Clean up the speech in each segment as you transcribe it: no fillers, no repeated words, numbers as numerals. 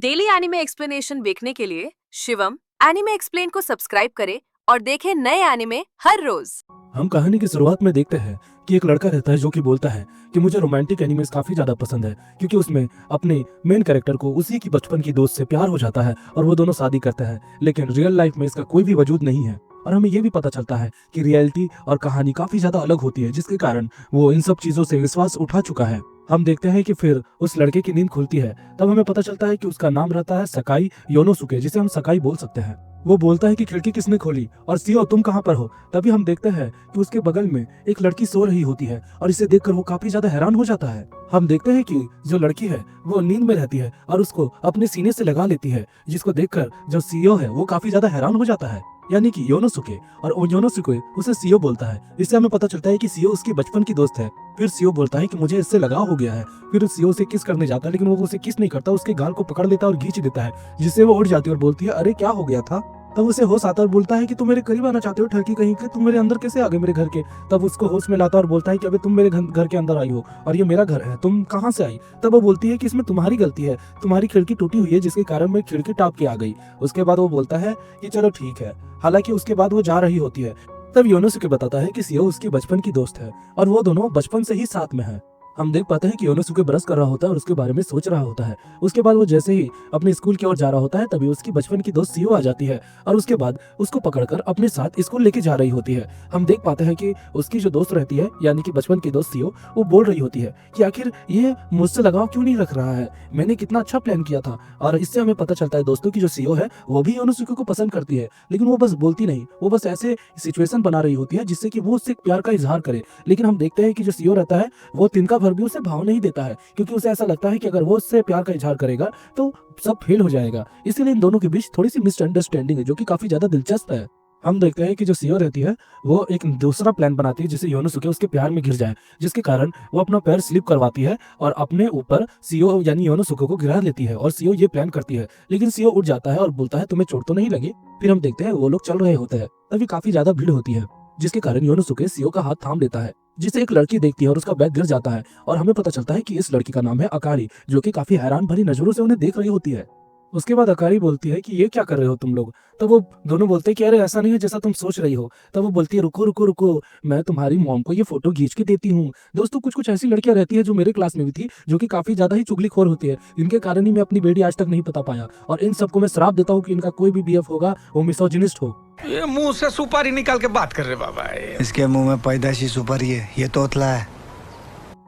Daily anime explanation देखने के लिए शिवम एनिमे एक्सप्लेन को सब्सक्राइब करें और देखें नए एनिमे हर रोज। हम कहानी की शुरुआत में देखते हैं कि एक लड़का रहता है जो कि बोलता है कि मुझे रोमांटिक एनिमेस काफी ज्यादा पसंद है, क्योंकि उसमें अपने मेन कैरेक्टर को उसी की बचपन की दोस्त से प्यार हो जाता है और वो दोनों शादी करते हैं। लेकिन रियल लाइफ में इसका कोई भी वजूद नहीं है और हमें ये भी पता चलता है कि रियलिटी और कहानी काफी ज्यादा अलग होती है, जिसके कारण वो इन सब चीजों से विश्वास उठा चुका है। हम देखते हैं कि फिर उस लड़के की नींद खुलती है, तब हमें पता चलता है कि उसका नाम रहता है सकाई योनोसुके, जिसे हम सकाई बोल सकते हैं। वो बोलता है कि खिड़की किसने खोली और सीओ तुम कहाँ पर हो। तभी हम देखते हैं कि उसके बगल में एक लड़की सो रही होती है और इसे देखकर वो काफी ज्यादा हैरान हो जाता है। हम देखते हैं कि जो लड़की है वो नींद में रहती है और उसको अपने सीने से लगा लेती है, जिसको देखकर जो सीओ है वो काफी ज्यादा हैरान हो जाता है, यानी कि योनोसुके। और वो योनोसुके उसे सीओ बोलता है। इससे हमें पता चलता है कि सीओ उसकी बचपन की दोस्त है। फिर सीओ बोलता है कि मुझे इससे लगाव हो गया है। फिर सीओ उसे किस करने जाता है, लेकिन वो उसे किस नहीं करता, उसके गाल को पकड़ लेता है और खींच देता है, जिससे वो उठ जाती है और बोलती है अरे क्या हो गया था। तब उसे होश आता है और बोलता है कि तुम मेरे करीब आना चाहते हो ठरकी कहीं के, तुम मेरे अंदर कैसे आ गए मेरे घर के। तब उसको होश में लाता और बोलता है कि अबे तुम मेरे घर के अंदर आई हो और ये मेरा घर है, तुम कहाँ से आई। तब वो बोलती है कि इसमें तुम्हारी गलती है, तुम्हारी खिड़की टूटी हुई है जिसके कारण मैं खिड़की टाप के आ गई। उसके बाद वो बोलता है कि चलो ठीक है। हालांकि उसके बाद वो जा रही होती है। तब योनोसुके बताता है कि सीओ उसकी बचपन की दोस्त है और वो दोनों बचपन से ही साथ में है। हम देख पाते हैं कि योनोसुके ब्रश कर रहा होता है और उसके बारे में सोच रहा होता है। उसके बाद वो जैसे ही अपने स्कूल की ओर जा रहा होता है, तभी उसकी बचपन की दोस्त सीओ आ जाती है और उसके बाद उसको पकड़कर अपने साथ स्कूल लेके जा रही होती है। हम देख पाते हैं कि उसकी जो दोस्त रहती है, यानी कि बचपन की दोस्त सीओ, वो बोल रही होती है कि आखिर ये मुझसे लगाव क्यों नहीं रख रहा है, मैंने कितना अच्छा प्लान किया था। और इससे हमें पता चलता है दोस्तों की जो सीओ है वो भी योनोसुके को पसंद करती है, लेकिन वो बस बोलती नहीं, वो बस ऐसे सिचुएशन बना रही होती है जिससे कि वो उससे प्यार का इजहार करे। लेकिन हम देखते हैं कि जो सीओ रहता है वो तिनका भर भी उसे भाव नहीं देता है, क्योंकि उसे ऐसा लगता है कि अगर वो उससे प्यार का इजहार करेगा तो सब फेल हो जाएगा। इसीलिए इन दोनों के बीच थोड़ी सी मिसअंडरस्टैंडिंग है, जो कि काफी ज्यादा दिलचस्प है। हम देखते हैं कि जो सीओ रहती है वो एक दूसरा प्लान बनाती है जिससे योनोसुके उसके प्यार में गिर जाए, जिसके कारण वो अपना पैर स्लिप करवाती है और अपने ऊपर सीओ यानी योनोसुके को गिरा लेती है और सीओ ये प्लान करती है। लेकिन सीओ उठ जाता है और बोलता है तुम्हें चोट तो नहीं लगी। फिर हम देखते हैं वो लोग चल रहे होते हैं, तभी काफी ज्यादा भीड़ होती है, जिसके कारण योनोसुके सीओ का हाथ थाम लेता है, जिसे एक लड़की देखती है और उसका बैग गिर जाता है। और हमें पता चलता है कि इस लड़की का नाम है अकारी, जो कि काफी हैरान भरी नजरों से उन्हें देख रही होती है। उसके बाद अकारी बोलती है कि ये क्या कर रहे हो तुम लोग। तब वो दोनों बोलते हैं कि अरे ऐसा नहीं है जैसा तुम सोच रही हो। तब वो बोलती है रुको रुको रुको, मैं तुम्हारी मॉम को ये फोटो खींच के देती हूँ। दोस्तों कुछ कुछ ऐसी लड़कियां रहती है जो मेरे क्लास में भी थी, जो कि काफी ज्यादा ही चुगलीखोर होती है। इनके कारण ही मैं अपनी बेटी आज तक नहीं पता पाया और इन सबको मैं श्राप देता हूँ कि इनका कोई भी बीएफ होगा वो मिसोजिनिस्ट हो। ये मुंह से सुपारी निकाल के बात कर रहे बाबा। इसके मुंह में पैदाइशी सुपारी है, ये तोतला है।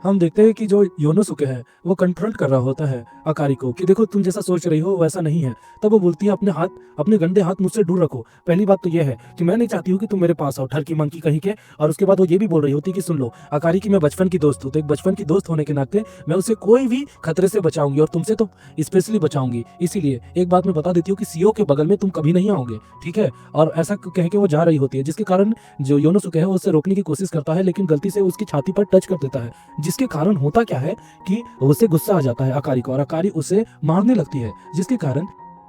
हम देखते हैं कि जो योनोसुके है वो कन्फ्रंट कर रहा होता है अकारी को कि देखो तुम जैसा सोच रही हो वैसा नहीं है। तब वो बोलती है अपने गंदे हाथ मुझसे दूर रखो। पहली बात तो ये है कि मैं नहीं चाहती हूँ कि तुम मेरे पास आओ ठरकी मंकी कहीं के। और उसके बाद वो ये भी बोल रही होती है कि सुन लो अकारी की मैं बचपन की दोस्त हूँ, तो एक बचपन की दोस्त होने के नाते मैं उसे कोई भी खतरे से बचाऊंगी और तुमसे तो स्पेशली बचाऊंगी। इसीलिए एक बात मैं बता देती हूँ कि सीओ के बगल में तुम कभी नहीं आओगे, ठीक है। और ऐसा कह के वो जा रही होती है, जिसके कारण जो योनोसुके है वो उसे रोकने की कोशिश करता है, लेकिन गलती से उसकी छाती पर टच कर देता है, जिसके कारण होता क्या है कि उसे गुस्सा आ जाता है अकारी को और अकारी उसे मारने लगती है, जिसके कारण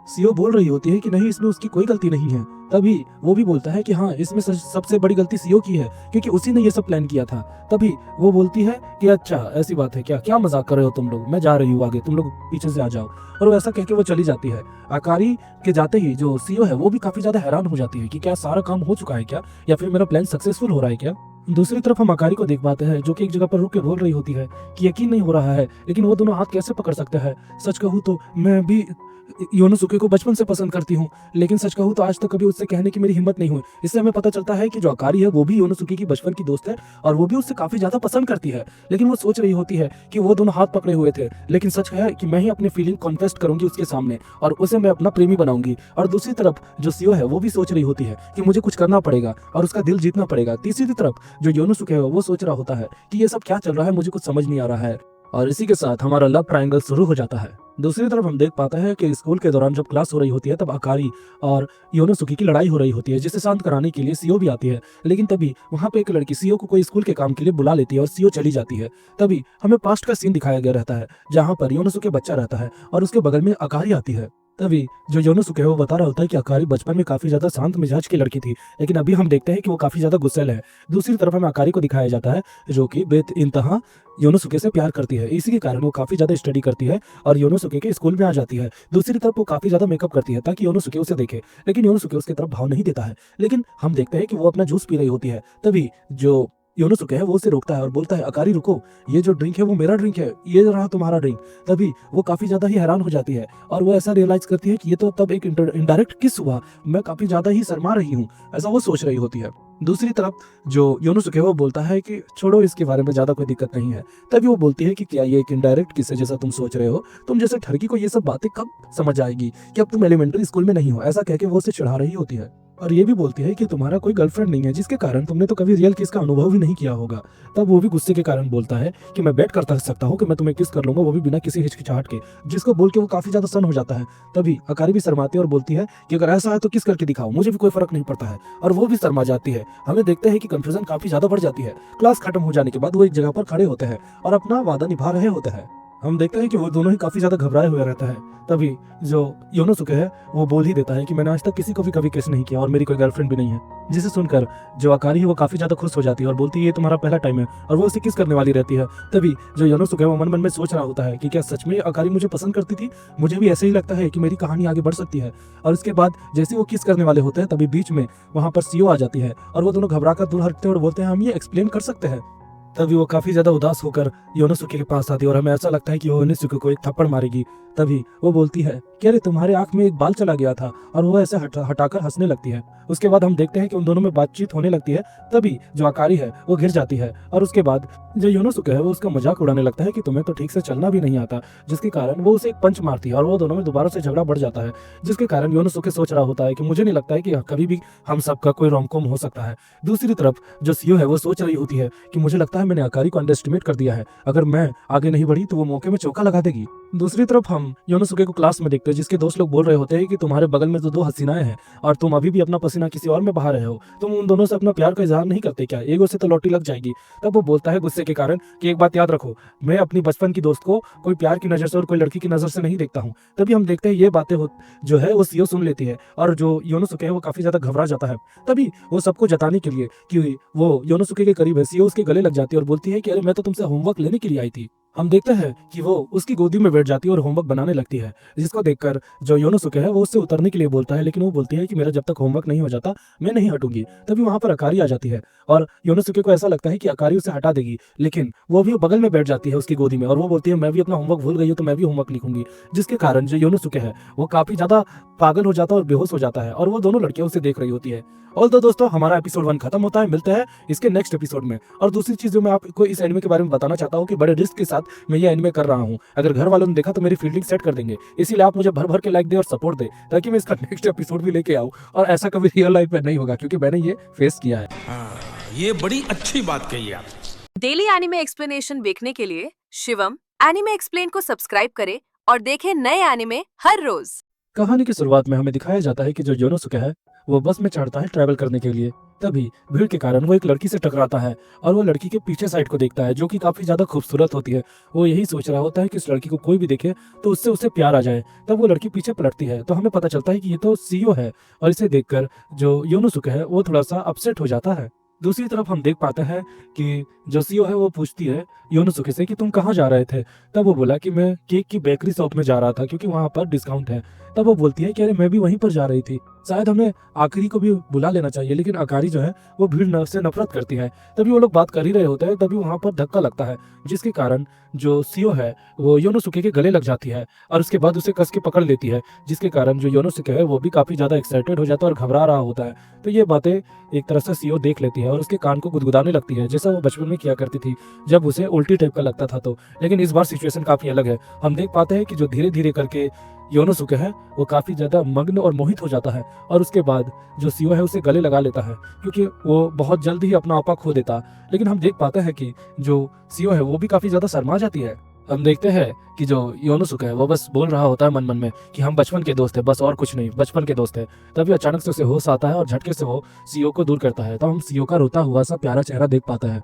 सीओ बोल रही होती है कि नहीं इसमें उसकी कोई गलती नहीं है। तभी वो भी बोलता है कि हाँ इसमें सबसे बड़ी गलती सीओ की है, क्योंकि उसी ने ये सब प्लान किया था। तभी वो बोलती है कि अच्छा ऐसी बात है क्या, क्या मजाक कर रहे हो तुम लोग, मैं जा रही हूँ आगे, तुम लोग पीछे से आ जाओ। और वैसा कह के वो चली जाती है। अकारी के जाते ही जो सीओ है वो भी काफी ज्यादा हैरान हो जाती है कि क्या सारा काम हो चुका है क्या, या फिर मेरा प्लान सक्सेसफुल हो रहा है क्या। दूसरी तरफ हम अकारी को देख पाते हैं जो कि एक जगह पर रुक के बोल रही होती है कि यकीन नहीं हो रहा है, लेकिन वो दोनों हाथ कैसे पकड़ सकते हैं। सच कहूँ तो मैं भी योनोसुके को बचपन से पसंद करती हूँ, लेकिन सच कहूँ तो आज तक कभी उससे कहने की मेरी हिम्मत नहीं हुई। इससे हमें पता चलता है कि जो अकारी है वो भी योनोसुके की बचपन की दोस्त है और वो भी उससे काफी ज्यादा पसंद करती है। लेकिन वो सोच रही होती है कि वो दोनों हाथ पकड़े हुए थे, लेकिन सच है कि मैं ही अपनी फीलिंग कॉन्फेस करूंगी उसके सामने और उसे मैं अपना प्रेमी बनाऊंगी। और दूसरी तरफ जो सीओ है वो भी सोच रही होती है कि मुझे कुछ करना पड़ेगा और उसका दिल जीतना पड़ेगा। तीसरी तरफ जो योनोसुके है वो सोच रहा होता है कि ये सब क्या चल रहा है, मुझे कुछ समझ नहीं आ रहा है। और इसी के साथ हमारा लव ट्रायंगल शुरू हो जाता है। दूसरी तरफ हम देख पाते हैं कि स्कूल के दौरान जब क्लास हो रही होती है तब अकारी और योनोसुके की लड़ाई हो रही होती है, जिसे शांत कराने के लिए सीओ भी आती है। लेकिन तभी वहां पे एक लड़की सीओ को कोई स्कूल के काम के लिए बुला लेती है और सीओ चली जाती है। तभी हमें पास्ट का सीन दिखाया गया रहता है जहाँ पर योनोसुके बच्चा रहता है और उसके बगल में अकारी आती है। तभी जो योनोसुके है वो बता रहा होता है कि अकारी बचपन में काफी ज्यादा शांत मिजाज की लड़की थी, लेकिन अभी हम देखते हैं कि वो काफी ज्यादा गुस्सैल है। दूसरी तरफ हमें अकारी को दिखाया जाता है जो कि बेइंतहा योनोसुके से प्यार करती है। इसी के कारण वो काफी ज्यादा स्टडी करती है और योनोसुके के स्कूल में आ जाती है। दूसरी तरफ वो काफी ज्यादा मेकअप करती है ताकि योनोसुके उसे देखे, लेकिन योनोसुके उसकी तरफ भाव नहीं देता है। लेकिन हम देखते हैं कि वो अपना जूस पी रही होती है। तभी जो योनोसुके है वो उसे रोकता है और बोलता है, अकारी रुको, ये जो ड्रिंक है वो मेरा ड्रिंक है, ये रहा तुम्हारा ड्रिंक। तभी वो काफी ज्यादा ही हैरान हो जाती है और वो ऐसा रियलाइज करती है कि ये तो तब एक इनडायरेक्ट किस हुआ, मैं काफी ज्यादा ही शर्मा रही हूँ, ऐसा वो सोच रही होती है। दूसरी तरफ जो योनोसुके वो बोलता है कि छोड़ो, इसके बारे में ज्यादा कोई दिक्कत नहीं है। तभी वो बोलती है कि क्या ये एक इनडायरेक्ट किस है जैसा तुम सोच रहे हो, तुम जैसे ठरकी को ये सब बातें कब समझ आएगी कि अब तुम एलिमेंट्री स्कूल में नहीं हो, ऐसा कह के वो उसे चिढ़ा रही होती है। और ये भी बोलती है कि तुम्हारा कोई गर्लफ्रेंड नहीं है, जिसके कारण तुमने तो कभी रियल किस का अनुभव भी नहीं किया होगा। तब वो भी गुस्से के कारण बोलता है कि मैं बेट कर सकता हूँ कि मैं तुम्हें किस कर लूंगा, वो भी बिना किसी हिचकिचाहट के, जिसको बोल के वो काफी ज्यादा सन हो जाता है। तभी अकारी भी शर्माती है और बोलती है कि अगर ऐसा है तो किस करके दिखाओ, मुझे भी कोई फर्क नहीं पड़ता है। और वो भी शर्मा जाती है। हमें देखते हैं कि कंफ्यूजन काफी ज्यादा बढ़ जाती है। क्लास खत्म हो जाने के बाद वो एक जगह पर खड़े होते हैं और अपना वादा निभा रहे होते हैं। हम देखते हैं कि वो दोनों ही काफी ज्यादा घबराए हुए रहता है। तभी जो योनोसुके है वो बोल ही देता है कि मैंने आज तक किसी को भी कभी किस नहीं किया और मेरी कोई गर्लफ्रेंड भी नहीं है। जिसे सुनकर जो अकारी है वो काफी ज्यादा खुश हो जाती है और बोलती है ये तुम्हारा पहला टाइम है, और वो उसे किस करने वाली रहती है। तभी जो योनोसुके है वो मन मन में सोच रहा होता है कि क्या सच में अकारी मुझे पसंद करती थी, मुझे भी ऐसे ही लगता है कि मेरी कहानी आगे बढ़ सकती है। और उसके बाद जैसे वो किस करने वाले होते हैं तभी बीच में वहां पर सीओ आ जाती है और वो दोनों घबरा कर दूर हटते हैं और बोलते हैं हम ये एक्सप्लेन कर सकते हैं। तभी वो काफी ज्यादा उदास होकर योनोसुके के पास आती है और हमें ऐसा लगता है कि वो योनोसुके को एक थप्पड़ मारेगी। तभी वो बोलती है कि अरे तुम्हारे आंख में एक बाल चला गया था, और वो ऐसे हटाकर हंसने लगती है। उसके बाद हम देखते हैं कि उन दोनों में बातचीत होने लगती है। तभी जो अकारी है वो गिर जाती है और उसके बाद जो योनोसुके है वो उसका मजाक उड़ाने लगता है कि तुम्हें तो ठीक से चलना भी नहीं आता, जिसके कारण वो उसे एक पंच मारती है और वो दोनों में दोबारा से झगड़ा बढ़ जाता है। जिसके कारण योनोसुके सोच रहा होता है कि मुझे नहीं लगता है कि कभी भी हम सबका कोई रोमकॉम हो सकता है। दूसरी तरफ जो सीओ है वो सोच रही होती है कि मुझे लगता है मैंने अकारी को अंडरएस्टिमेट कर दिया है, अगर मैं आगे नहीं बढ़ी तो वो मौके में चौका लगा देगी। दूसरी तरफ हम योनोसुके को क्लास में देखते हैं जिसके दोस्त लोग बोल रहे होते हैं कि तुम्हारे बगल में तो दो हसीनाएं हैं और तुम अभी भी अपना पसीना किसी और में बहा रहे हो, तुम उन दोनों से अपना प्यार का इजहार नहीं करते क्या, एगो से तो लौटी लग जाएगी। तब वो बोलता है गुस्से के कारण कि एक बात याद रखो, मैं अपनी बचपन की दोस्त को कोई प्यार की नजर से और कोई लड़की की नजर से नहीं देखता हूँ। तभी हम देखते हैं ये बातें जो है वो सीओ सुन लेती है और जो योनोसुके है वो काफी ज्यादा घबरा जाता है। तभी वो सबको जताने के लिए कि वो योनोसुके के करीब है, सीओ उसके गले लग जाती है और बोलती है कि अरे मैं तो तुमसे होमवर्क लेने के लिए आई थी। हम देखते हैं कि वो उसकी गोदी में बैठ जाती है और होमवर्क बनाने लगती है, जिसको देखकर जो योनोसुके है वो उससे उतरने के लिए बोलता है, लेकिन वो बोलती है कि मेरा जब तक होमवर्क नहीं हो जाता मैं नहीं हटूंगी। तभी वहां पर अकारी आ जाती है और योनोसुके को ऐसा लगता है कि अकारी उसे हटा देगी, लेकिन वो भी बगल में बैठ जाती है उसकी गोदी में और वो बोलती है मैं भी अपना होमवर्क भूल गई हूँ तो मैं भी होमवर्क लिखूंगी। जिसके कारण जो योनोसुके है वो काफी ज्यादा पागल हो जाता है और बेहोश हो जाता है और वो दोनों लड़कियां उसे देख रही होती है। और तो दोस्तों हमारा एपिसोड 1 खत्म होता है, मिलते हैं इसके नेक्स्ट एपिसोड में। और दूसरी चीज जो मैं आपको इस एनिमे के बारे में बताना चाहता हूँ कि बड़े रिस्क के साथ मैं ये एनिमे कर रहा हूँ। अगर घर वालों ने देखा तो मेरी फील्डिंग सेट कर देंगे, इसीलिए आप मुझे भर भर के लाइक दे और सपोर्ट दे ताकि मैं इसका नेक्स्ट एपिसोड भी लेके आऊँ। और ऐसा कभी रियल लाइफ में नहीं होगा क्योंकि मैंने ये फेस किया है। ये बड़ी अच्छी बात कही आप। डेली एनिमे एक्सप्लेनेशन देखने के लिए शिवम एनिमे एक्सप्लेन को सब्सक्राइब करें और देखें नए एनिमे हर रोज। कहानी की शुरुआत में हमें दिखाया जाता है कि जो योनोसुके है वो बस में चढ़ता है ट्रैवल करने के लिए। तभी भीड़ के कारण वो एक लड़की से टकराता है और वो लड़की के पीछे साइड को देखता है जो कि काफी ज्यादा खूबसूरत होती है। वो यही सोच रहा होता है कि इस लड़की को कोई भी देखे तो उससे उसे प्यार आ जाए। तब वो लड़की पीछे पलटती है तो हमें पता चलता है कि ये तो सीओ है और इसे देखकर जो योनोसुके है वो थोड़ा सा अपसेट हो जाता है। दूसरी तरफ हम देख पाते हैं कि जो सीओ है वो पूछती है योनोसुके से कि तुम कहाँ जा रहे थे। तब वो बोला कि मैं केक की बेकरी शॉप में जा रहा था क्योंकि वहां पर डिस्काउंट है। तब वो बोलती है कि अरे मैं भी वहीं पर जा रही थी, शायद हमें आखिरी को भी बुला लेना चाहिए, लेकिन अकारी जो है वो भीड़ से नफरत करती है। तभी वो लोग बात कर ही रहे होते हैं, तभी वहां पर धक्का लगता है जिसके कारण जो सीओ है वो योनोसुके के गले लग जाती है और उसके बाद उसे कस के पकड़ लेती है, जिसके कारण जो योनोसुके है वो भी काफी ज्यादा एक्साइटेड हो जाता है और घबरा रहा होता है। तो ये बातें एक तरह से सीओ देख लेती है और उसके कान को गुदगुदाने लगती है जैसा वो बचपन में किया करती थी जब उसे उल्टी टाइप का लगता था। तो लेकिन इस बार सिचुएशन काफी अलग है। हम देख पाते हैं कि जो धीरे धीरे करके योनोसुके है वो काफी ज्यादा मग्न और मोहित हो जाता है और उसके बाद जो सीओ है उसे गले लगा लेता है क्योंकि वो बहुत जल्द ही अपना आपा खो देता। लेकिन हम देख पाते हैं कि जो सीओ है वो भी काफी ज्यादा शर्मा जाती है। हम देखते हैं कि जो योनोसुके है वो बस बोल रहा होता है मन मन में कि हम बचपन के दोस्त हैं, बस और कुछ नहीं, बचपन के दोस्त हैं। तभी अचानक से उसे होश आता है और झटके से वो सीओ को दूर करता है। तो हम सीओ का रोता हुआ सा प्यारा चेहरा देख पाते हैं।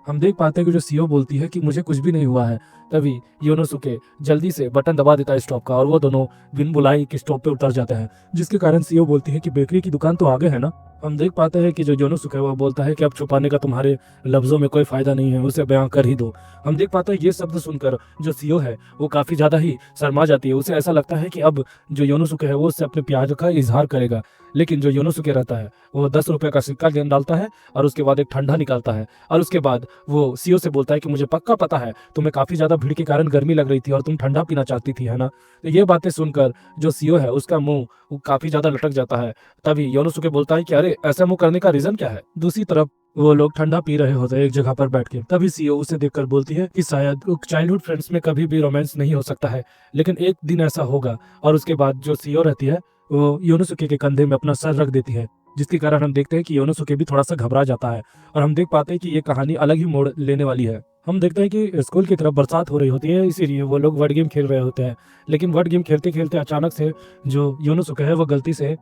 हम देख पाते हैं कि जो सीओ बोलती है कि मुझे कुछ भी नहीं हुआ है। तभी योनोसुके जल्दी से बटन दबा देता है स्टॉप का और वो दोनों बिन बुलाए के स्टॉप पे उतर जाते हैं, जिसके कारण सीओ बोलती है कि बेकरी की दुकान तो आगे है ना। हम देख पाते हैं कि जो योनोसुके है वो बोलता है कि अब छुपाने का तुम्हारे लफ्जों में कोई फायदा नहीं है, उसे बयां कर ही दो। हम देख पाते हैं ये शब्द सुनकर जो सीओ है वो काफी ज्यादा ही शर्मा जाती है। उसे ऐसा लगता है कि अब जो योनोसुके है वो उससे अपने प्यार का इजहार करेगा, लेकिन जो योनोसुके रहता है वो 10 रुपए का सिक्का गेंद डालता है और उसके बाद एक ठंडा निकालता है और उसके बाद वो सीओ से बोलता है कि मुझे पक्का पता है तुम्हें काफी ज्यादा भीड़ के कारण गर्मी लग रही थी और तुम ठंडा पीना चाहती थी, है ना। तो ये बातें सुनकर जो सीओ है उसका मुंह वो काफी ज्यादा लटक जाता है। तभी योनोसुके बोलता है कि अरे ऐसा मुंह करने का रीजन क्या है। दूसरी तरफ वो लोग ठंडा पी रहे होते हैं एक जगह पर बैठ के। तभी सीओ उसे देखकर बोलती है कि शायद चाइल्डहुड फ्रेंड्स में कभी भी रोमांस नहीं हो सकता है, लेकिन एक दिन ऐसा होगा। और उसके बाद जो सीओ रहती है वो योनोसुके के कंधे में अपना सर रख देती है, जिसके कारण हम देखते हैं कि योनोसुके भी थोड़ा सा घबरा जाता है। और हम देख पाते हैं कि ये कहानी अलग ही मोड़ लेने वाली है। हम देखते हैं कि स्कूल की तरफ बरसात हो रही होती है, इसीलिए वो लोग वर्ड गेम खेल रहे होते हैं। लेकिन वर्ड गेम खेलते खेलते अचानक से जो योनोसुके है वो गलती से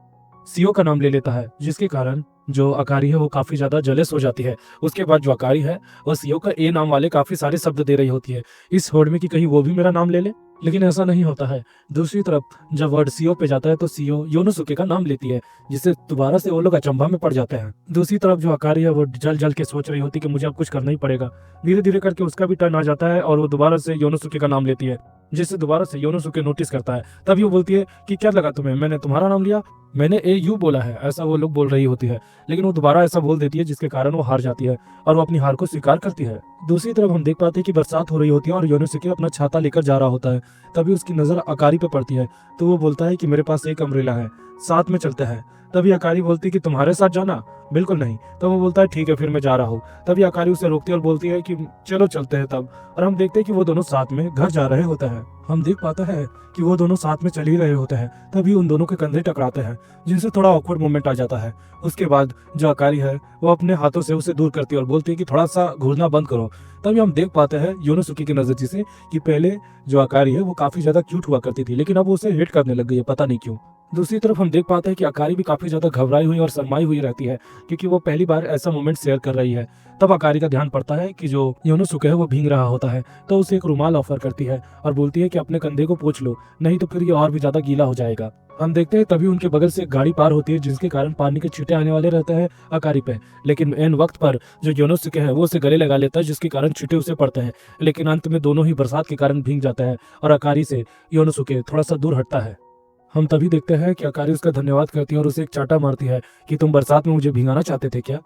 सीओ का नाम ले लेता है, जिसके कारण जो अकारी है वो काफी ज्यादा जलेस हो जाती है। उसके बाद जो अकारी है वो सीओ का ए नाम वाले काफी सारे शब्द दे रही होती है, इस होड़ में कि कहीं वो भी मेरा नाम ले ले, लेकिन ऐसा नहीं होता है। दूसरी तरफ जब वर्ड सीओ पे जाता है तो सीओ योनोसुके का नाम लेती है, जिससे दोबारा से वो लोग अचंभा में पड़ जाते हैं। दूसरी तरफ जो अकारी है वो जल जल के सोच रही होती है कि मुझे अब कुछ करना ही पड़ेगा। धीरे धीरे करके उसका भी टर्न आ जाता है और वो दोबारा से योनोसुके का नाम लेती है, जिससे दोबारा से योनोसुके नोटिस करता है। तभी वो बोलती है कि क्या लगा तुम्हें, मैंने तुम्हारा नाम लिया, मैंने ए यू बोला है, ऐसा वो लोग बोल रही होती है। लेकिन वो दोबारा ऐसा बोल देती है, जिसके कारण वो हार जाती है और वो अपनी हार को स्वीकार करती है। दूसरी तरफ हम देख पाते हैं कि बरसात हो रही होती है और योनोसुके अपना छाता लेकर जा रहा होता है। तभी उसकी नजर अकारी पे पड़ती है, तो वो बोलता है कि मेरे पास एक अम्ब्रेला है, साथ में चलते हैं। तभी अकारी बोलती है कि तुम्हारे साथ जाना, बिल्कुल नहीं। तो वो बोलता है ठीक है फिर मैं जा रहा हूँ। तभी अकारी उसे रोकती है और बोलती है कि चलो चलते हैं तब। और हम देखते हैं कि वो दोनों साथ में घर जा रहे होते हैं। हम देख पाता है कि वो दोनों साथ में चल ही रहे होते हैं, तभी उन दोनों के कंधे टकराते हैं, जिनसे थोड़ा ऑकवर्ड मोमेंट आ जाता है। उसके बाद जो अकारी है वो अपने हाथों से उसे दूर करती है और बोलती है कि थोड़ा सा घूरना बंद करो। तभी हम देख पाते हैं योनोसुके की नजर से कि पहले जो अकारी है वो काफी ज्यादा क्यूट हुआ करती थी, लेकिन अब वो उसे हेट करने लग गई है, पता नहीं क्यों। दूसरी तरफ हम देख पाते हैं कि अकारी भी काफी ज्यादा घबराई हुई और शर्माई हुई रहती है, क्योंकि वो पहली बार ऐसा मोमेंट शेयर कर रही है। तब अकारी का ध्यान पड़ता है कि जो योनोसुके है वो भीग रहा होता है, तो उसे एक रुमाल ऑफर करती है और बोलती है कि अपने कंधे को पोंछ लो, नहीं तो फिर ये और भी ज्यादा गीला हो जाएगा। हम देखते हैं तभी उनके बगल से एक गाड़ी पार होती है, जिसके कारण पानी के छींटे आने वाले रहते हैं अकारी पे। लेकिन एन वक्त पर जो योनोसुके है वो उसे गले लगा लेता है, जिसके कारण छींटे उसे पड़ते हैं। लेकिन अंत में दोनों ही बरसात के कारण भीग जाता है और अकारी से योनोसुके थोड़ा सा दूर हटता है। हम तभी देखते हैं कि अकारी उसका धन्यवाद करती है और उसे एक चाटा मारती है कि तुम बरसात में मुझे भिगाना चाहते थे क्या।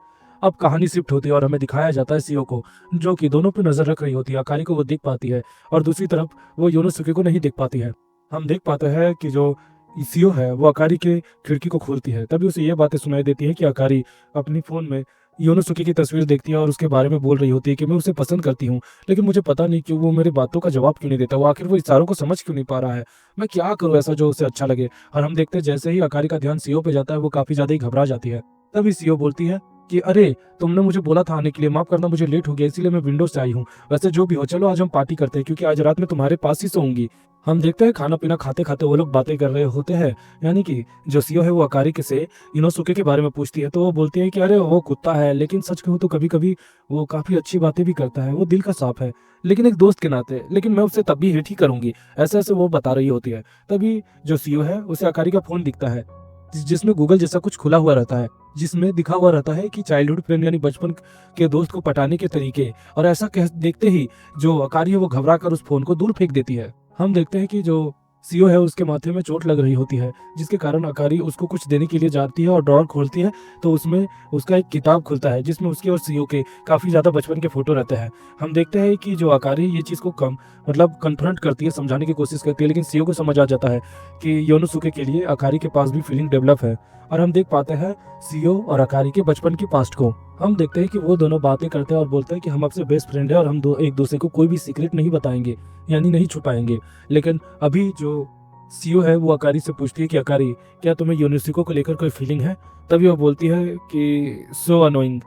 अब कहानी शिफ्ट होती है और हमें दिखाया जाता है सीओ को, जो कि दोनों पे नजर रख रही होती है। अकारी को वो देख पाती है और दूसरी तरफ वो योनोसुके को नहीं देख पाती है। हम देख पाते हैं कि जो सीओ है वो अकारी के खिड़की को खोलती है, तभी उसे ये बातें सुनाई देती है कि अकारी अपनी फोन में योनोसुके की तस्वीर देखती है और उसके बारे में बोल रही होती है कि मैं उसे पसंद करती हूँ, लेकिन मुझे पता नहीं क्यों वो मेरी बातों का जवाब क्यों नहीं देता, वो आखिर वो इशारों को समझ क्यों नहीं पा रहा है, मैं क्या करूँ ऐसा जो उसे अच्छा लगे। और हम देखते हैं जैसे ही अकारी का ध्यान सीओ पे जाता है वो काफी ज्यादा ही घबरा जाती है। तभी सीओ बोलती है कि अरे तुमने मुझे बोला था आने के लिए, माफ करना मुझे लेट हो गया, इसीलिए मैं विंडो से आई हूँ। वैसे जो भी हो चलो आज हम पार्टी करते हैं, क्योंकि आज रात में तुम्हारे पास ही सोऊंगी। हम देखते हैं खाना पीना खाते खाते वो लोग बातें कर रहे होते हैं, यानी कि जो सीओ है वो अकारी के से योनोसुके के बारे में पूछती है, तो वो बोलती है कि अरे वो कुत्ता है, लेकिन सच कहूँ तो कभी कभी वो काफी अच्छी बातें भी करता है, वो दिल का साफ है, लेकिन एक दोस्त के नाते, लेकिन मैं उससे तब भी हेट ही करूंगी, ऐसे ऐसे वो बता रही होती है। तभी जो सीओ है उसे अकारी का फोन दिखता है, जिसमें गूगल जैसा कुछ खुला हुआ रहता है, जिसमें दिखा हुआ रहता है कि चाइल्डहुड फ्रेंड यानी बचपन के दोस्त को पटाने के तरीके। और ऐसा कह देखते ही जो अकारी है वो घबरा कर उस फोन को दूर फेंक देती है। हम देखते हैं कि जो सीओ है उसके माथे में चोट लग रही होती है, जिसके कारण अकारी उसको कुछ देने के लिए जाती है और ड्रॉअर खोलती है, तो उसमें उसका एक किताब खुलता है जिसमें उसके और सीओ के काफी ज्यादा बचपन के फोटो रहते हैं। हम देखते हैं कि जो अकारी ये चीज को कन्फ्रंट करती है, समझाने की कोशिश करती है, लेकिन सीओ को समझ आ जाता है कि योनोसुके के लिए अकारी के पास भी फीलिंग डेवलप है। और हम देख पाते हैं सीओ और अकारी के बचपन की पास्ट को। हम देखते हैं कि वो दोनों बातें करते हैं और बोलते हैं कि हम आपसे बेस्ट फ्रेंड है और हम एक दूसरे को कोई भी सीक्रेट नहीं बताएंगे, यानी नहीं छुपाएंगे। लेकिन अभी जो सीओ है वो अकारी से पूछती है कि अकारी क्या तुम्हें योनोसुके को लेकर कोई फीलिंग है। तभी वो बोलती है कि सो अनोइंग।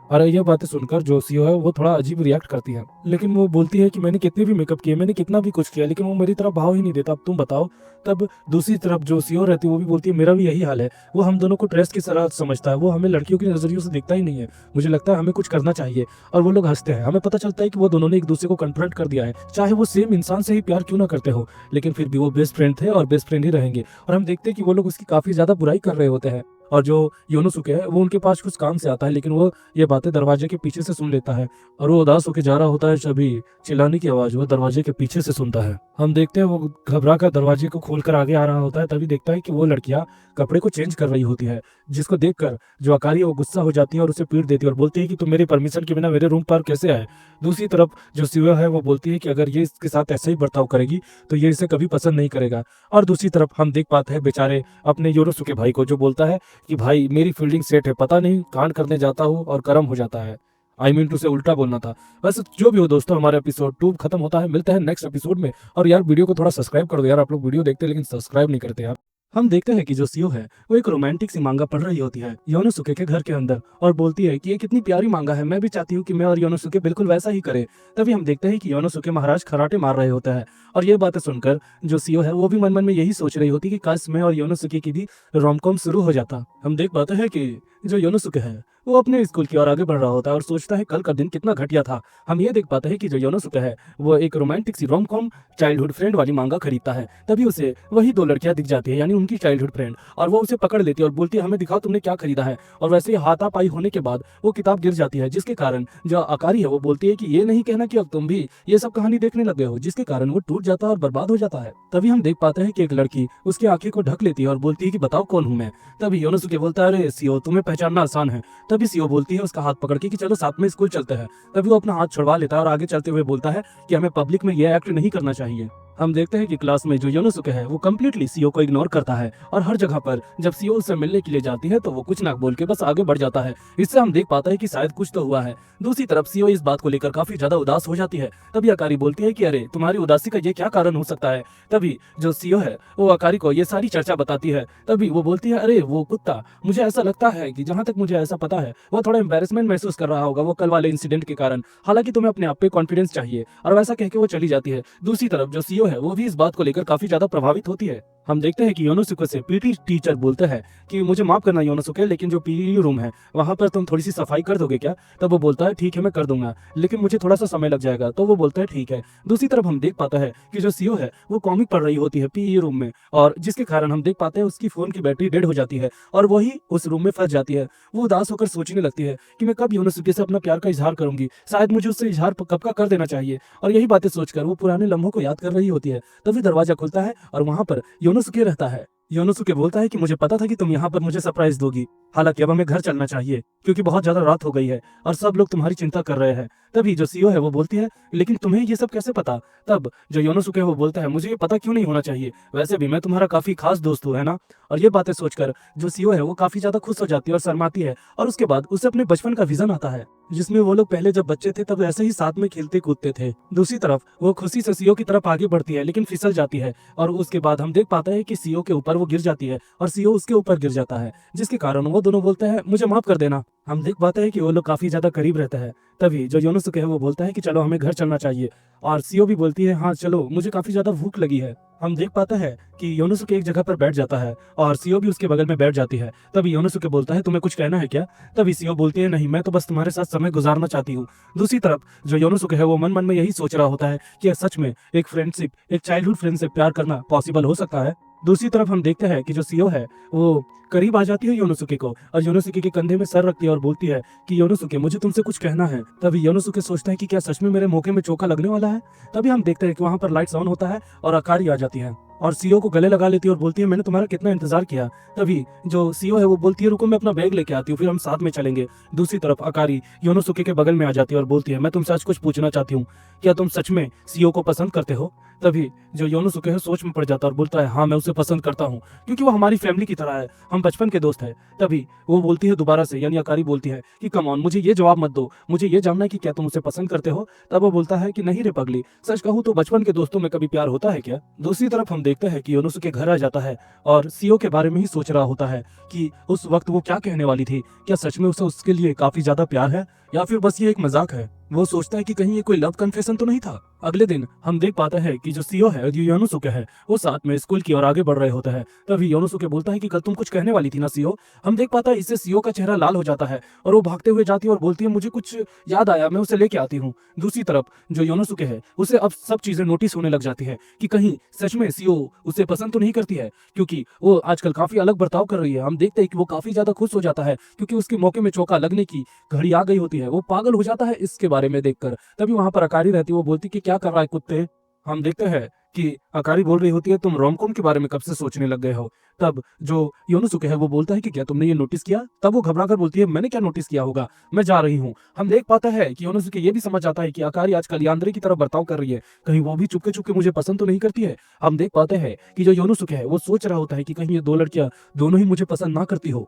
और ये बातें सुनकर जो सीओ है वो थोड़ा अजीब रिएक्ट करती है, लेकिन वो बोलती है कि मैंने कितने भी मेकअप किए, मैंने कितना भी कुछ किया, लेकिन वो मेरी तरफ भाव ही नहीं देता, अब तुम बताओ। तब दूसरी तरफ जो सीओ रहती है वो भी बोलती है मेरा भी यही हाल है, वो हम दोनों को ड्रेस की तरह समझता है, वो हमें लड़कियों की नजरियों से देखता ही नहीं है, मुझे लगता है हमें कुछ करना चाहिए। और वो लोग हंसते हैं, हमें पता चलता है कि वो दोनों ने एक दूसरे को कन्फ्रंट कर दिया है, चाहे वो सेम इंसान से ही प्यार क्यों ना करते हो, लेकिन फिर भी वो बेस्ट फ्रेंड थे और बेस्ट फ्रेंड ही रहेंगे। और हम देखते हैं कि वो लोग उसकी काफी ज्यादा बुराई कर रहे होते हैं, और जो योनोसुके है वो उनके पास कुछ काम से आता है, लेकिन वो ये बातें दरवाजे के पीछे से सुन लेता है, और वो उदास होकर जा रहा होता है, तभी चिल्लाने की आवाज वो दरवाजे के पीछे से सुनता है। हम देखते हैं वो घबरा कर दरवाजे को खोलकर आगे आ रहा होता है, तभी देखता है कि वो लड़कियां कपड़े को चेंज कर रही होती है, जिसको देखकर जो अकारी है वो गुस्सा हो जाती है और उसे पीट देती है और बोलती है कि तुम मेरी परमिशन के बिना मेरे रूम पर कैसे आए। दूसरी तरफ जो सीओ है वो बोलती है कि अगर ये इसके साथ ऐसे ही बर्ताव करेगी तो ये इसे कभी पसंद नहीं करेगा। और दूसरी तरफ हम देख पाते हैं बेचारे अपने योनोसुके भाई को, जो बोलता है कि भाई मेरी फील्डिंग सेट है, पता नहीं कांड करने जाता हूँ और कर्म हो जाता है। आई मीन टू से उल्टा बोलना था। वैसे जो भी हो दोस्तों, हमारा एपिसोड 2 खत्म होता है, मिलते हैं नेक्स्ट एपिसोड में। और यार वीडियो को थोड़ा सब्सक्राइब कर दो यार, आप लोग वीडियो देखते हैं लेकिन सब्सक्राइब नहीं करते यार। हम देखते हैं कि जो सीओ है वो एक रोमांटिक सी मांगा पढ़ रही होती है योनोसुके के घर के अंदर, और बोलती है कि ये कितनी प्यारी मांगा है, मैं भी चाहती हूँ कि मैं और योनोसुके बिल्कुल वैसा ही करें। तभी हम देखते हैं कि योनोसुके महाराज खराटे मार रहे होते हैं, और ये बातें सुनकर जो सीओ है वो भी मन मन में यही सोच रही होती कि काश मैं और योनोसुके की भी रोमकॉम शुरू हो जाता। हम देख पाते हैं कि जो योनोसुके है वो अपने स्कूल की ओर आगे बढ़ रहा होता है और सोचता है कल का दिन कितना घटिया था। हम ये देख पाते हैं कि जो योनोसुके है वो एक रोमांटिक सी रोमकॉम चाइल्डहुड फ्रेंड वाली मांगा खरीदता है, तभी उसे वही 2 लड़कियां दिख जाती है, यानी उनकी चाइल्डहुड फ्रेंड, और वो उसे पकड़ लेती है और बोलती है हमें दिखाओ तुमने क्या खरीदा है। और वैसे ही हाथापाई होने के बाद वो किताब गिर जाती है, जिसके कारण जो अकारी है वो बोलती है कि ये नहीं कहना कि अब तुम भी ये सब कहानी देखने लग गए हो, जिसके कारण वो टूट जाता है और बर्बाद हो जाता है। तभी हम देख पाते हैं कि एक लड़की उसकी आंखें को ढक लेती है और बोलती है कि बताओ कौन हूँ मैं। तभी योनोसुके बोलता है अरे सीओ, तुम्हें पहचानना आसान है। तभी सीओ बोलती है उसका हाथ पकड़ के कि चलो साथ में स्कूल चलते हैं। तभी वो अपना हाथ छुड़वा लेता है और आगे चलते हुए बोलता है कि हमें पब्लिक में ये एक्ट नहीं करना चाहिए। हम देखते हैं कि क्लास में जो योनोसुके है वो कम्प्लीटली सीओ को इग्नोर करता है, और हर जगह पर जब सीओ उससे मिलने के लिए जाती है तो वो कुछ ना बोल के बस आगे बढ़ जाता है। इससे हम देख पाते हैं कि शायद कुछ तो हुआ है। दूसरी तरफ सीओ इस बात को लेकर काफी ज्यादा उदास हो जाती है। तभी अकारी बोलती है कि अरे तुम्हारी उदासी का ये क्या कारण हो सकता है। तभी जो सीओ है वो अकारी को ये सारी चर्चा बताती है। तभी वो बोलती है अरे वो कुत्ता, मुझे ऐसा लगता है कि जहां तक मुझे ऐसा पता है वो थोड़ा एम्बेरसमेंट महसूस कर रहा होगा वो कल वाले इंसिडेंट के कारण, हालांकि तुम्हें अपने आप पे कॉन्फिडेंस चाहिए। और वैसा कह के वो चली जाती है। दूसरी तरफ जो सीओ है वो भी इस बात को लेकर काफी ज्यादा प्रभावित होती है। हम देखते हैं कि योनोसुके से पीटी टीचर बोलते हैं कि मुझे माफ करना योनोसुके, लेकिन जो पीटी रूम है वहां पर तुम थोड़ी सी सफाई कर दोगे क्या। तब वो बोलता है ठीक है मैं कर दूंगा, लेकिन मुझे थोड़ा सा समय लग जाएगा। तो वो बोलता है ठीक है। दूसरी तरफ हम देख पाता है कि जो सीओ है वो कॉमिक पढ़ रही होती है पीई रूम में, और जिसके कारण हम देख पाते हैं उसकी फोन की बैटरी डेड हो जाती है और वही उस रूम में फंस जाती है। वो उदास होकर सोचने लगती है कि मैं कब योनोसुके से अपना प्यार का इजहार करूंगी, शायद मुझे उससे इजहार कब का कर देना चाहिए। और यही बातें सोचकर वो पुराने लम्हों को याद कर रही होती है। तभी दरवाजा खुलता है और वहां पर योनोसुके रहता है। योनोसुके बोलता है कि मुझे पता था कि तुम यहाँ पर मुझे सरप्राइज दोगी, हालांकि अब हमें घर चलना चाहिए क्योंकि बहुत ज्यादा रात हो गई है और सब लोग तुम्हारी चिंता कर रहे हैं। तभी जो सीओ है वो बोलती है लेकिन तुम्हें ये सब कैसे पता। तब जो योनोसुके है वो बोलता है मुझे ये पता क्यों नहीं होना चाहिए, वैसे भी मैं तुम्हारा काफी खास दोस्त हूँ, है ना। और ये बातें सोचकर जो सीओ है वो काफी ज्यादा खुश हो जाती है और शर्माती है। और उसके बाद उसे अपने बचपन का विजन आता है जिसमें वो लोग पहले जब बच्चे थे तब ऐसे ही साथ में खेलते कूदते थे। दूसरी तरफ वो खुशी से सीओ की तरफ आगे बढ़ती है लेकिन फिसल जाती है, और उसके बाद हम देख पाते हैं कि सीओ के ऊपर वो गिर जाती है और सीओ उसके ऊपर गिर जाता है, जिसके कारण वो दोनों बोलते हैं मुझे माफ कर देना। हम देख पाते हैं कि वो लोग काफी ज्यादा करीब रहते हैं। तभी जो योनोसुके है वो बोलता है कि चलो हमें घर चलना चाहिए, और सीओ भी बोलती है हाँ चलो, मुझे काफी ज्यादा भूख लगी है। हम देख पाते हैं कि योनोसुके एक जगह पर बैठ जाता है और सीओ भी उसके बगल में बैठ जाती है। तभी योनोसुके बोलता है तुम्हें कुछ कहना है क्या। तभी सीओ बोलती है नहीं, मैं तो बस तुम्हारे साथ समय गुजारना चाहती हूँ। दूसरी तरफ जो योनोसुके है वो मन मन में यही सोच रहा होता है कि सच में एक फ्रेंडशिप, एक चाइल्डहुड फ्रेंड से प्यार करना पॉसिबल हो सकता है। दूसरी तरफ हम देखते हैं कि जो सीओ है वो करीब आ जाती है योनोसुके को और योनोसुके के कंधे में सर रखती है और बोलती है कि योनोसुके मुझे तुमसे कुछ कहना है। तभी योनोसुके सोचता है कि क्या सच में मेरे मौके में चौका लगने वाला है। तभी हम देखते हैं कि वहां पर लाइट्स ऑन होता है और अकारी आ जाती है और सीओ को गले लगा लेती है और बोलती है मैंने तुम्हारा कितना इंतजार किया। तभी जो सीओ है वो बोलती है रुको मैं अपना बैग लेके आती हूँ, फिर हम साथ में चलेंगे। दूसरी तरफ अकारी योनोसुके के बगल में आ जाती है और बोलती है मैं तुमसे आज कुछ पूछना चाहती हूँ, क्या तुम सच में सीओ को पसंद करते हो। तभी जो योनोसुके है सोच में पड़ जाता है और बोलता है हाँ मैं उसे पसंद करता हूँ, क्योंकि वो हमारी फैमिली की तरह है, हम बचपन के दोस्त हैं। तभी वो बोलती है दोबारा से, यानी अकारी बोलती है कि कम ऑन, मुझे ये जवाब मत दो, मुझे ये जानना है कि क्या तुम उसे पसंद करते हो। तब वो बोलता है कि नहीं रे पगली, सच कहूँ तो बचपन के दोस्तों में कभी प्यार होता है क्या। दूसरी तरफ हम देखते हैं कि योनोसुके घर आ जाता है और सीओ के बारे में ही सोच रहा होता है कि उस वक्त वो क्या कहने वाली थी, क्या सच में उसे उसके लिए काफी ज्यादा प्यार है या फिर बस ये एक मजाक है। वो सोचता है कि कहीं ये कोई लव कन्फेशन तो नहीं था। अगले दिन हम देख पाते हैं कि जो सीओ है, जो योनोसुके है, वो साथ में स्कूल की ओर आगे बढ़ रहे होते हैं। तभी योनोसुके बोलता है कि कल तुम कुछ कहने वाली थी ना सीओ। हम देख पाता है इससे सीओ का चेहरा लाल हो जाता है और वो भागते हुए जाती है और बोलती है मुझे कुछ याद आया, मैं उसे लेके आती हूँ। दूसरी तरफ जो योनोसुके है उसे अब सब चीजें नोटिस होने लग जाती है कि कहीं सच में सीओ उसे पसंद तो नहीं करती है, क्योंकि वो आजकल काफी अलग बर्ताव कर रही है। हम देखते हैं कि वो काफी ज्यादा खुश हो जाता है क्योंकि उसके मौके में चौका लगने की घड़ी आ गई होती है। वो पागल हो जाता है इसके बारे में देखकर। तभी वहां पर अकारी रहती है, वो बोलती कि क्या कर रहा है कुत्ते। हम देखते हैं कि अकारी बोल रही होती है तुम रोमकॉम के बारे में कब से सोचने लग गए हो। तब जो योनोसुके है वो बोलता है कि क्या तुमने ये नोटिस किया। तब वो घबरा कर बोलती है मैंने क्या नोटिस किया होगा, मैं जा रही हूँ। हम देख पाता है कि योनोसुके ये भी समझ जाता है कि अकारी आजकल यान्द्रे की तरह बर्ताव कर रही है, कहीं वो भी चुपके चुपके मुझे पसंद तो नहीं करती है। हम देख पाते हैं कि जो योनोसुके है वो सोच रहा होता है कि कहीं ये दो लड़कियां दोनों ही मुझे पसंद ना करती हो।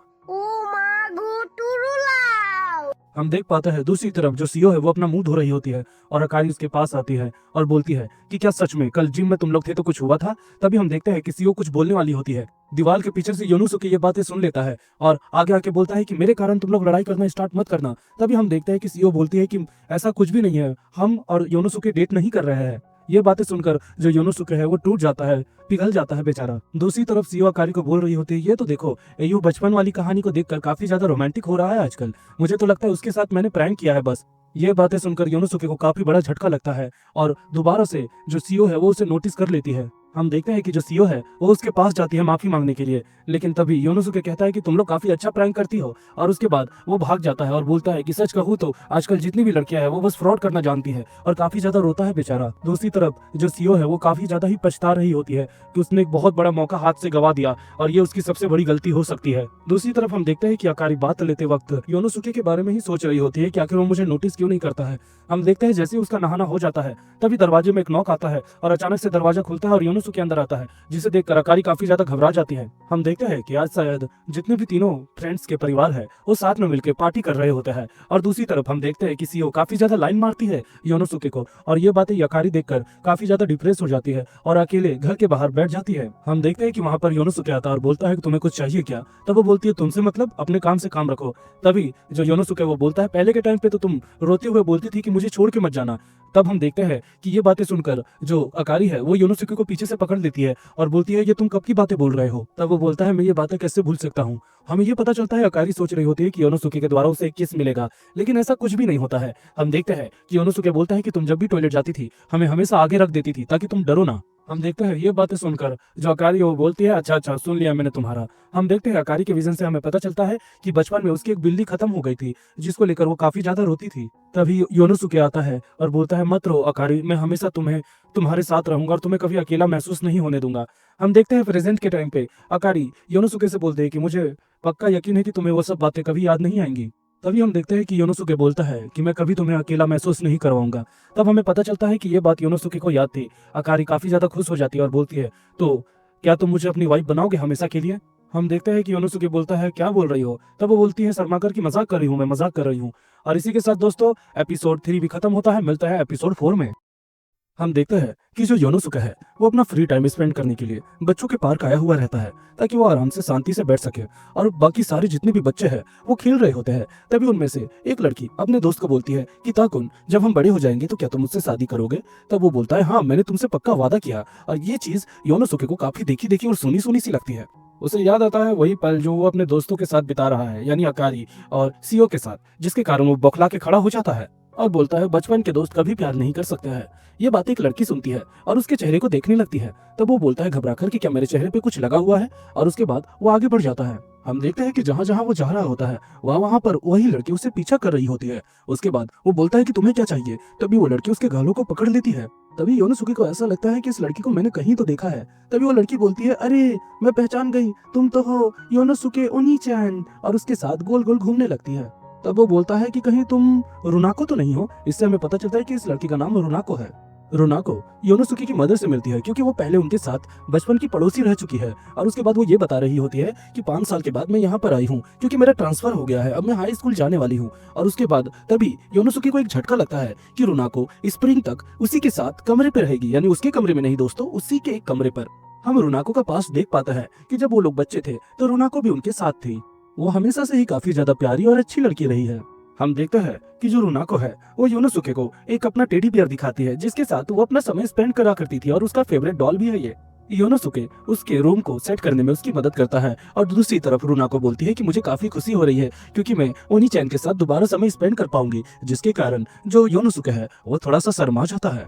हम देख पाते हैं दूसरी तरफ जो सीओ है वो अपना मुंह धो रही होती है और अकारी उसके पास आती है और बोलती है कि क्या सच में कल जिम में तुम लोग थे तो कुछ हुआ था। तभी हम देखते हैं कि सीओ कुछ बोलने वाली होती है। दीवार के पीछे से योनोसुके ये बातें सुन लेता है और आगे आके बोलता है कि मेरे कारण तुम लोग लड़ाई करना स्टार्ट मत करना। तभी हम देखते हैं कि सीओ बोलती है कि ऐसा कुछ भी नहीं है, हम और योनोसुके डेट नहीं कर रहे हैं। ये बातें सुनकर जो योनोसुके है वो टूट जाता है, पिघल जाता है बेचारा। दूसरी तरफ सीओ अकारी को बोल रही होती है ये तो देखो, एयू बचपन वाली कहानी को देखकर काफी ज्यादा रोमांटिक हो रहा है आजकल, मुझे तो लगता है उसके साथ मैंने प्रैंक किया है बस। ये बातें सुनकर योनोसुके को काफी बड़ा झटका लगता है और दोबारा से जो सीओ है वो उसे नोटिस कर लेती है। हम देखते हैं कि जो सीओ है वो उसके पास जाती है माफी मांगने के लिए, लेकिन तभी योनोसुके कहता है कि तुम लोग काफी अच्छा प्रैंक करती हो और उसके बाद वो भाग जाता है और बोलता है कि सच कहूँ तो आजकल जितनी भी लड़कियां हैं वो बस फ्रॉड करना जानती है और काफी ज्यादा रोता है बेचारा। दूसरी तरफ जो सीओ है वो काफी ज्यादा ही पछता रही होती है कि उसने एक बहुत बड़ा मौका हाथ से गवा दिया और ये उसकी सबसे बड़ी गलती हो सकती है। दूसरी तरफ हम देखते हैं कि अकारी बात लेते वक्त योनोसुके के बारे में ही सोच रही होती है कि आखिर वो मुझे नोटिस क्यों नहीं करता है। हम देखते हैं जैसे ही उसका नहाना हो जाता है तभी दरवाजे में एक नॉक आता है और अचानक से दरवाजा खुलता है और योनोसुके अंदर आता है, जिसे देखकर अकारी काफी ज्यादा घबरा जाती है। हम देखते हैं कि आज शायद जितने भी तीनों फ्रेंड्स के परिवार है वो साथ में मिलकर पार्टी कर रहे होते हैं और दूसरी तरफ हम देखते हैं कि सीओ काफी ज्यादा लाइन मारती है योनोसुके को और ये बातें अकारी देखकर काफी ज्यादा डिप्रेस हो जाती है और अकेले घर के बाहर बैठ जाती है। हम देखते हैं कि वहां पर योनोसुके आता है और बोलता है कि तुम्हें कुछ चाहिए क्या। तब वो बोलती है तुमसे मतलब, अपने काम से काम रखो। तभी जो योनोसुके वो बोलता है पहले के टाइम पे तो तुम रोते हुए बोलती थी कि मुझे छोड़ के मत जाना। तब हम देखते हैं कि ये बातें सुनकर जो अकारी है वो योनोसुके को पीछे से पकड़ लेती है और बोलती है ये तुम कब की बातें बोल रहे हो। तब वो बोलता है मैं ये बातें कैसे भूल सकता हूँ। हमें ये पता चलता है अकारी सोच रही होती है कि योनोसुके के द्वारा उसे एक किस मिलेगा, लेकिन ऐसा कुछ भी नहीं होता है। हम देखते हैं कि योनोसुके बोलता है कि तुम जब भी टॉयलेट जाती थी हमें हमेशा आगे रख देती थी ताकि तुम डरो ना। हम देखते हैं ये बातें सुनकर जो अकारी वो बोलती है अच्छा अच्छा सुन लिया मैंने तुम्हारा। हम देखते हैं अकारी के विजन से हमें पता चलता है कि बचपन में उसकी एक बिल्ली खत्म हो गई थी जिसको लेकर वो काफी ज्यादा रोती थी। तभी योनोसुके आता है और बोलता है मत रो अकारी, मैं हमेशा तुम्हारे साथ रहूंगा और तुम्हें कभी अकेला महसूस नहीं होने दूंगा। हम देखते हैं प्रेजेंट के टाइम पे अकारी योनोसुके से बोलते हैं कि मुझे पक्का यकीन है कि तुम्हें वो सब बातें कभी याद नहीं आएंगी। तभी हम देखते हैं कि योनोसुके बोलता है कि मैं कभी तुम्हें अकेला महसूस नहीं करवाऊंगा। तब हमें पता चलता है कि ये बात योनोसुके को याद थी। अकारी काफी ज्यादा खुश हो जाती है और बोलती है तो क्या तुम मुझे अपनी वाइफ बनाओगे हमेशा के लिए। हम देखते हैं कि योनोसुके बोलता है क्या बोल रही हो। तब वो बोलती है शर्माकर की मजाक कर रही हूँ, मैं मजाक कर रही हूँ। और इसी के साथ दोस्तों एपिसोड 3 भी खत्म होता है, मिलता है एपिसोड 4 में। हम देखते हैं कि जो योनोसुके है वो अपना फ्री टाइम स्पेंड करने के लिए बच्चों के पार्क आया हुआ रहता है ताकि वो आराम से शांति से बैठ सके और बाकी सारे जितने भी बच्चे हैं वो खेल रहे होते हैं। तभी उनमें से एक लड़की अपने दोस्त को बोलती है कि ताकुन जब हम बड़े हो जाएंगे तो क्या तुम मुझसे शादी करोगे। तब वो बोलता है हाँ मैंने तुमसे पक्का वादा किया। और ये चीज योनोसुके को काफी देखी देखी और सुनी सुनी सी लगती है। उसे याद आता है वही पल जो वो अपने दोस्तों के साथ बिता रहा है, यानी अकारी और सीओ के साथ, जिसके कारण वो बौखला के खड़ा हो जाता है और बोलता है बचपन के दोस्त कभी प्यार नहीं कर सकते हैं। ये बात एक लड़की सुनती है और उसके चेहरे को देखने लगती है। तब वो बोलता है घबराकर कि क्या मेरे चेहरे पे कुछ लगा हुआ है, और उसके बाद वो आगे बढ़ जाता है। हम देखते हैं कि जहाँ जहाँ वो जा रहा होता है वहाँ पर वही लड़की उसे पीछा कर रही होती है। उसके बाद वो बोलता है कि तुम्हें क्या चाहिए। तभी वो लड़की उसके गालों को पकड़ लेती है। तभी योनोसुके को ऐसा लगता है कि इस लड़की को मैंने कहीं तो देखा है। तभी वो लड़की बोलती है अरे मैं पहचान गई, तुम तो हो योनोसुके ओनी-चैन, और उसके साथ गोल गोल घूमने लगती है। तब वो बोलता है कि कहीं तुम रुनाको तो नहीं हो। इससे हमें पता चलता है कि इस लड़की का नाम रुनाको है। रोनाको योनोसुके की मदर से मिलती है क्योंकि वो पहले उनके साथ बचपन की पड़ोसी रह चुकी है। और उसके बाद वो ये बता रही होती है कि 5 साल के बाद मैं यहाँ पर आई हूँ क्योंकि मेरा ट्रांसफर हो गया है, अब मैं हाई स्कूल जाने वाली हूँ। और उसके बाद तभी योनोसुके को एक झटका लगता है कि रोनाको स्प्रिंग तक उसी के साथ कमरे पर रहेगी, यानी उसके कमरे में नहीं दोस्तों, उसी के एक कमरे पर। हम रोनाको का पास्ट देख पाते हैं कि जब वो लोग बच्चे थे तो रोनाको भी उनके साथ थी। वो हमेशा से ही काफी ज्यादा प्यारी और अच्छी लड़की रही है। हम देखते हैं कि जो रोनाको है वो योनोसुके को एक अपना टेडी बियर दिखाती है जिसके साथ वो अपना समय स्पेंड करा करती थी, और उसका फेवरेट डॉल भी है ये। योनोसुके उसके रूम को सेट करने में उसकी मदद करता है, और दूसरी तरफ रोनाको बोलती है कि मुझे काफी खुशी हो रही है क्योंकि मैं ओनी-चैन के साथ दोबारा समय स्पेंड कर पाऊंगी, जिसके कारण जो योनोसुके है वो थोड़ा सा शर्मा जाता है।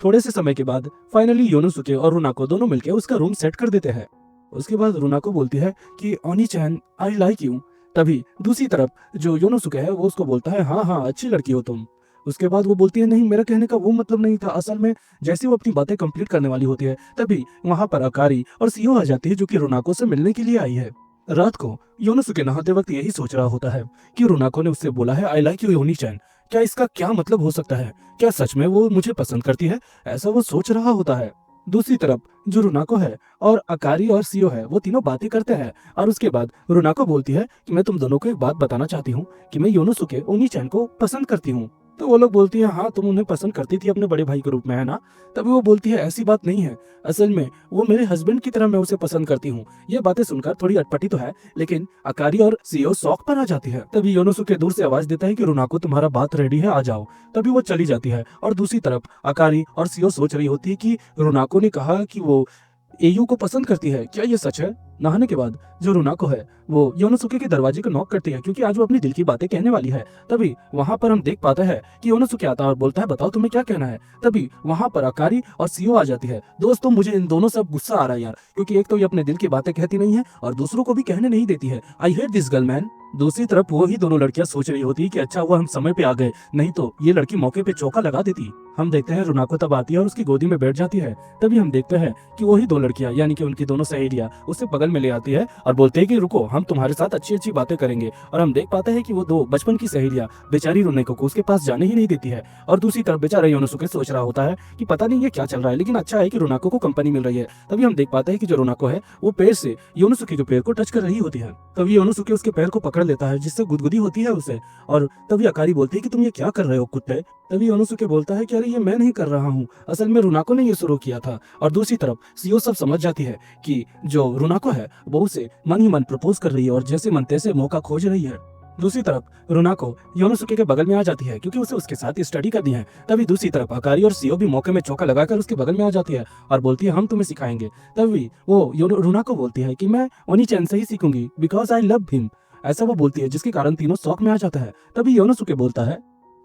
थोड़े से समय के बाद फाइनली योनोसुके और रोनाको दोनों मिलकर उसका रूम सेट कर देते हैं। उसके बाद रोनाको बोलती है कि ओनी-चैन आई लाइक यू। तभी दूसरी तरफ जो योनोसुके है वो उसको बोलता है हाँ हाँ अच्छी लड़की हो तुम। उसके बाद वो बोलती है नहीं, मेरा कहने का वो मतलब नहीं था। असल में जैसे वो अपनी बातें कंप्लीट करने वाली होती है तभी वहां पर अकारी और सीओ आ जाती है जो कि रोनाको से मिलने के लिए आई है। रात को योनोसुके नहाते वक्त यही सोच रहा होता है कि रोनाको ने उससे बोला है आई लाइक यू ओनी-चैन, क्या इसका क्या मतलब हो सकता है? क्या सच में वो मुझे पसंद करती है? ऐसा वो सोच रहा होता है। दूसरी तरफ जो रोनाको है और अकारी और सीओ है वो तीनों बातें करते हैं, और उसके बाद रोनाको बोलती है कि मैं तुम दोनों को एक बात बताना चाहती हूँ कि मैं योनोसुके ओनी-चैन को पसंद करती हूँ। तो वो लोग बोलती है हाँ तुम उन्हें पसंद करती थी अपने बड़े भाई के रूप में, है ना? तभी वो बोलती है ऐसी बात नहीं है, असल में वो मेरे हस्बैंड की तरह मैं उसे पसंद करती हूँ। ये बातें सुनकर थोड़ी अटपटी तो है, लेकिन अकारी और सीओ शौक पर आ जाती है। तभी योनोसुके दूर से आवाज देता है कि रोनाको तुम्हारा बात रेडी है, आ जाओ। तभी वो चली जाती है, और दूसरी तरफ अकारी और सीओ सोच रही होती है कि रोनाको ने कहा कि वो एयू को पसंद करती है, क्या ये सच है? नहाने के बाद जो रोनाको है वो योनोसुके के दरवाजे को नॉक करती है क्योंकि आज वो अपनी दिल की बातें कहने वाली है। तभी वहां पर हम देख पाते हैं कि योनोसुके आता है और बोलता है बताओ तुम्हें क्या कहना है। तभी वहां पर अकारी और सीओ आ जाती है। दोस्तों मुझे इन दोनों से अब गुस्सा आ रहा है यार, क्योंकि एक तो ये अपने दिल की बातें कहती नहीं है और दूसरों को भी कहने नहीं देती है। I hate this girl man. दूसरी तरफ वो ही दोनों लड़कियां सोच रही होती है कि अच्छा हुआ हम समय पे आ गए, नहीं तो ये लड़की मौके पे चौका लगा देती। हम देखते हैं रोनाको तब आती है और उसकी गोदी में बैठ जाती है। तभी हम देखते हैं कि वही दो लड़कियां यानी कि उनकी दोनों सहेलियां उसे बगल में ले आती है और बोलते हैं कि रुको हम तुम्हारे साथ अच्छी अच्छी बातें करेंगे। और हम देख पाते हैं कि वो दो बचपन की सहेलियां बेचारी रोनाको को उसके पास जाने ही नहीं देती है। और दूसरी तरफ बेचारा योनोसुके सोच रहा होता है कि पता नहीं ये क्या चल रहा है, लेकिन अच्छा है कि रोनाको को कंपनी मिल रही है। तभी हम देख पाते हैं कि जो रोनाको है वो पैर से योनोसुके के पैर को टच कर रही होती है। तभी योनोसुके उसके पैर को पकड़ लेता है जिससे गुदगुदी होती है उसे। और तभी अकारी बोलती है कि तुम ये क्या कर रहे हो कुत्ते? तभी योनोसुके बोलता है कि अरे ये मैं नहीं कर रहा हूँ, असल में रोनाको ने ये शुरू किया था। और दूसरी तरफ सीओ सब समझ जाती है कि जो रोनाको है वो उसे मन ही मन प्रपोज कर रही है और जैसे मन तैसे मौका खोज रही है। दूसरी तरफ रोनाको योनोसुके के बगल में आ जाती है क्योंकि उसे उसके साथ स्टडी करनी है। तभी दूसरी तरफ अकारी और सीओ भी मौके में चौका लगाकर उसके बगल में आ जाती है और बोलती है हम तुम्हें सिखाएंगे। तभी वो रोनाको बोलती है कि मैं ओनी-चैन से ही सीखूंगी बिकॉज आई लव हिम। ऐसा वो बोलती है जिसके कारण तीनों शौक में आ जाता है। तभी योनोसुके बोलता है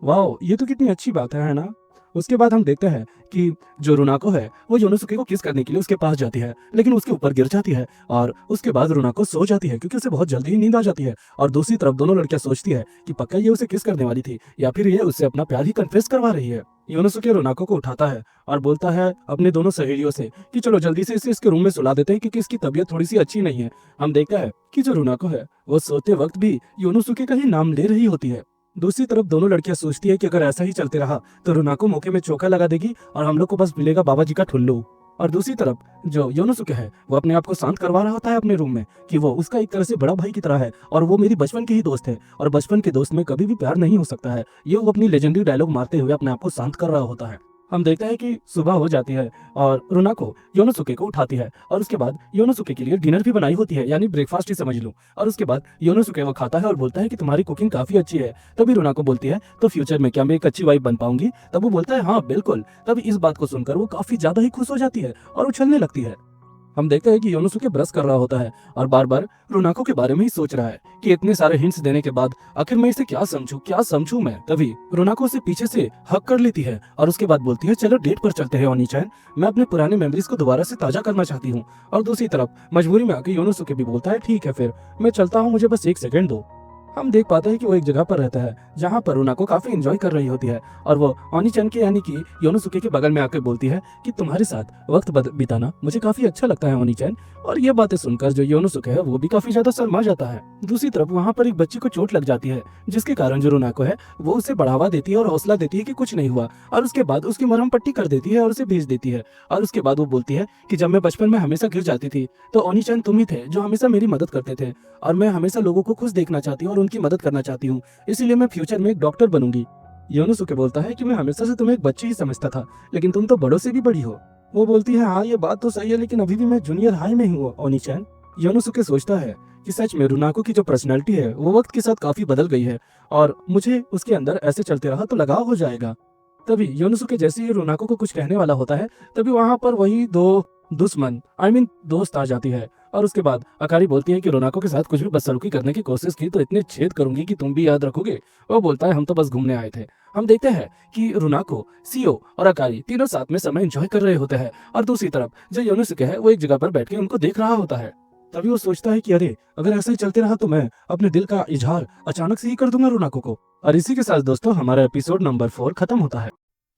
वाओ ये तो कितनी अच्छी बात है ना? उसके बाद हम देखते हैं कि जो रोनाको है वो योनोसुके को किस करने के लिए उसके पास जाती है, लेकिन उसके ऊपर गिर जाती है और उसके बाद रोनाको सो जाती है क्योंकि उसे बहुत जल्दी ही नींद आ जाती है। और दूसरी तरफ दोनों लड़कियां सोचती है कि पक्का ये उसे किस करने वाली थी या फिर ये उससे अपना प्यार ही कन्फेस करवा रही है। योनोसुके रोनाको को उठाता है और बोलता है अपने दोनों सहेलियों से कि चलो जल्दी से इसे इसके रूम में सुला देते हैं क्योंकि इसकी तबीयत थोड़ी सी अच्छी नहीं है। हम देखते हैं कि जो रोनाको है वो सोते वक्त भी योनोसुके का ही नाम ले रही होती है। दूसरी तरफ दोनों लड़कियां सोचती है कि अगर ऐसा ही चलते रहा तो रोनाको मौके में चौका लगा देगी और हम लोग को बस मिलेगा बाबा जी का ठुल्लू। और दूसरी तरफ जो योनोसुके है वो अपने आप को शांत करवा रहा होता है अपने रूम में कि वो उसका एक तरह से बड़ा भाई की तरह है और वो मेरी बचपन की ही दोस्त है और बचपन के दोस्त में कभी भी प्यार नहीं हो सकता है। ये वो अपनी लेजेंडरी डायलॉग मारते हुए अपने आप को शांत कर रहा होता है। हम देखते हैं कि सुबह हो जाती है और रोनाको योनोसुके को उठाती है और उसके बाद योनोसुके के लिए डिनर भी बनाई होती है, यानी ब्रेकफास्ट ही समझ लो। और उसके बाद योनोसुके वो खाता है और बोलता है कि तुम्हारी कुकिंग काफी अच्छी है। तभी रोनाको बोलती है तो फ्यूचर में क्या मैं एक अच्छी वाइफ बन पाऊंगी? तब वो बोलता है हाँ बिल्कुल। तभी इस बात को सुनकर वो काफी ज्यादा ही खुश हो जाती है और उछलने लगती है। हम देखते हैं कि योनोसुके ब्रश कर रहा होता है और बार बार रोनाको के बारे में ही सोच रहा है कि इतने सारे हिंट्स देने के बाद आखिर मैं इसे क्या समझूं मैं। तभी रोनाको उसे पीछे से हक कर लेती है और उसके बाद बोलती है चलो डेट पर चलते हैं ओनी-चैन, मैं अपने पुराने मेमोरीज को दोबारा से ताजा करना चाहती हूँ। और दूसरी तरफ मजबूरी में आके योनोसुके भी बोलता है ठीक है फिर मैं चलता हूँ, मुझे बस 1 सेकंड दो। हम देख पाते हैं कि वो एक जगह पर रहता है जहाँ पर रुनाको काफी एंजॉय कर रही होती है और वो ओनी-चैन के यानी कि योनोसुके के बगल में आकर बोलती है कि तुम्हारे साथ वक्त बिताना मुझे काफी अच्छा लगता है ओनी-चैन। और ये बातें सुनकर जो योनोसुके है वो भी काफी ज्यादा शर्मा जाता है। दूसरी तरफ वहाँ पर एक बच्ची को चोट लग जाती है जिसके कारण जो रुनाको है वो उसे बढ़ावा देती है और हौसला देती है कि कुछ नहीं हुआ, और उसके बाद उसकी मरहम पट्टी कर देती है और उसे भेज देती है। और उसके बाद वो बोलती है कि जब मैं बचपन में हमेशा गिर जाती थी तो ओनी-चैन तुम ही थे जो हमेशा मेरी मदद करते थे, और मैं हमेशा लोगों को खुश देखना चाहती हूँ और उनकी मदद करना चाहती हूँ, इसीलिए मैं फ्यूचर में एक डॉक्टर बनूंगी। योनोसुके बोलता है कि मैं हमेशा से तुम्हें एक बच्ची ही समझता था, लेकिन तुम तो बड़ों से भी बड़ी हो। वो बोलती है हाँ ये बात तो सही है, लेकिन अभी भी मैं जूनियर हाई में हूँ ओनी-चैन। योनोसुके सोचता है कि सच में रुनाको की जो पर्सनैलिटी है वो वक्त के साथ काफी बदल गई है और मुझे उसके अंदर ऐसे चलते रहा तो लगाव हो जाएगा। तभी योनोसुके जैसे ही रुनाको को कुछ कहने वाला होता है तभी वहां पर वही दो दुश्मन दोस्त आ जाती है, और उसके बाद अकारी बोलती है कि रुनाको के साथ कुछ भी बदसलूकी करने की कोशिश की तो इतने छेद करूंगी कि तुम भी याद रखोगे। वो बोलता है हम तो बस घूमने आए थे। हम देखते हैं कि रुनाको, सीओ और अकारी तीनों साथ में समय एंजॉय कर रहे होते हैं, और दूसरी तरफ जो योनोसुके है वो एक जगह पर बैठ के उनको देख रहा होता है। तभी वो सोचता है कि अरे अगर ऐसा ही चलते रहा तो मैं अपने दिल का इजहार अचानक से ही कर दूंगा रुनाको को। और इसी के साथ दोस्तों हमारा एपिसोड नंबर 4 खत्म होता है।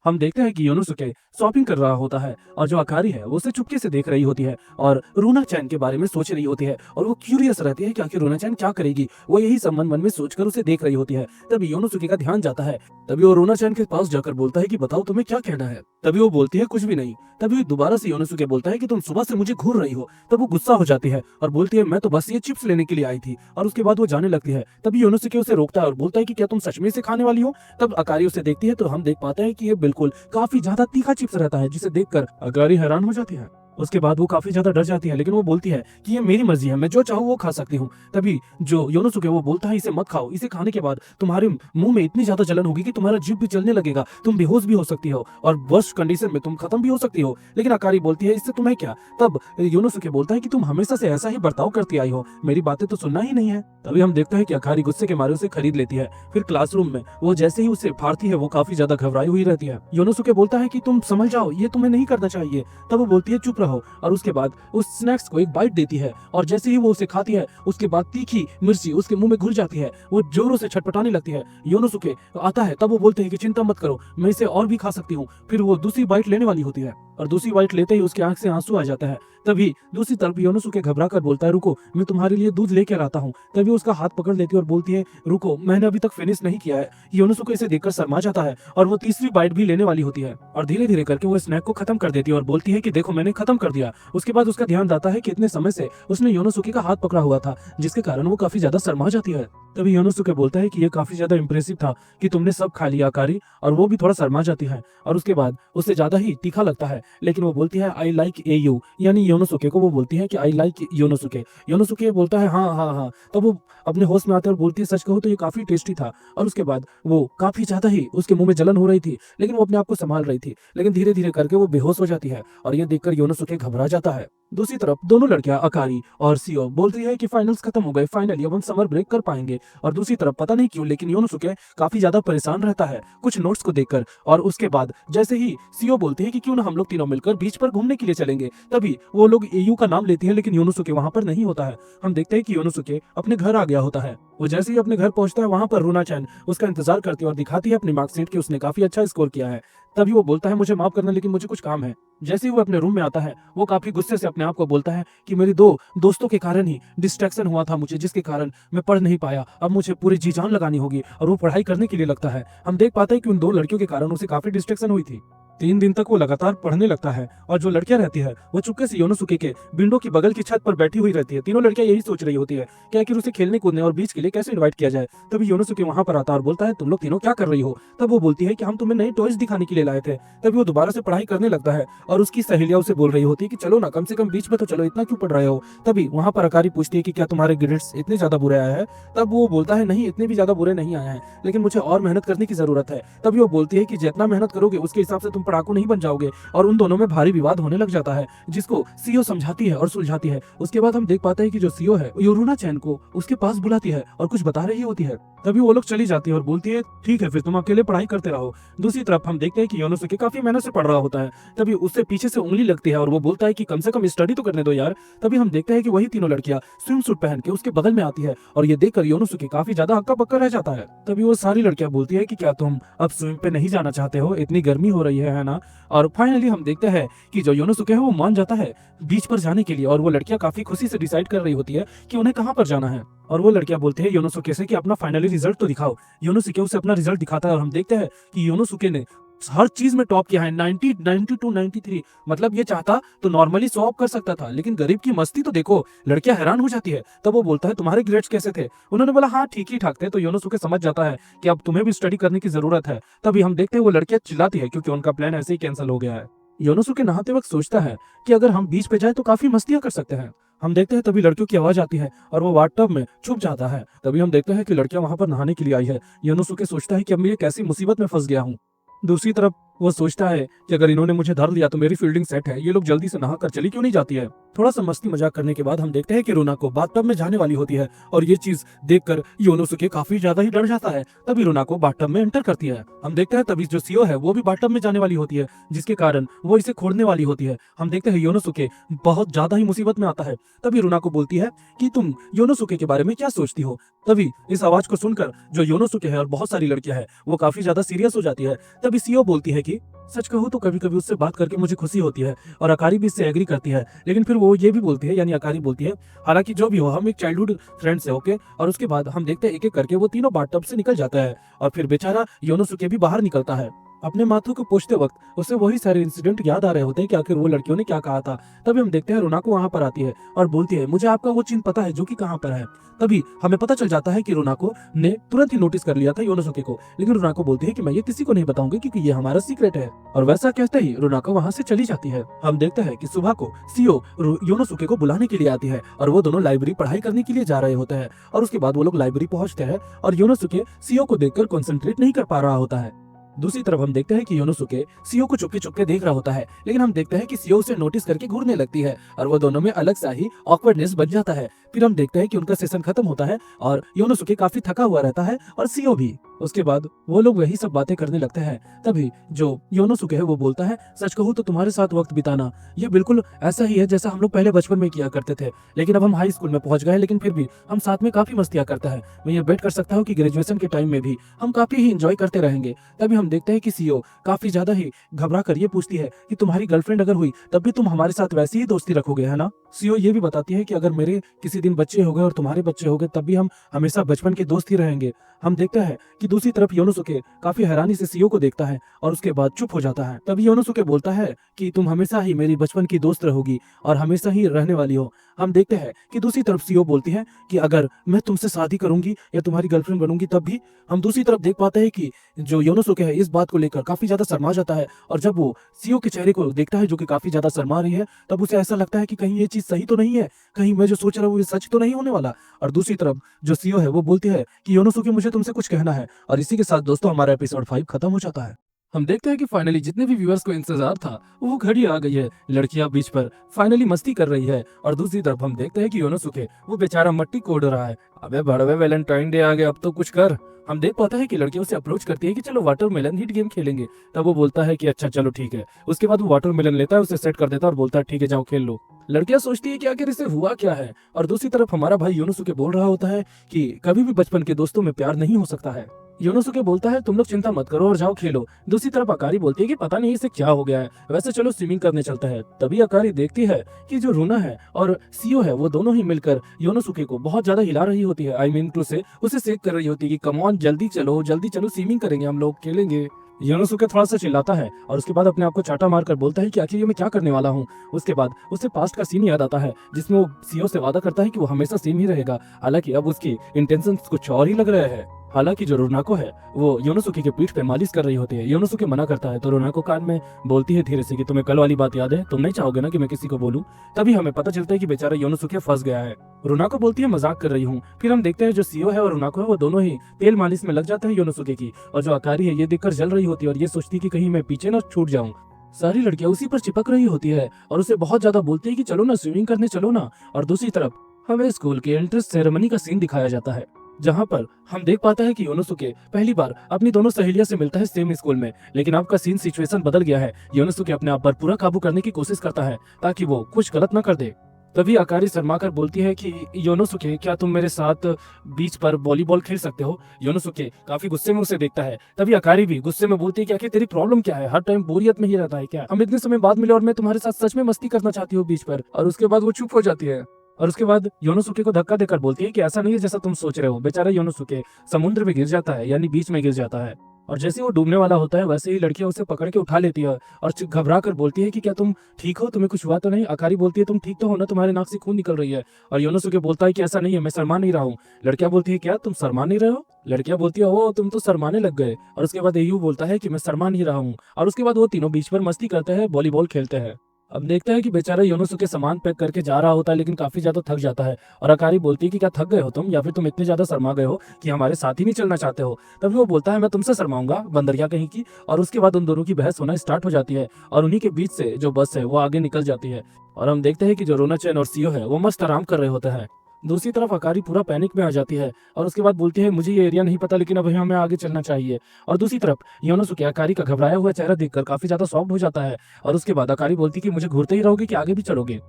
हम देखते हैं कि योनोसुके शॉपिंग कर रहा होता है और जो अकारी है वो उसे चुपके से देख रही होती है और रुना-चैन के बारे में सोच रही होती है, और वो क्यूरियस रहती है कि आखिर रुना-चैन क्या करेगी। वो यही सब मन में सोचकर उसे देख रही होती है। तभी योनोसुके का ध्यान जाता है। तभी वो रुना-चैन के पास जाकर बोलता है कि बताओ तुम्हें क्या कहना है। तभी वो बोलती है कुछ भी नहीं। तभी दोबारा से योनोसुके बोलता है कि तुम सुबह से मुझे घूर रही हो। तब वो गुस्सा हो जाती है और बोलती है मैं तो बस ये चिप्स लेने के लिए आई थी, और उसके बाद वो जाने लगती है। तभी योनोसुके उसे रोकता है और बोलता है कि क्या तुम सच में इसे खाने वाली हो। तब अकारी उसे देखती है तो हम देख पाते हैं कि ये बिल्कुल काफी ज्यादा तीखा चिप्स रहता है, जिसे देखकर अकारी हैरान हो जाती है। उसके बाद वो काफी ज्यादा डर जाती है, लेकिन वो बोलती है कि ये मेरी मर्जी है, मैं जो चाहूँ वो खा सकती हूँ। तभी जो योनोसुके वो बोलता है इसे मत खाओ, इसे खाने के बाद तुम्हारे मुंह में इतनी ज्यादा जलन होगी कि तुम्हारा जीभ भी जलने लगेगा, तुम बेहोश भी हो सकती हो और वर्स्ट कंडीशन में तुम खत्म भी हो सकती हो। लेकिन अकारी बोलती है इससे तुम्हें क्या। तब योनोसुके बोलता है कि तुम हमेशा से ऐसा ही बर्ताव करती आई हो, मेरी बातें तो सुनना ही नहीं है। तभी हम देखते हैं कि अकारी गुस्से के मारे उसे खरीद लेती है। फिर क्लासरूम में वो जैसे ही उसे फाड़ती है वो काफी ज्यादा घबराई हुई रहती है। योनोसुके बोलता है कि तुम समझ जाओ, ये तुम्हें नहीं करना चाहिए। तब वो बोलती है चुप रहो, और उसके बाद उस स्नैक्स को एक बाइट देती है, और जैसे ही वो उसे खाती है उसके बाद तीखी मिर्ची उसके मुंह में घुल जाती है। वो जोरों से छटपटाने लगती है। योनोसुके आता है तब वो बोलते हैं कि चिंता मत करो, मैं इसे और भी खा सकती हूँ। फिर वो दूसरी बाइट लेने वाली होती है और दूसरी बाइट लेते ही उसकी आंख से आंसू आ जाता है। तभी दूसरी तरफ योनोसुके घबरा कर बोलता है रुको, मैं तुम्हारे लिए दूध लेकर आता हूँ। तभी उसका हाथ पकड़ लेती है और बोलती है रुको, मैंने अभी तक फिनिश नहीं किया है। योनोसुके इसे देखकर शर्मा जाता है और वो तीसरी बाइट भी लेने वाली होती है, और धीरे धीरे करके वो स्नैक को खत्म कर देती है और बोलती है कि देखो मैंने खत्म कर दिया। उसके बाद उसका ध्यान आता है कि इतने समय से उसने योनोसुके का हाथ पकड़ा हुआ था, जिसके कारण वो काफी ज्यादा शर्मा जाती है। तभी योनोसुके बोलता है कि ये काफी ज्यादा इंप्रेसिव था कि तुमने सब खा लिया अकारी, और वो भी थोड़ा शर्मा जाती है और उसके बाद उससे ज्यादा ही तीखा लगता है। लेकिन वो बोलती है आई लाइक ए यू, यानी योनोसुके को वो बोलती है कि आई लाइक योनोसुके। योनोसुके बोलता है हाँ हाँ हाँ। तब वो अपने होश में आते और बोलती है सच कहूँ तो ये काफी टेस्टी था। और उसके बाद वो काफी ज्यादा ही उसके मुंह में जलन हो रही थी, लेकिन वो अपने आप को संभाल रही थी। लेकिन धीरे धीरे करके वो बेहोश हो जाती है और ये देखकर योनोसुके घबरा जाता है। दूसरी तरफ दोनों लड़कियां अकारी और सीओ बोलती है कि फाइनल्स खत्म हो गए, फाइनली अब हम समर ब्रेक कर पाएंगे। और दूसरी तरफ पता नहीं क्यों लेकिन योनोसुके काफी ज्यादा परेशान रहता है कुछ नोट्स को देखकर। और उसके बाद जैसे ही सीओ बोलती है कि क्यों ना हम लोग तीनों मिलकर बीच पर घूमने के लिए चलेंगे, तभी वो लोग एयू का नाम लेती है, लेकिन योनोसुके वहां पर नहीं होता है। हम देखते हैं कि योनोसुके अपने घर आ गया होता है। वो जैसे ही अपने घर पहुंचता है वहां पर रुना-चैन उसका इंतजार करती है और दिखाती है अपनी मार्कशीट कि उसने काफी अच्छा स्कोर किया है। तभी वो बोलता है मुझे माफ करना लेकिन मुझे कुछ काम है। जैसे ही वो अपने रूम में आता है वो काफी गुस्से से अपने आप को बोलता है कि मेरी दो दोस्तों के कारण ही डिस्ट्रैक्शन हुआ था मुझे, जिसके कारण मैं पढ़ नहीं पाया। अब मुझे पूरी जी जान लगानी होगी, और वो पढ़ाई करने के लिए लगता है। हम देख पाते हैं कि उन दो लड़कियों के कारण उसे काफी डिस्ट्रैक्शन हुई थी। 3 दिन तक वो लगातार पढ़ने लगता है, और जो लड़कियां रहती है वो चुपके से योनोसुके के विंडो की बगल की छत पर बैठी हुई रहती है। तीनों लड़कियां यही सोच रही होती है कि आखिर उसे खेलने कूदने और बीच के लिए कैसे इनवाइट किया जाए। तभी योनोसुके वहां पर आता है और बोलता है तुम लोग तीनों क्या कर रही हो। तब वो बोलती है कि हम तुम्हें नए टॉयज दिखाने के लिए लाए थे। तभी वो दोबारा से पढ़ाई करने लगता है और उसकी सहेलियां उसे बोल रही होती है कि चलो ना, कम से कम बीच में तो चलो, इतना क्यों पढ़ रहे हो। तभी वहां पर अकारी पूछती है कि क्या तुम्हारे ग्रेड्स इतने ज्यादा बुरे आए हैं। तब वो बोलता है नहीं, इतने भी ज्यादा बुरे नहीं आए हैं, लेकिन मुझे और मेहनत करने की जरूरत है। तभी वो बोलती है कि जितना मेहनत करोगे उसके हिसाब से तुम तुम पढ़ाकू नहीं बन जाओगे। और उन दोनों में भारी विवाद होने लग जाता है, जिसको सीओ समझाती है और सुलझाती है। उसके बाद हम देख पाते हैं कि जो सीओ है योरुना चैन को उसके पास बुलाती है और कुछ बता रही होती है। तभी वो लोग चली जाती है और बोलती है ठीक है फिर तुम अकेले पढ़ाई करते रहो। दूसरी तरफ हम देखते हैं कि योनोसुके काफी मेहनत से पढ़ रहा होता है। तभी उससे पीछे से उंगली लगती है और वो बोलता है कि कम से कम स्टडी तो करने दो यार। तभी हम देखते हैं कि वही तीनों लड़कियां स्विम सूट पहन के उसके बगल में आती है और ये देखकर योनोसुके काफी ज्यादा हक्का बक्का रह जाता है। तभी वो सारी लड़कियां बोलती है कि क्या तुम अब स्विम पे नहीं जाना चाहते हो, इतनी गर्मी हो रही है ना। और फाइनली हम देखते हैं कि जो योनोसुके है वो मान जाता है बीच पर जाने के लिए और वो लड़कियां काफी खुशी से डिसाइड कर रही होती है कि उन्हें कहां पर जाना है। और वो लड़कियां बोलते हैं योनोसुके से कि अपना फाइनली रिजल्ट तो दिखाओ। योनोसुके उसे अपना रिजल्ट दिखाता है और हम देखते हैं कि योनोसुके ने हर चीज में टॉप किया है, 90, 92, 93। मतलब ये चाहता तो नॉर्मली 100 कर सकता था, लेकिन गरीब की मस्ती तो देखो। लड़कियां हैरान हो जाती है। तब वो बोलता है तुम्हारे ग्रेड्स कैसे थे? उन्होंने बोला हाँ ठीक ही ठाक थे। तो योनोसुके समझ जाता है कि अब तुम्हें भी स्टडी करने की जरूरत है। तभी हम देखते हैं वो लड़कियां चिल्लाती है क्योंकि उनका प्लान ऐसे ही कैंसिल हो गया है। योनोसुके नहाते वक्त सोचता है कि अगर हम बीच पे जाए तो काफी मस्तियां कर सकते हैं। हम देखते हैं तभी लड़कियों की आवाज आती है और वो बाथटब में छुप जाता है। तभी हम देखते हैं कि लड़कियां वहां पर नहाने के लिए आई है। योनोसुके सोचता है कि अब मैं ये कैसी मुसीबत में फंस गया हूँ। दूसरी तरफ वो सोचता है कि अगर इन्होंने मुझे धर लिया तो मेरी फील्डिंग सेट है, ये लोग जल्दी से नहा कर चली क्यों नहीं जाती है। थोड़ा सा मस्ती मजाक करने के बाद हम देखते हैं कि रुनाको बाथटब में जाने वाली होती है और ये चीज देखकर योनोसुके काफी ज्यादा ही डर जाता है। तभी रुनाको बाथटब में एंटर करती है। हम देखते हैं तभी जो सीओ है वो भी बाथटब में जाने वाली होती है, जिसके कारण वो इसे खोदने वाली होती है। हम देखते हैं योनोसुके बहुत ज्यादा ही मुसीबत में आता है। तभी रुनाको बोलती है कि तुम योनोसुके के बारे में क्या सोचती हो। तभी इस आवाज को सुनकर जो योनोसुके है और बहुत सारी लड़कियां हैं वो काफी ज्यादा सीरियस हो जाती है। तभी सीओ बोलती है कि सच कहूँ तो कभी कभी उससे बात करके मुझे खुशी होती है और अकारी भी इससे एग्री करती है। लेकिन फिर वो ये भी बोलती है, यानी अकारी बोलती है हालांकि जो भी हो हम एक चाइल्डहुड फ्रेंड्स है, ओके। और उसके बाद हम देखते हैं एक एक करके वो तीनों बाथटब से निकल जाता है और फिर बेचारा योनोसुके भी बाहर निकलता है। अपने माथों को पोंछते वक्त उसे वही सारे इंसिडेंट याद आ रहे होते हैं कि आखिर वो लड़कियों ने क्या कहा था। तभी हम देखते हैं रुनाको वहां पर आती है और बोलती है मुझे आपका वो चिन्ह पता है जो कि कहां पर है। तभी हमें पता चल जाता है कि रुनाको ने तुरंत ही नोटिस कर लिया था योनोसुके को, लेकिन रुनाको बोलती है कि मैं ये किसी को नहीं बताऊंगी क्योंकि ये हमारा सीक्रेट है। और वैसा कहते ही रुनाको वहां से चली जाती है। हम देखते हैं कि सुबह को सीओ योनोसुके को बुलाने के लिए आती है और वो दोनों लाइब्रेरी पढ़ाई करने के लिए जा रहे होते हैं। और उसके बाद वो लोग लाइब्रेरी पहुंचते हैं और योनोसुके सीओ को देखकर कॉन्सेंट्रेट नहीं कर पा रहा होता है। दूसरी तरफ हम देखते हैं कि योनोसुके सीओ को चुपके चुपके देख रहा होता है, लेकिन हम देखते हैं कि सीओ उसे नोटिस करके घूरने लगती है और वो दोनों में अलग सा ही ऑकवर्डनेस बन जाता है। फिर हम देखते हैं कि उनका सेशन खत्म होता है और योनोसुके काफी थका हुआ रहता है और सीओ भी। उसके बाद वो लोग वही सब बातें करने लगते हैं। तभी जो योनोसुके है वो बोलता है सच कहूँ तो तुम्हारे साथ वक्त बिताना ये बिल्कुल ऐसा ही है जैसा हम लोग पहले बचपन में किया करते थे, लेकिन अब हम हाई स्कूल में पहुंच गए, लेकिन फिर भी हम साथ में काफी मस्तियां करते हैं। मैं ये बेट कर सकता हूँ कि ग्रेजुएशन के टाइम में भी हम काफी ही इंजॉय करते रहेंगे। तभी हम देखते हैं कि सीओ काफी ज्यादा ही घबरा कर ये पूछती है कि तुम्हारी गर्लफ्रेंड अगर हुई तब भी तुम हमारे साथ वैसी ही दोस्ती रखोगे, है ना। सीओ ये भी बताती है कि अगर मेरे किसी दिन बच्चे हो गए और तुम्हारे बच्चे हो गए तब भी हम हमेशा बचपन के दोस्त ही रहेंगे। हम देखते हैं कि दूसरी तरफ योनोसुके काफी हैरानी से सीओ को देखता है और उसके बाद चुप हो जाता है। तभी योनोसुके बोलता है कि तुम हमेशा ही मेरी बचपन की दोस्त रहोगी और हमेशा ही रहने वाली हो। हम देखते हैं कि दूसरी तरफ सीओ बोलती है कि अगर मैं तुमसे शादी करूंगी या तुम्हारी गर्लफ्रेंड बनूंगी तब भी। हम दूसरी तरफ देख पाते हैं कि जो योनोसुके है इस बात को लेकर काफी ज्यादा शर्मा जाता है और जब वो सीओ के चेहरे को देखता है जो कि काफी ज्यादा शर्मा रही है तब उसे ऐसा लगता है कि कहीं ये चीज सही तो नहीं है, कहीं मैं जो सोच रहा हूँ ये सच तो नहीं होने वाला। और दूसरी तरफ जो सीओ है वो बोलती है कि योनोसुके मुझे तुमसे कुछ कहना है। और इसी के साथ दोस्तों हमारा एपिसोड 5 खत्म हो जाता है। हम देखते हैं कि फाइनली जितने भी व्यूअर्स को इंतजार था वो घड़ी आ गई है। लड़कियां बीच पर फाइनली मस्ती कर रही है और दूसरी तरफ हम देखते हैं कि योनोसुके वो बेचारा मट्टी कोड़ रहा है। अबे बड़वे वैलेंटाइन डे आ गया, अब तो कुछ कर। हम देख पाते हैं कि लड़कियों से अप्रोच करती है कि चलो वाटरमेलन हिट गेम खेलेंगे। तब वो बोलता है कि अच्छा चलो ठीक है। उसके बाद वो वाटरमेलन लेता है, उसे सेट कर देता है और बोलता है ठीक है जाओ खेल लो। लड़कियां सोचती है कि आखिर इसे हुआ क्या है और दूसरी तरफ हमारा भाई योनोसुके बोल रहा होता है कि कभी भी बचपन के दोस्तों में प्यार नहीं हो सकता है। योनोसुके बोलता है तुम लोग चिंता मत करो और जाओ खेलो। दूसरी तरफ अकारी बोलती है कि पता नहीं इसे क्या हो गया है, वैसे चलो स्विमिंग करने चलते हैं। तभी अकारी देखती है कि जो रूना है और सीओ है वो दोनों ही मिलकर योनोसुके को बहुत ज्यादा हिला रही होती है। आई मीन टू से उसे सेक कर रही होती है कि कम ऑन जल्दी चलो स्विमिंग करेंगे, हम लोग खेलेंगे। योनोसुके थोड़ा सा चिल्लाता है और उसके बाद अपने आप को चाटा मारकर बोलता है कि आखिर ये मैं क्या करने वाला हूँ। उसके बाद उसे पास्ट का सीन याद आता है जिसमें वो सीओ से वादा करता है कि वो हमेशा सेम ही रहेगा, हालांकि अब उसकी इंटेंशंस कुछ और ही लग रहे हैं। हालांकि जो रुनाको है वो योनोसुके के पीठ पे मालिश कर रही होती है। योनोसुके मना करता है तो रुनाको कान में बोलती है धीरे से कि तुम्हें कल वाली बात याद है, तुम नहीं चाहोगे ना कि मैं किसी को बोलूं। तभी हमें पता चलता है कि बेचारा योनोसुके फंस गया है। रुनाको बोलती है मजाक कर रही हूँ। फिर हम देखते हैं जो सीओ है और रुनाको है वो दोनों ही तेल मालिश में लग जाते हैं योनोसुके की, और जो अकारी है ये देखकर जल रही होती है और ये सोचती है कि कहीं मैं पीछे न छूट जाऊं। सारी लड़कियां उसी पर चिपक रही होती है और उसे बहुत ज्यादा बोलती है कि चलो ना स्विमिंग करने चलो ना। और दूसरी तरफ हमें स्कूल के एंट्रेंस सेरेमनी का सीन दिखाया जाता है, जहाँ पर हम देख पाते हैं कि योनोसुके पहली बार अपनी दोनों सहेलियों से मिलता है सेम स्कूल में। लेकिन अब का सीन सिचुएशन बदल गया है। योनोसुके अपने आप पर पूरा काबू करने की कोशिश करता है ताकि वो कुछ गलत न कर दे। तभी अकारी शर्माकर बोलती है कि योनोसुके क्या तुम मेरे साथ बीच पर वॉलीबॉल खेल सकते हो। योनोसुके काफी गुस्से में उसे देखता है। तभी अकारी भी गुस्से में बोलती है कि आखिर तेरी प्रॉब्लम क्या है, हर टाइम बोरियत में ही रहता है क्या, हम इतने समय बाद मिले और मैं तुम्हारे साथ सच में मस्ती करना चाहती हूँ बीच पर। और उसके बाद वो चुप हो जाती है और उसके बाद योनोसुके को धक्का देकर बोलती है कि ऐसा नहीं है जैसा तुम सोच रहे हो। बेचारा योनोसुके समुद्र में गिर जाता है, यानी बीच में गिर जाता है, और जैसे वो डूबने वाला होता है वैसे ही लड़कियां उसे पकड़ के उठा लेती है और घबरा कर बोलती है कि क्या तुम ठीक हो, तुम्हें कुछ हुआ तो नहीं। अकारी बोलती है तुम ठीक तो हो ना, तुम्हारे नाक से खून निकल रही है। और योनोसुके बोलता है कि ऐसा नहीं है, मैं शर्मा नहीं रहा हूँ। लड़कियां बोलती है क्या तुम शर्मा नहीं रहे हो। लड़कियां बोलती है ओ तुम तो शर्माने लग गए। और उसके बाद एयू बोलता है कि मैं शर्मा नहीं रहा हूँ। और उसके बाद वो तीनों बीच पर मस्ती करते हैं, वॉलीबॉल खेलते हैं। अब देखते हैं कि बेचारा योनोसुके सामान पैक करके जा रहा होता है लेकिन काफी ज्यादा थक जाता है। और अकारी बोलती है कि क्या थक गए हो तुम, या फिर तुम इतने ज्यादा शर्मा गए हो कि हमारे साथ ही नहीं चलना चाहते हो। तभी वो बोलता है मैं तुमसे शर्माऊंगा, बंदरिया कहीं की। और उसके बाद उन दोनों की बहस होना स्टार्ट हो जाती है और उन्हीं के बीच से जो बस है वो आगे निकल जाती है। और हम देखते हैं कि जो रोना-चैन और सीओ है वो मस्त आराम कर रहे होते हैं। दूसरी तरफ अकारी पूरा पैनिक में आ जाती है और उसके बाद बोलती है मुझे ये एरिया नहीं पता लेकिन अब हमें आगे चलना चाहिए। और दूसरी तरफ योनोसुके अकारी का घबराया हुआ चेहरा देखकर काफी ज्यादा सॉफ्ट हो जाता है। और उसके बाद अकारी बोलती है कि मुझे घूरते ही रहोगे कि आगे भी चलोगे।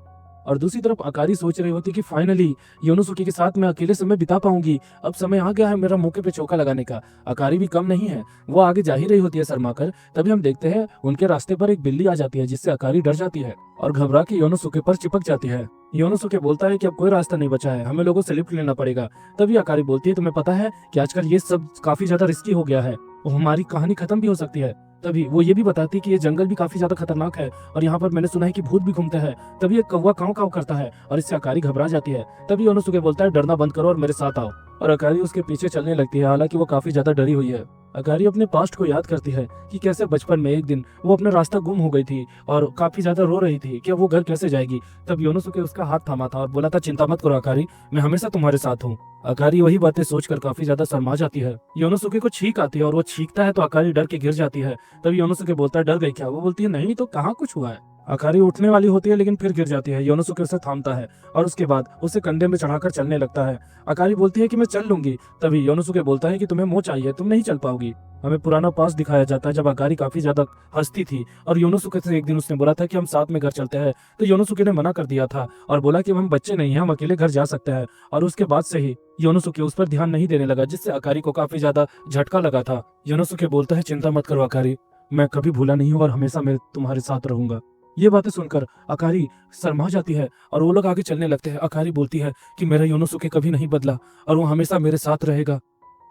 और दूसरी तरफ अकारी सोच रही होती कि फाइनली योनोसुके के साथ मैं अकेले समय बिता पाऊंगी, अब समय आ गया है मेरा मौके पे चौका लगाने का। अकारी भी कम नहीं है, वो आगे जा ही रही होती है शर्माकर। तभी हम देखते हैं उनके रास्ते पर एक बिल्ली आ जाती है जिससे अकारी डर जाती है और घबरा के योनोसुके पर चिपक जाती है। योनोसुके बोलता है कि अब कोई रास्ता नहीं बचा है, हमें लोगों से लिफ्ट लेना पड़ेगा। तभी अकारी बोलती है तुम्हें पता है कि आजकल ये सब काफी ज्यादा रिस्की हो गया है, हमारी कहानी खत्म भी हो सकती है। तभी वो ये भी बताती है कि ये जंगल भी काफी ज्यादा खतरनाक है और यहाँ पर मैंने सुना है कि भूत भी घूमते हैं। तभी एक कौवा काव काव करता है और इससे अकारी घबरा जाती है। तभी योनोसुके बोलता है डरना बंद करो और मेरे साथ आओ। और अकारी उसके पीछे चलने लगती है, हालांकि वो काफी ज्यादा डरी हुई है। अकारी अपने पास्ट को याद करती है कि कैसे बचपन में एक दिन वो अपना रास्ता गुम हो गई थी और काफी ज्यादा रो रही थी कि वो घर कैसे जाएगी। तब योनोसुके उसका हाथ थामा था और बोला था चिंता मत करो अकारी, मैं हमेशा तुम्हारे साथ हूँ। अकारी वही बातें सोचकर काफी ज्यादा शर्मा जाती है। योनोसुके को छींक आती है और वो छींकता है तो अकारी डर के गिर जाती है। तभी योनोसुके बोलता है डर गई क्या। वो बोलती है नहीं तो कहाँ कुछ हुआ है। अकारी उठने वाली होती है लेकिन फिर गिर जाती है। योनोसुके उसे थामता है और उसके बाद उसे कंधे में चढ़ाकर चलने लगता है। अकारी बोलती है कि मैं चल लूंगी। तभी योनोसुके बोलता है कि तुम्हें मोह चाहिए, तुम नहीं चल पाओगी। हमें पुराना पास दिखाया जाता है जब अकारी काफी ज्यादा हंसती थी और योनोसुके से एक दिन उसने बोला था कि हम साथ में घर चलते हैं, तो योनोसुके ने मना कर दिया था और बोला कि हम बच्चे नहीं हैं, हम अकेले घर जा सकते हैं। और उसके बाद से ही योनोसुके उस पर ध्यान नहीं देने लगा, जिससे अकारी को काफी ज्यादा झटका लगा था। योनोसुके बोलता है चिंता मत करो अकारी, मैं कभी भूला नहीं हूँ और हमेशा मैं तुम्हारे साथ रहूंगा। ये बातें सुनकर अकारी शर्मा जाती है और वो लोग आगे चलने लगते हैं। अकारी बोलती है कि मेरा योनोसुके कभी नहीं बदला और वो हमेशा मेरे साथ रहेगा।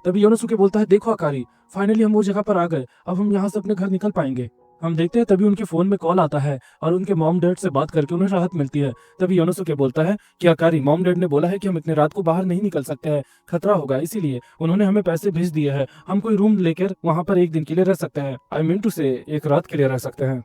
तभी योनोसुके बोलता है देखो अकारी, फाइनली हम वो जगह पर आ गए, अब हम यहाँ से अपने घर निकल पाएंगे। हम देखते हैं तभी उनके फोन में कॉल आता है और उनके मॉम डैड से बात करके उन्हें राहत मिलती है। तभी योनोसुके बोलता है कि अकारी, मॉम डैड ने बोला है कि हम इतने रात को बाहर नहीं निकल सकते हैं, खतरा होगा, इसीलिए उन्होंने हमें पैसे भेज दिए हैं। हम कोई रूम लेकर वहाँ पर एक दिन के लिए रह सकते हैं, आई मीन टू से एक रात के लिए रह सकते हैं।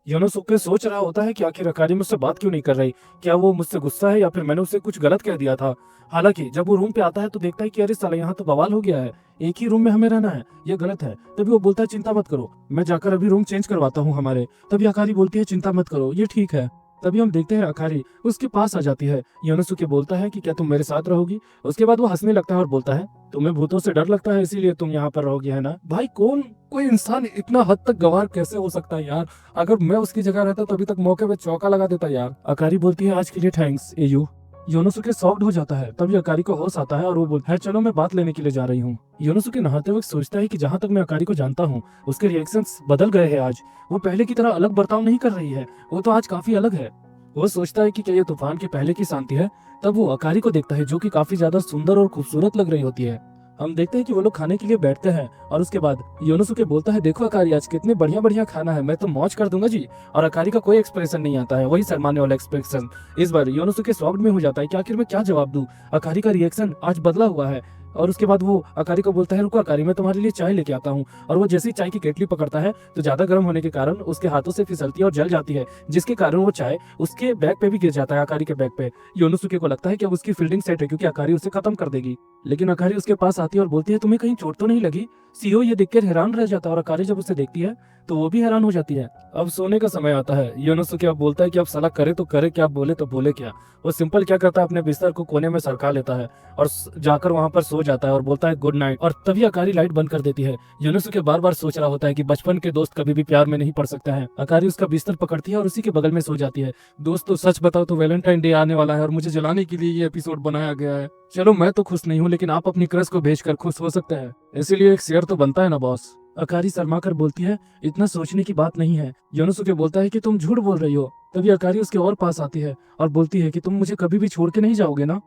योनोसुके सोच रहा होता है कि आखिर अकारी मुझसे बात क्यों नहीं कर रही, क्या वो मुझसे गुस्सा है या फिर मैंने उसे कुछ गलत कह दिया था। हालांकि जब वो रूम पे आता है तो देखता है कि अरे साला यहाँ तो बवाल हो गया है, एक ही रूम में हमें रहना है, ये गलत है। तभी वो बोलता है चिंता मत करो, मैं जाकर अभी रूम चेंज करवाता हूँ हमारे। तभी अकारी बोलती है चिंता मत करो, ये ठीक है। तभी हम देखते हैं अकारी उसके पास आ जाती है। योनोसुके बोलता है कि क्या तुम मेरे साथ रहोगी। उसके बाद वो हंसने लगता है और बोलता है तुम्हें भूतों से डर लगता है इसीलिए तुम यहाँ पर रहोगी, है ना। भाई कोई इंसान इतना हद तक गवार कैसे हो सकता है यार, अगर मैं उसकी जगह रहता तो अभी तक मौके पे चौका लगा देता यार। अकारी बोलती है आज के लिए थैंक्स एयू। योनोसुके सॉफ्ट हो जाता है। तभी अकारी को होश आता है और वो बोलता है चलो मैं बात लेने के लिए जा रही हूँ। योनोसुके नहाते हुए सोचता है कि जहाँ तक मैं अकारी को जानता हूँ उसके रिएक्शंस बदल गए हैं आज, वो पहले की तरह अलग बर्ताव नहीं कर रही है, वो तो आज काफी अलग है। वो सोचता है कि क्या ये तूफान के पहले की शांति है। तब वो अकारी को देखता है जो कि काफी ज्यादा सुंदर और खूबसूरत लग रही होती है। हम देखते हैं कि वो लोग खाने के लिए बैठते हैं और उसके बाद योनोसुके बोलता है देखो अकारी, आज कितने बढ़िया बढ़िया खाना है, मैं तो मौज कर दूंगा जी। और अकारी का कोई एक्सप्रेशन नहीं आता है, वही शर्माने वाला एक्सप्रेशन। इस बार योनोसुके शॉक्ड में हो जाता है कि आखिर मैं क्या जवाब दूं। अकारी का रिएक्शन आज बदला हुआ है। और उसके बाद वो अकारी को बोलता है, रुको अकारी, मैं तुम्हारे लिए चाय लेके आता हूँ। और वो जैसे ही चाय की केटली पकड़ता है तो ज्यादा गर्म होने के कारण उसके हाथों से फिसलती है और जल जाती है, जिसके कारण वो चाय उसके बैग पे भी गिर जाता है, अकारी के बैग पे। योनोसुके को लगता है कि अब उसकी फील्डिंग सेट है क्योंकि अकारी उसे खत्म कर देगी। लेकिन अकारी उसके पास आती है और बोलती है, तुम्हें कहीं चोट तो नहीं लगी? सीओ ये देखकर हैरान रह जाता है और अकारी जब उसे देखती है तो वो भी हैरान हो जाती है। अब सोने का समय आता है। योनोसुके अब बोलता है कि अब साला करे तो करे क्या, बोले तो बोले क्या। वो सिंपल क्या करता है, अपने बिस्तर को कोने में सरका लेता है और जाकर वहां पर सो जाता है और बोलता है गुड नाइट। और तभी अकारी लाइट बंद कर देती है। योनोसुके बार बार सोच रहा होता है कि बचपन के दोस्त कभी भी प्यार में नहीं पड़ सकता है। अकारी उसका बिस्तर पकड़ती है और उसी के बगल में सो जाती है। दोस्तों सच बताओ तो वैलेंटाइन डे आने वाला है और मुझे जलाने के लिए ये एपिसोड बनाया गया है। चलो मैं तो खुश नहीं हूँ, लेकिन आप अपनी क्रश को भेजकर खुश हो सकते हैं, इसीलिए एक शेयर तो बनता है ना बॉस। अकारी शर्मा कर बोलती है, इतना सोचने की बात नहीं है। योनोसुके बोलता है कि तुम झूठ बोल रही हो। तभी अकारी उसके और पास आती है और बोलती है कि तुम मुझे कभी भी छोड़ के नहीं जाओगे ना।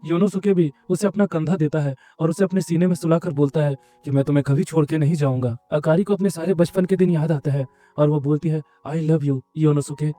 योनोसुके भी उसे अपना कंधा देता है और उसे अपने सीने में सुलाकर बोलता है कि मैं तुम्हें कभी छोड़ के नहीं जाऊंगा। अकारी को अपने सारे बचपन के दिन याद आते हैं और वो बोलती है, आई लव यू योनोसुके।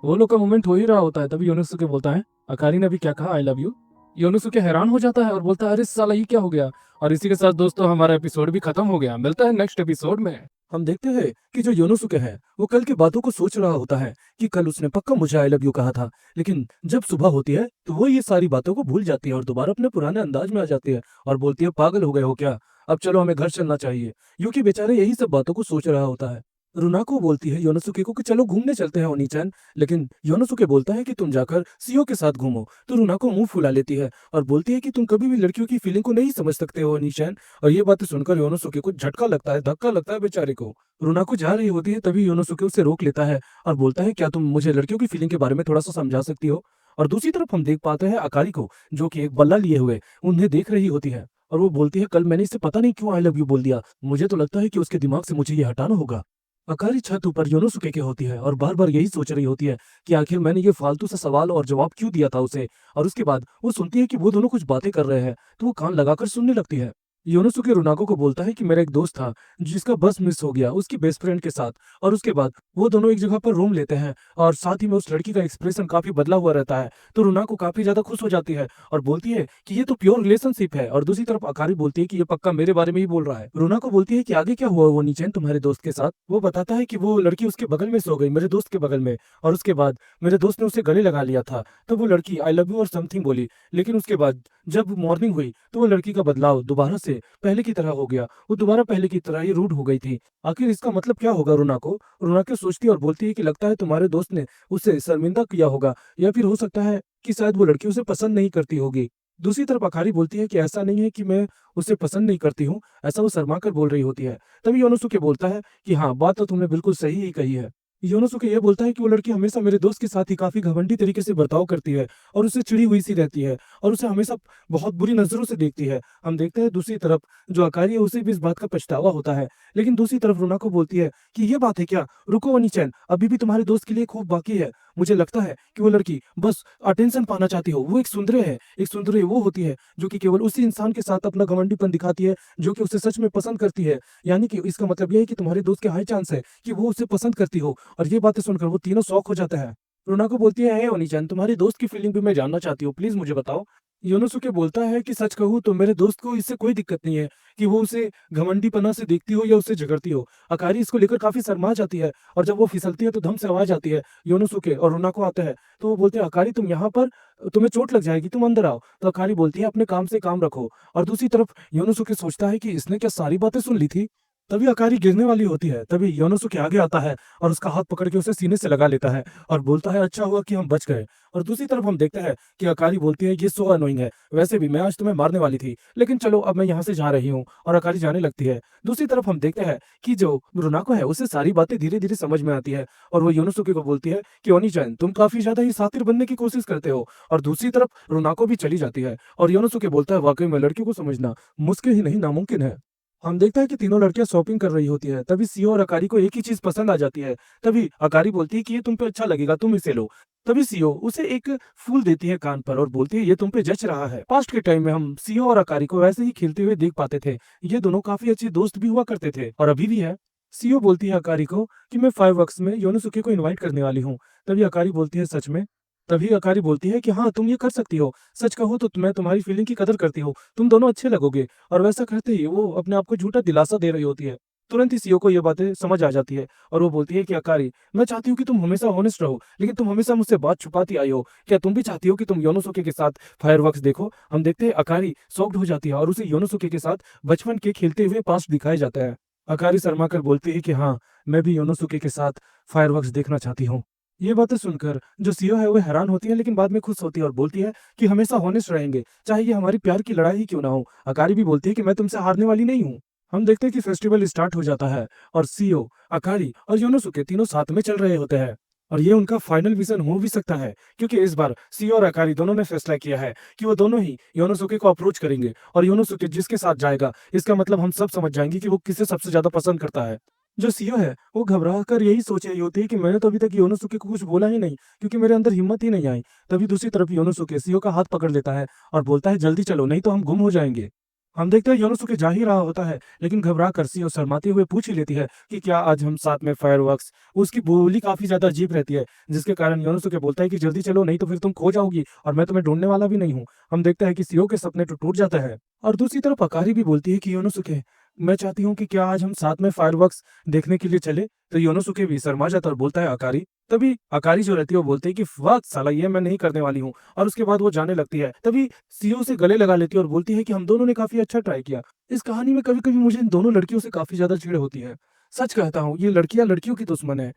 वो लोग का मोमेंट हो ही रहा होता है, तभी योनोसुके बोलता है, अकारी ने भी क्या कहा, आई लव यू? योनोसुके हैरान हो जाता है और बोलता है, अरे साला ये क्या हो गया। और इसी के साथ दोस्तों हमारा एपिसोड भी खत्म हो गया। मिलता है नेक्स्ट एपिसोड में। हम देखते हैं कि जो योनोसुके है वो कल की बातों को सोच रहा होता है कि कल उसने पक्का मुझे आई लव यू कहा था, लेकिन जब सुबह होती है तो वो ये सारी बातों को भूल जाती है और दोबारा अपने पुराने अंदाज में आ जाती है और बोलती है, पागल हो गए हो क्या, अब चलो हमें घर चलना चाहिए। यूकी बेचारे यही सब बातों को सोच रहा होता है। रुनाको बोलती है योनोसुके को कि चलो घूमने चलते हैं ओनी-चैन, लेकिन योनोसुके बोलता है कि तुम जाकर सीओ के साथ घूमो। तो रुनाको मुंह फुला लेती है और बोलती है कि तुम कभी भी लड़कियों की फीलिंग को नहीं समझ सकते हो ओनी-चैन। और ये बातें सुनकर योनोसुके को झटका लगता है, धक्का लगता है बेचारे को। रुनाको जा रही होती है तभी योनोसुके उसे रोक लेता है और बोलता है, क्या तुम मुझे लड़कियों की फीलिंग के बारे में थोड़ा सा समझा सकती हो? और दूसरी तरफ हम देख पाते हैं अकारी को, जो कि एक बल्ला लिए हुए उन्हें देख रही होती है और वो बोलती है, कल मैंने इसे पता नहीं क्यों आई लव यू बोल दिया, मुझे तो लगता है कि उसके दिमाग से मुझे ये हटाना होगा। अकारी छत ऊपर योनोसुके के होती है और बार बार यही सोच रही होती है कि आखिर मैंने ये फालतू सा सवाल और जवाब क्यों दिया था उसे। और उसके बाद वो सुनती है कि वो दोनों कुछ बातें कर रहे हैं तो वो कान लगाकर सुनने लगती है। योनोसुके रुनाको को बोलता है कि मेरा एक दोस्त था जिसका बस मिस हो गया उसकी बेस्ट फ्रेंड के साथ। और उसके बाद वो दोनों एक जगह पर रूम लेते हैं और साथ ही में उस लड़की का एक्सप्रेशन काफी बदला हुआ रहता है। तो रुनाको काफी ज्यादा खुश हो जाती है और बोलती है कि ये तो प्योर रिलेशनशिप है। और दूसरी तरफ अकारी बोलती है कि ये पक्का मेरे बारे में ही बोल रहा है। रुनाको बोलती है कि आगे क्या हुआ वो नीचेन तुम्हारे दोस्त के साथ? वो बताता है कि वो लड़की उसके बगल में सो गई, मेरे दोस्त के बगल में, और उसके बाद मेरे दोस्त ने उसे गले लगा लिया था। तो वो लड़की आई लव यू और समथिंग बोली, लेकिन उसके बाद जब मॉर्निंग हुई तो वो लड़की का बदलाव दोबारा से पहले की तरह हो गया, वो दोबारा पहले की तरह ही रूड हो गई थी। आखिर इसका मतलब क्या होगा? रुनाको सोचती है और बोलती है कि लगता है तुम्हारे दोस्त ने उसे शर्मिंदा किया होगा, या फिर हो सकता है कि शायद वो लड़की उसे पसंद नहीं करती होगी। दूसरी तरफ अकारी बोलती है कि ऐसा नहीं है कि मैं उसे पसंद नहीं करती हूँ, ऐसा वो शर्मा कर बोल रही होती है। तभी योनोसुके बोलता है कि हाँ, बात तो तुमने बिल्कुल सही ही कही है। योनोसुके ये बोलता है कि वो लड़की हमेशा मेरे दोस्त के साथ ही काफी घमंडी तरीके से बर्ताव करती है और उसे चिड़ी हुई सी रहती है और उसे हमेशा बहुत बुरी नजरों से देखती है। हम देखते हैं दूसरी तरफ जो अकारी है उसे भी इस बात का पछतावा होता है, लेकिन दूसरी तरफ रुनाको बोलती है कि ये बात है क्या, रुको ओनी-चैन, अभी भी तुम्हारे दोस्त के लिए खूब बाकी है। मुझे लगता है कि वो लड़की बस अटेंशन पाना चाहती हो। वो एक सुंदरे है, एक सुंदरे वो होती है जो कि केवल उसी इंसान के साथ अपना घमंडीपन दिखाती है जो कि उसे सच में पसंद करती है। यानी कि इसका मतलब यह है कि तुम्हारे दोस्त के हाई चांस है कि वो उसे पसंद करती हो। और ये बातें सुनकर वो तीनों शॉक हो जाते हैं। रुनाको बोलती है, ओनी-चैन, तुम्हारी दोस्त की फीलिंग भी मैं जानना चाहती हूँ, प्लीज मुझे बताओ। योनोसुके बोलता है कि सच कहूँ तो मेरे दोस्त को इससे कोई दिक्कत नहीं है कि वो उसे घमंडीपना से देखती हो या उससे झगड़ती हो। अकारी इसको लेकर काफी शर्मा जाती है और जब वो फिसलती है तो धम से आवाज आती है। योनोसुके और रुनाको आते हैं तो वो बोलते हैं, अकारी तुम यहाँ पर, तुम्हें चोट लग जाएगी, तुम अंदर आओ। तो अकारी बोलती है, अपने काम से काम रखो। और दूसरी तरफ योनोसुके सोचता है कि इसने क्या सारी बातें सुन ली थी। तभी अकारी गिरने वाली होती है, तभी योनोसुके आगे आता है और उसका हाथ पकड़ के उसे सीने से लगा लेता है और बोलता है, अच्छा हुआ कि हम बच गए। और दूसरी तरफ हम देखते हैं कि अकारी बोलती है, ये सो अनोइंग है, वैसे भी मैं आज तुम्हें मारने वाली थी, लेकिन चलो अब मैं यहाँ से जा रही हूँ। और अकारी जाने लगती है। दूसरी तरफ हम देखते हैं कि जो रुनाको है उसे सारी बातें धीरे धीरे समझ में आती है और वो योनोसुके को बोलती है कि ओनी-चैन, तुम काफी ज्यादा ही सातिर बनने की कोशिश करते हो। और दूसरी तरफ रुनाको भी चली जाती है और योनोसुके बोलता है, वाकई में लड़कियों को समझना मुश्किल ही नहीं नामुमकिन है। हम देखते हैं कि तीनों लड़कियां शॉपिंग कर रही होती है। तभी सीओ और अकारी को एक ही चीज पसंद आ जाती है। तभी अकारी बोलती है कि ये तुम पे अच्छा लगेगा, तुम इसे लो। तभी सीओ उसे एक फूल देती है कान पर और बोलती है, ये तुम पे जच रहा है। पास्ट के टाइम में हम सीओ और अकारी को वैसे ही खेलते हुए देख पाते थे। ये दोनों काफी अच्छे दोस्त भी हुआ करते थे और अभी भी है। सीओ बोलती है अकारी को कि मैं 5 वर्क्स में योनोसुके को इन्वाइट करने वाली हूँ। तभी अकारी बोलती है, सच में? तभी अकारी बोलती है कि हाँ तुम ये कर सकती हो, सच कहो तो मैं तुम्हारी फीलिंग की कदर करती हूँ, तुम दोनों अच्छे लगोगे। और वैसा कहते ही वो अपने आप को झूठा दिलासा दे रही होती है। तुरंत ही सीओ को ये बातें समझ आ जाती है और वो बोलती है कि अकारी, मैं चाहती हूँ कि तुम हमेशा ऑनेस्ट रहो, लेकिन तुम हमेशा मुझसे बात छुपाती आई हो। क्या तुम भी चाहती हो कि तुम योनोसुके के साथ फायरवर्क्स देखो? हम देखते हैं अकारी शॉक्ड हो जाती है और उसे योनोसुके के साथ बचपन के खेलते हुए पास्ट दिखाया जाता है। अकारी शर्मा कर बोलती है कि हाँ, मैं भी योनोसुके के साथ फायरवर्क्स देखना चाहती हूँ। ये बातें सुनकर जो सीईओ है वो हैरान होती है, लेकिन बाद में खुश होती है और बोलती है कि हमेशा हॉनेस्ट रहेंगे, चाहे ये हमारी प्यार की लड़ाई ही क्यों ना हो। अकारी भी बोलती है कि मैं तुमसे हारने वाली नहीं हूँ। हम देखते हैं कि फेस्टिवल स्टार्ट हो जाता है और सीईओ, अकारी और योनोसुके तीनों साथ में चल रहे होते हैं। और ये उनका फाइनल विजन हो भी सकता है, क्योंकि इस बार सीईओ और अकारी दोनों ने फैसला किया है कि वो दोनों ही योनोसुके को अप्रोच करेंगे और योनोसुके जिसके साथ जाएगा, इसका मतलब हम सब समझ जाएंगे कि वो किसे सबसे ज्यादा पसंद करता है। जो सीईओ है वो घबरा कर यही सोच रही होती है कि मैंने तो अभी तक योनोसुके को कुछ बोला ही नहीं, क्योंकि मेरे अंदर हिम्मत ही नहीं आई। तभी दूसरी तरफ योनोसुके सीईओ का हाथ पकड़ लेता है और बोलता है जल्दी चलो, नहीं तो हम गुम हो जाएंगे। हम देखते हैं योनोसुके जा ही रहा होता है, लेकिन घबरा कर सीईओ शर्माते हुए पूछ ही लेती है कि क्या आज हम साथ में फायरवर्क्स। उसकी बोली काफी ज्यादा अजीब रहती है, जिसके कारण योनोसुके बोलता है कि जल्दी चलो, नहीं तो फिर तुम खो जाओगी और मैं तुम्हें ढूंढने वाला भी नहीं हूँ। हम देखते हैं कि सीईओ के सपने तो टूट जाता है और दूसरी तरफ अकारी भी बोलती है कि योनोसुके, मैं चाहती हूँ कि क्या आज हम साथ में फायरवर्क्स देखने के लिए चले? तो योनोसुके भी शर्मा जाता है और बोलता है अकारी। तभी अकारी जो रहती है वो बोलती है कि फक साला, ये मैं नहीं करने वाली हूँ, और उसके बाद वो जाने लगती है। तभी सीईओ से गले लगा लेती है और बोलती है कि हम दोनों ने काफी अच्छा ट्राई किया। इस कहानी में कभी कभी मुझे इन दोनों लड़कियों से काफी ज्यादा चिढ़ होती है। सच कहता हूँ, ये लड़कियां लड़कियों की दुश्मन है।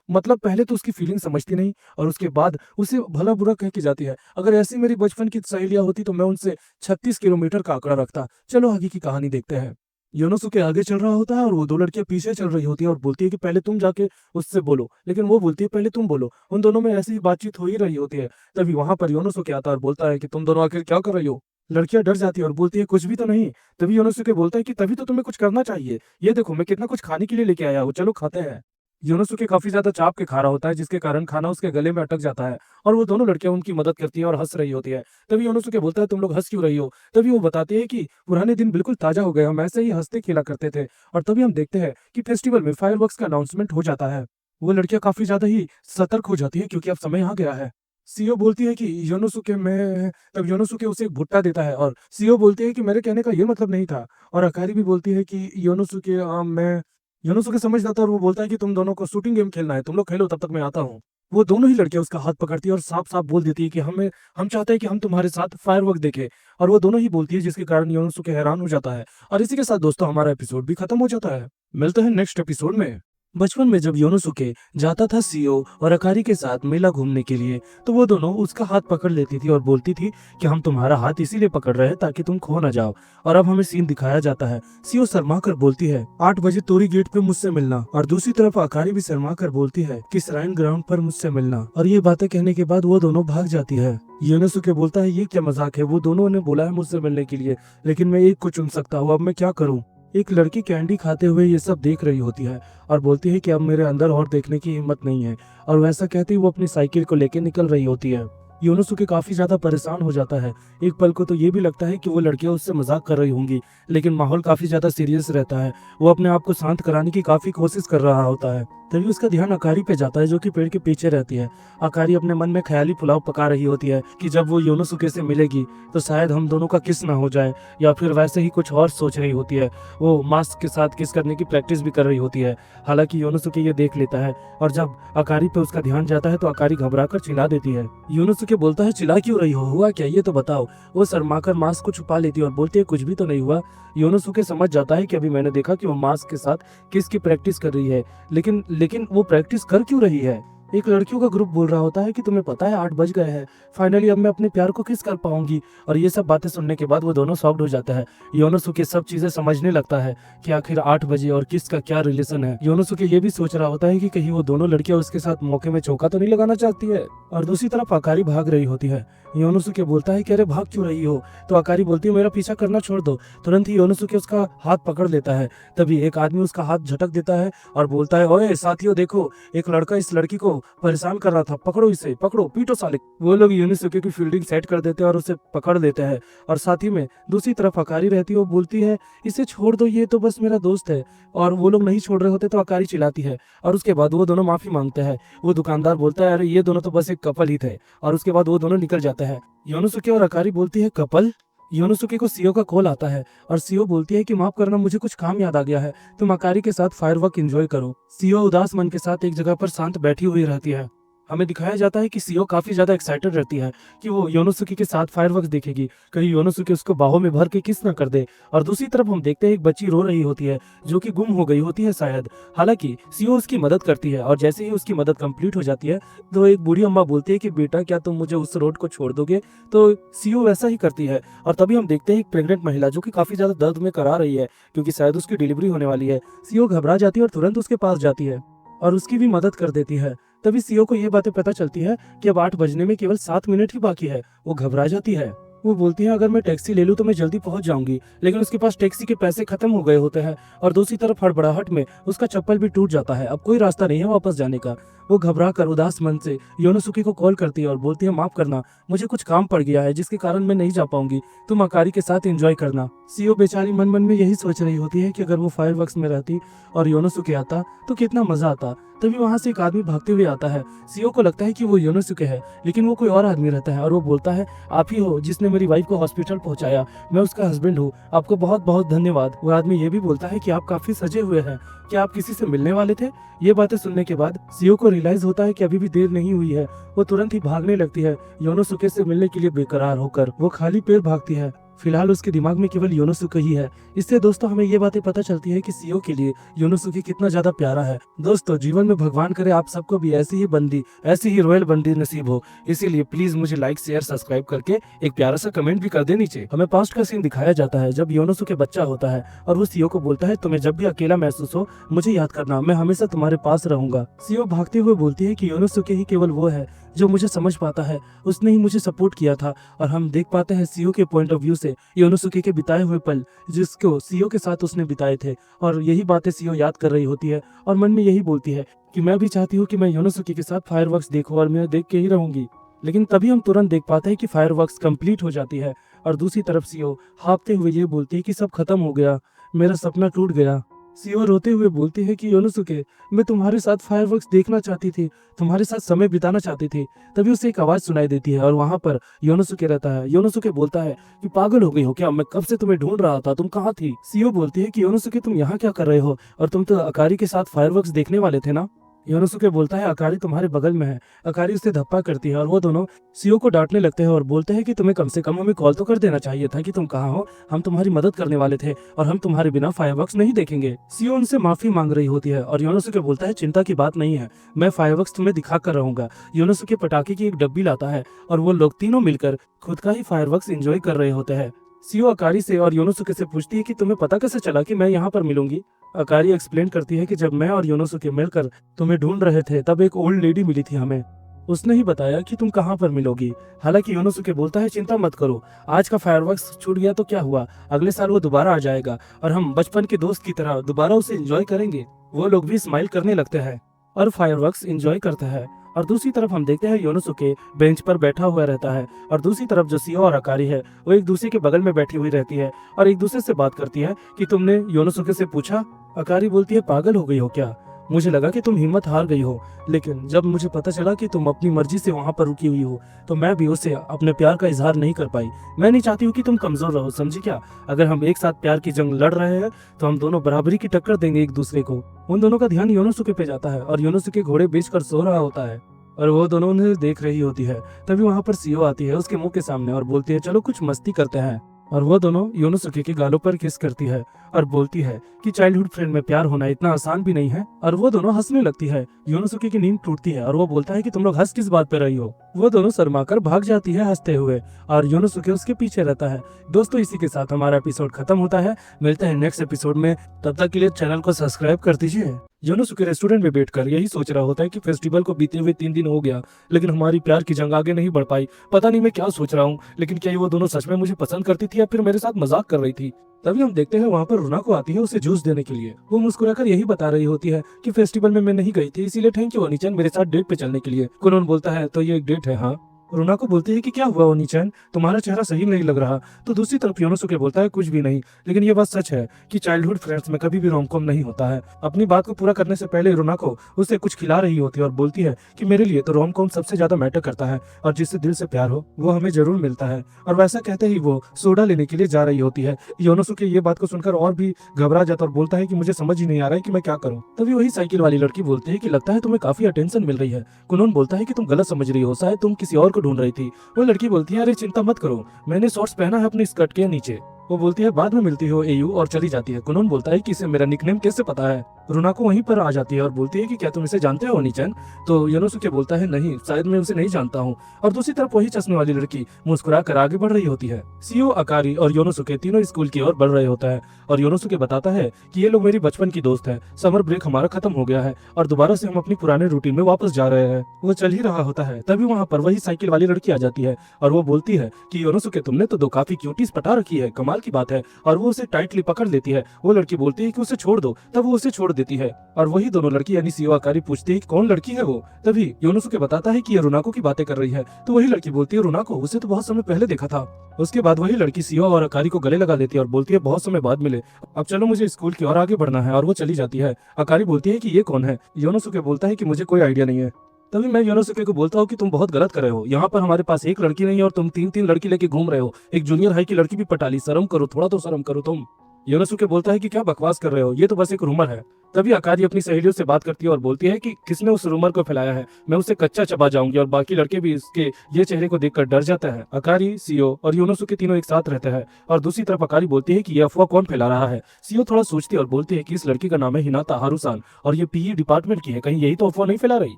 मतलब पहले तो उसकी फीलिंग समझती नहीं और उसके बाद उसे भला बुरा कह के जाती है। अगर ऐसी मेरी बचपन की सहेलियां होती तो मैं उनसे 36 किलोमीटर का आंकड़ा रखता। चलो आगे की कहानी देखते हैं। योनोसुके आगे चल रहा होता है और वो दो लड़कियां पीछे चल रही होती है और बोलती है कि पहले तुम जाके उससे बोलो, लेकिन वो बोलती है पहले तुम बोलो। उन दोनों में ऐसी ही बातचीत हो ही रही होती है। तभी वहां पर योनोसुके आता है और बोलता है कि तुम दोनों आखिर क्या कर रही हो? लड़कियां डर जाती है और बोलती है कुछ भी तो नहीं। तभी योनोसुके बोलता है कि तभी तो तुम्हें कुछ करना चाहिए, ये देखो मैं कितना कुछ खाने के लिए लेके आया हूँ, चलो खाते हैं। योनोसुके काफी ज्यादा चाप के खा रहा होता है, जिसके कारण खाना उसके गले में अटक जाता है और वो दोनों लड़कियां उनकी मदद करती है और हंस रही होती है। तभी योनोसुके बोलता है तुम लोग हंस क्यों रही हो? तभी वो बताते हैं कि पुराने दिन बिल्कुल ताजा हो गए, हम ऐसे ही हंसते खेला करते थे। और तभी हम देखते हैं कि फेस्टिवल में फायरवर्क्स का अनाउंसमेंट हो जाता है। वो लड़कियां काफी ज्यादा ही सतर्क हो जाती है, क्योंकि अब समय आ गया है। सीईओ बोलती है कि योनोसुके मैं तब योनोसुके उसे एक भुट्टा देता है और सीईओ बोलती है कि मेरे कहने का ये मतलब नहीं था। और अकारी भी बोलती है कि योनोसुके मैं योनोसुके समझ जाता है और वो बोलता है कि तुम दोनों को शूटिंग गेम खेलना है, तुम लोग खेलो, तब तक मैं आता हूँ। वो दोनों ही लड़कियां उसका हाथ पकड़ती है और साफ साफ बोल देती है कि हम चाहते हैं कि हम तुम्हारे साथ फायरवर्क देखें। और वो दोनों ही बोलती है, जिसके कारण योनोसुके हैरान हो जाता है। और इसी के साथ दोस्तों हमारा एपिसोड भी खत्म हो जाता है। मिलते हैं नेक्स्ट एपिसोड में। बचपन में जब योनोसुके जाता था सीओ और अकारी के साथ मेला घूमने के लिए, तो वो दोनों उसका हाथ पकड़ लेती थी और बोलती थी कि हम तुम्हारा हाथ इसीलिए पकड़ रहे हैं ताकि तुम खो ना जाओ। और अब हमें सीन दिखाया जाता है। सीओ शर्मा कर बोलती है 8 बजे तोरी गेट पे मुझसे मिलना, और दूसरी तरफ अकारी भी शर्मा कर बोलती है कि श्राइन ग्राउंड पर मुझसे मिलना। और ये बातें कहने के बाद वो दोनों भाग जाती है। योनोसुके बोलता है ये क्या मजाक है, वो दोनों ने बोला है मुझसे मिलने के लिए, लेकिन मैं एक को चुन सकता हूँ, अब मैं क्या करूँ? एक लड़की कैंडी खाते हुए ये सब देख रही होती है और बोलती है कि अब मेरे अंदर और देखने की हिम्मत नहीं है। और वैसा कहते ही वो अपनी साइकिल को लेकर निकल रही होती है। योनोसुके काफी ज्यादा परेशान हो जाता है। एक पल को तो ये भी लगता है कि वो लड़कियां उससे मजाक कर रही होंगी, लेकिन माहौल काफी ज्यादा सीरियस रहता है। वो अपने आप को शांत कराने की काफी कोशिश कर रहा होता है। तभी उसका ध्यान अकारी पे जाता है, जो कि पेड़ के पीछे रहती है। अकारी अपने मन में ख्याली पुलाव पका रही होती है कि जब वो योनोसुके से मिलेगी तो शायद हम दोनों का किस ना हो जाए, या फिर वैसे ही कुछ और सोच रही होती है। वो मास्क के साथ किस करने की प्रैक्टिस भी कर रही होती है। हालांकि योनोसुके ये देख लेता है और जब अकारी पे उसका ध्यान जाता है तो अकारी घबरा कर चिल्ला देती है। योनोसुके बोलता है चिल्ला क्यों रही हो, हुआ क्या, ये तो बताओ। वो शर्माकर मास्क को छुपा लेती है और बोलती है कुछ भी तो नहीं हुआ। योनोसुके समझ जाता है कि अभी मैंने देखा कि वो मास्क के साथ किस की प्रैक्टिस कर रही है, लेकिन वो प्रैक्टिस कर क्यों रही है? एक लड़कियों का ग्रुप बोल रहा होता है कि तुम्हें पता है 8 बज गए हैं, फाइनली अब मैं अपने प्यार को किस कर पाऊंगी। और ये सब बातें सुनने के बाद वो दोनों शॉक्ड हो जाता है। योनोसुके सब चीजें समझने लगता है कि आखिर 8 बजे और किस का क्या रिलेशन है। योनोसुके ये भी सोच रहा होता है कि कहीं वो दोनों लड़कियां उसके साथ मौके में चौका तो नहीं लगाना चाहती है। और दूसरी तरफ अकारी भाग रही होती है। योनोसुके बोलता है कि अरे भाग क्यों रही हो? तो अकारी बोलती है मेरा पीछा करना छोड़ दो। तुरंत ही योनोसुके उसका हाथ पकड़ लेता है। तभी एक आदमी उसका हाथ झटक देता है और बोलता है ओए साथियों देखो, एक लड़का इस लड़की को परेशान कर रहा था, पकड़ो इसे, पकड़ो, पीटो साले। वो लोग यूनिसुके की फील्डिंग सेट कर देते हैं और उसे पकड़ लेते हैं। और साथ ही में दूसरी तरफ अकारी रहती है, वो बोलती है इसे छोड़ दो, ये तो बस मेरा दोस्त है। और वो लोग नहीं छोड़ रहे होते तो अकारी चिल्लाती है और उसके बाद वो दोनों माफी मांगते हैं। वो दुकानदार बोलता है अरे ये दोनों तो बस एक कपल ही थे, और उसके बाद वो दोनों निकल जाते हैं। योनोसुके और अकारी बोलती है कपल। योनोसुके को सीओ का कॉल आता है और सीओ बोलती है कि माफ करना, मुझे कुछ काम याद आ गया है, तुम अकारी के साथ फायरवर्क एंजॉय करो। सीओ उदास मन के साथ एक जगह पर शांत बैठी हुई रहती है। हमें दिखाया जाता है कि सीओ काफी ज्यादा एक्साइटेड रहती है कि वो योनोसुके के साथ फायरवर्क्स देखेगी, कहीं योनोसुके उसको बाहों में भर के किस न कर दे। और दूसरी तरफ हम देखते हैं एक बच्ची रो रही होती है जो कि गुम हो गई होती है शायद। हालांकि सीओ उसकी मदद करती है और जैसे ही उसकी मदद कंप्लीट हो जाती है तो एक बूढ़ी अम्मा बोलती है कि बेटा क्या तुम मुझे उस रोड को छोड़ दोगे, तो सीओ वैसा ही करती है। और तभी हम देखते हैं एक प्रेग्नेंट महिला जो कि काफी ज्यादा दर्द में करा रही है क्योंकि शायद उसकी डिलीवरी होने वाली है। सीओ घबरा जाती है और तुरंत उसके पास जाती है और उसकी भी मदद कर देती है। तभी सीओ को ये बातें पता चलती है कि अब 8 बजने में केवल 7 मिनट ही बाकी है। वो घबरा जाती है। वो बोलती है अगर मैं टैक्सी ले लूं तो मैं जल्दी पहुंच जाऊंगी, लेकिन उसके पास टैक्सी के पैसे खत्म हो गए होते हैं। और दूसरी तरफ हड़बड़ाहट में उसका चप्पल भी टूट जाता है। अब कोई रास्ता नहीं है वापस जाने का। वो घबरा कर उदास मन से योनोसुके को कॉल करती है और बोलती है माफ करना, मुझे कुछ काम पड़ गया है जिसके कारण मैं नहीं जा पाऊंगी, तुम अकारी के साथ एंजॉय करना। सीओ बेचारी मन मन में यही सोच रही होती है कि अगर वो फायरवर्क्स में रहती और योनोसुके आता तो कितना मजा आता। तभी वहां से एक आदमी भागते हुए आता है। सीओ को लगता है कि वो योनोसुके है, लेकिन वो कोई और आदमी रहता है और वो बोलता है आप ही हो जिसने मेरी वाइफ को हॉस्पिटल पहुंचाया, मैं उसका हस्बैंड हूँ, आपको बहुत बहुत धन्यवाद। वो आदमी ये भी बोलता है कि आप काफी सजे हुए हैं, क्या आप किसी से मिलने वाले थे? ये बातें सुनने के बाद सीओ को रियलाइज होता है कि अभी भी देर नहीं हुई है। वो तुरंत ही भागने लगती है योनोसुके से मिलने के लिए बेकरार होकर। वो खाली पैर भागती है। फिलहाल उसके दिमाग में केवल योनोसुके ही है। इससे दोस्तों हमें ये बातें पता चलती है कि सीओ के लिए योनोसुके कितना ज्यादा प्यारा है। दोस्तों जीवन में भगवान करे आप सबको भी ऐसी ही बंदी, ऐसी ही रॉयल बंदी नसीब हो। इसीलिए प्लीज मुझे लाइक शेयर सब्सक्राइब करके एक प्यारा सा कमेंट भी कर दे नीचे। हमें पास्ट का सीन दिखाया जाता है जब योनोसुके बच्चा होता है और वो सीओ को बोलता है तुम्हें जब भी अकेला महसूस हो मुझे याद करना, मैं हमेशा तुम्हारे पास रहूंगा। सीओ भागते हुए बोलती है कि योनोसुके ही केवल वो है जो मुझे समझ पाता है, उसने ही मुझे सपोर्ट किया था। और हम देख पाते हैं सीओ के पॉइंट ऑफ व्यू से योनोसुके के बिताए हुए पल जिसको सीओ के साथ उसने बिताए थे, और यही बातें सीओ याद कर रही होती है और मन में यही बोलती है कि मैं भी चाहती हूँ कि मैं योनोसुके के साथ फायरवर्क्स देखूं और मैं देख के ही रहूंगी। लेकिन तभी हम तुरंत देख पाते हैं कि फायरवर्क्स कंप्लीट हो जाती है और दूसरी तरफ सीओ हाँफते हुए ये बोलती है कि सब खत्म हो गया, मेरा सपना टूट गया। सीओ रोते हुए बोलती है कि योनोसुके मैं तुम्हारे साथ फायरवर्क्स देखना चाहती थी, तुम्हारे साथ समय बिताना चाहती थी। तभी उसे एक आवाज सुनाई देती है और वहां पर योनोसुके रहता है। योनोसुके बोलता है कि पागल हो गई हो क्या, मैं कब से तुम्हें ढूंढ रहा था, तुम कहाँ थी? सीओ बोलती है कि योनोसुके तुम यहाँ क्या कर रहे हो, और तुम तो अकारी के साथ फायरवर्क्स देखने वाले थे ना? योनोसुके बोलता है अकारी तुम्हारे बगल में है। अकारी उसे धप्पा करती है और वो दोनों सीओ को डांटने लगते हैं और बोलते हैं कि तुम्हें कम से कम हमें कॉल तो कर देना चाहिए था कि तुम कहाँ हो, हम तुम्हारी मदद करने वाले थे और हम तुम्हारे बिना फायरवर्क्स नहीं देखेंगे। सीओ उनसे माफी मांग रही होती है और योनोसुके बोलता है चिंता की बात नहीं है, मैं फायरवर्क्स तुम्हें दिखा कर रहूंगा। योनोसुके पटाखे की एक डब्बी लाता है और वो लोग तीनों मिलकर खुद का ही फायरवर्क्स एंजॉय कर रहे होते हैं। सीओ अकारी से और योनोसुके से पूछती है कि तुम्हें पता कैसे चला कि मैं यहाँ पर मिलूंगी? अकारी एक्सप्लेन करती है कि जब मैं और योनोसुके मिलकर तुम्हें ढूंढ रहे थे तब एक ओल्ड लेडी मिली थी हमें, उसने ही बताया कि तुम कहाँ पर मिलोगी। हालांकि योनोसुके बोलता है चिंता मत करो, आज का फायरवर्क्स छूट गया तो क्या हुआ, अगले साल वो दोबारा आ जाएगा और हम बचपन के दोस्त की तरह दोबारा उसे एंजॉय करेंगे। वो लोग भी स्माइल करने लगते हैं और फायरवर्क्स एंजॉय करते हैं। और दूसरी तरफ हम देखते हैं योनोसुके बेंच पर बैठा हुआ रहता है और दूसरी तरफ जो सीओ और अकारी है वो एक दूसरे के बगल में बैठी हुई रहती है और एक दूसरे से बात करती है कि तुमने योनोसुके से पूछा? अकारी बोलती है पागल हो गई हो क्या, मुझे लगा कि तुम हिम्मत हार गई हो, लेकिन जब मुझे पता चला कि तुम अपनी मर्जी से वहाँ पर रुकी हुई हो तो मैं भी उसे अपने प्यार का इजहार नहीं कर पाई। मैं नहीं चाहती हूँ कि तुम कमजोर रहो, समझी क्या? अगर हम एक साथ प्यार की जंग लड़ रहे हैं तो हम दोनों बराबरी की टक्कर देंगे एक दूसरे को। उन दोनों का ध्यान योनोसुके पे जाता है और योनोसुके घोड़े बेचकर सो रहा होता है और वो दोनों उन्हें देख रही होती है। तभी वहाँ पर सीओ आती है उसके मुंह के सामने और बोलती है चलो कुछ मस्ती करते हैं, और वो दोनों योनोसुके के गालों पर किस करती है और बोलती है कि चाइल्डहुड फ्रेंड में प्यार होना इतना आसान भी नहीं है, और वो दोनों हंसने लगती है। योनोसुके की नींद टूटती है और वो बोलता है कि तुम लोग हंस किस बात पे रही हो? वो दोनों शर्माकर भाग जाती है हंसते हुए और योनोसुके उसके पीछे रहता है। दोस्तों इसी के साथ हमारा एपिसोड खत्म होता है, मिलते हैं नेक्स्ट एपिसोड में, तब तक के लिए चैनल को सब्सक्राइब कर दीजिए। योनोसुके रेस्टोरेंट में बैठकर यही सोच रहा होता है कि फेस्टिवल को बीते हुए 3 दिन हो गया लेकिन हमारी प्यार की जंग आगे नहीं बढ़ पाई। पता नहीं मैं क्या सोच रहा हूँ, लेकिन क्या ये वो दोनों सच में मुझे पसंद करती थी या फिर मेरे साथ मजाक कर रही थी? तभी हम देखते हैं वहाँ पर रुनाको आती है उसे जूस देने के लिए। वो मुस्कुराकर यही बता रही होती है कि फेस्टिवल में मैं नहीं गई थी, इसीलिए थैंक यू ओनीचन मेरे साथ डेट पे चलने के लिए। कुनोन बोलता है तो ये एक डेट है हाँ। रुनाको बोलती है कि क्या हुआ ओनीचन, तुम्हारा चेहरा सही नहीं लग रहा। तो दूसरी तरफ योनोसुके बोलता है कुछ भी नहीं, लेकिन ये बात सच है कि चाइल्डहुड फ्रेंड्स में कभी भी रोमकॉम नहीं होता है। अपनी बात को पूरा करने से पहले रुनाको उसे कुछ खिला रही होती है और बोलती है कि मेरे लिए तो रोमकॉम सबसे ज्यादा मैटर करता है और जिससे दिल से प्यार हो वो हमें जरूर मिलता है। और वैसा कहते ही वो सोडा लेने के लिए जा रही होती है। योनोसुके ये बात को सुनकर और भी घबरा जाता और बोलता है कि मुझे समझ ही नहीं आ रहा है कि मैं क्या करूं। तभी वही साइकिल वाली लड़की बोलती है कि लगता है तुम्हें काफी अटेंशन मिल रही है। कुनोन बोलता है कि तुम गलत समझ रही हो, शायद तुम किसी और को ढूंढ रही थी। वो लड़की बोलती है अरे चिंता मत करो, मैंने शॉर्ट्स पहना है अपने स्कर्ट के नीचे। वो बोलती है बाद में मिलती हो एयू और चली जाती है। कुनोन बोलता है कि इसे मेरा निकनेम कैसे पता है। रुनाको वहीं पर आ जाती है और बोलती है कि क्या तुम इसे जानते हो ओनीचन। तो योनोसुके बोलता है नहीं, शायद मैं उसे नहीं जानता हूँ। और दूसरी तरफ वही चश्मे वाली लड़की मुस्कुरा कर आगे बढ़ रही होती है। सीओ, अकारी और योनोसुके तीनों स्कूल की ओर बढ़ रहे होता है और योनोसुके बताता है कि ये लोग मेरी बचपन की दोस्त है। समर ब्रेक हमारा खत्म हो गया है और दोबारा से हम अपनी पुराने रूटीन में वापस जा रहे हैं। वो चल ही रहा होता है तभी वहाँ पर वही साइकिल वाली लड़की आ जाती है और वो बोलती है कि योनोसुके तुमने तो दो काफी क्यूटीज पटा रखी है, कमाल की बात है। और वो उसे टाइटली पकड़ लेती है। वो लड़की बोलती है कि उसे छोड़ दो, तब वो उसे छोड़ देती है। और वही दोनों लड़की यानी सीओ, अकारी पूछती है कि कौन लड़की है वो। तभी योनोसुके बताता है कि ये रुनाको की बातें कर रही है। तो वही लड़की बोलती है रुनाको, उसे तो बहुत समय पहले देखा था। उसके बाद वही लड़की सीओ और अकारी को गले लगा लेती है और बोलती है बहुत समय बाद मिले, अब चलो मुझे स्कूल की ओर आगे बढ़ना है। और वो चली जाती है। अकारी बोलती है कि ये कौन है। योनोसुके बोलता है कि मुझे कोई आइडिया नहीं है। तभी मैं योनोसुके को बोलता हूँ कि तुम बहुत गलत कर रहे हो, यहाँ पर हमारे पास एक लड़की नहीं है और तुम तीन तीन लड़की लेके घूम रहे हो। एक जूनियर हाई की लड़की भी पटाली, शर्म करो, थोड़ा तो शर्म करो तुम। योनोसुके बोलता है कि क्या बकवास कर रहे हो, ये तो बस एक रूमर है। तभी अकारी अपनी सहेलियों से बात करती है और बोलती है कि किसने उस रूमर को फैलाया है, मैं उसे कच्चा चबा जाऊंगी। और बाकी लड़के भी इसके ये चेहरे को देखकर डर जाते हैं। अकारी, सीओ और योनोसुके तीनों एक साथ रहते हैं। और दूसरी तरफ अकारी बोलती है कि ये अफवाह कौन फैला रहा है। सीओ थोड़ा सोचती है और बोलती है कि इस लड़की का नाम है हिनाता हारुसान और ये पीई डिपार्टमेंट की है, कहीं यही तो अफवाह नहीं फैला रही।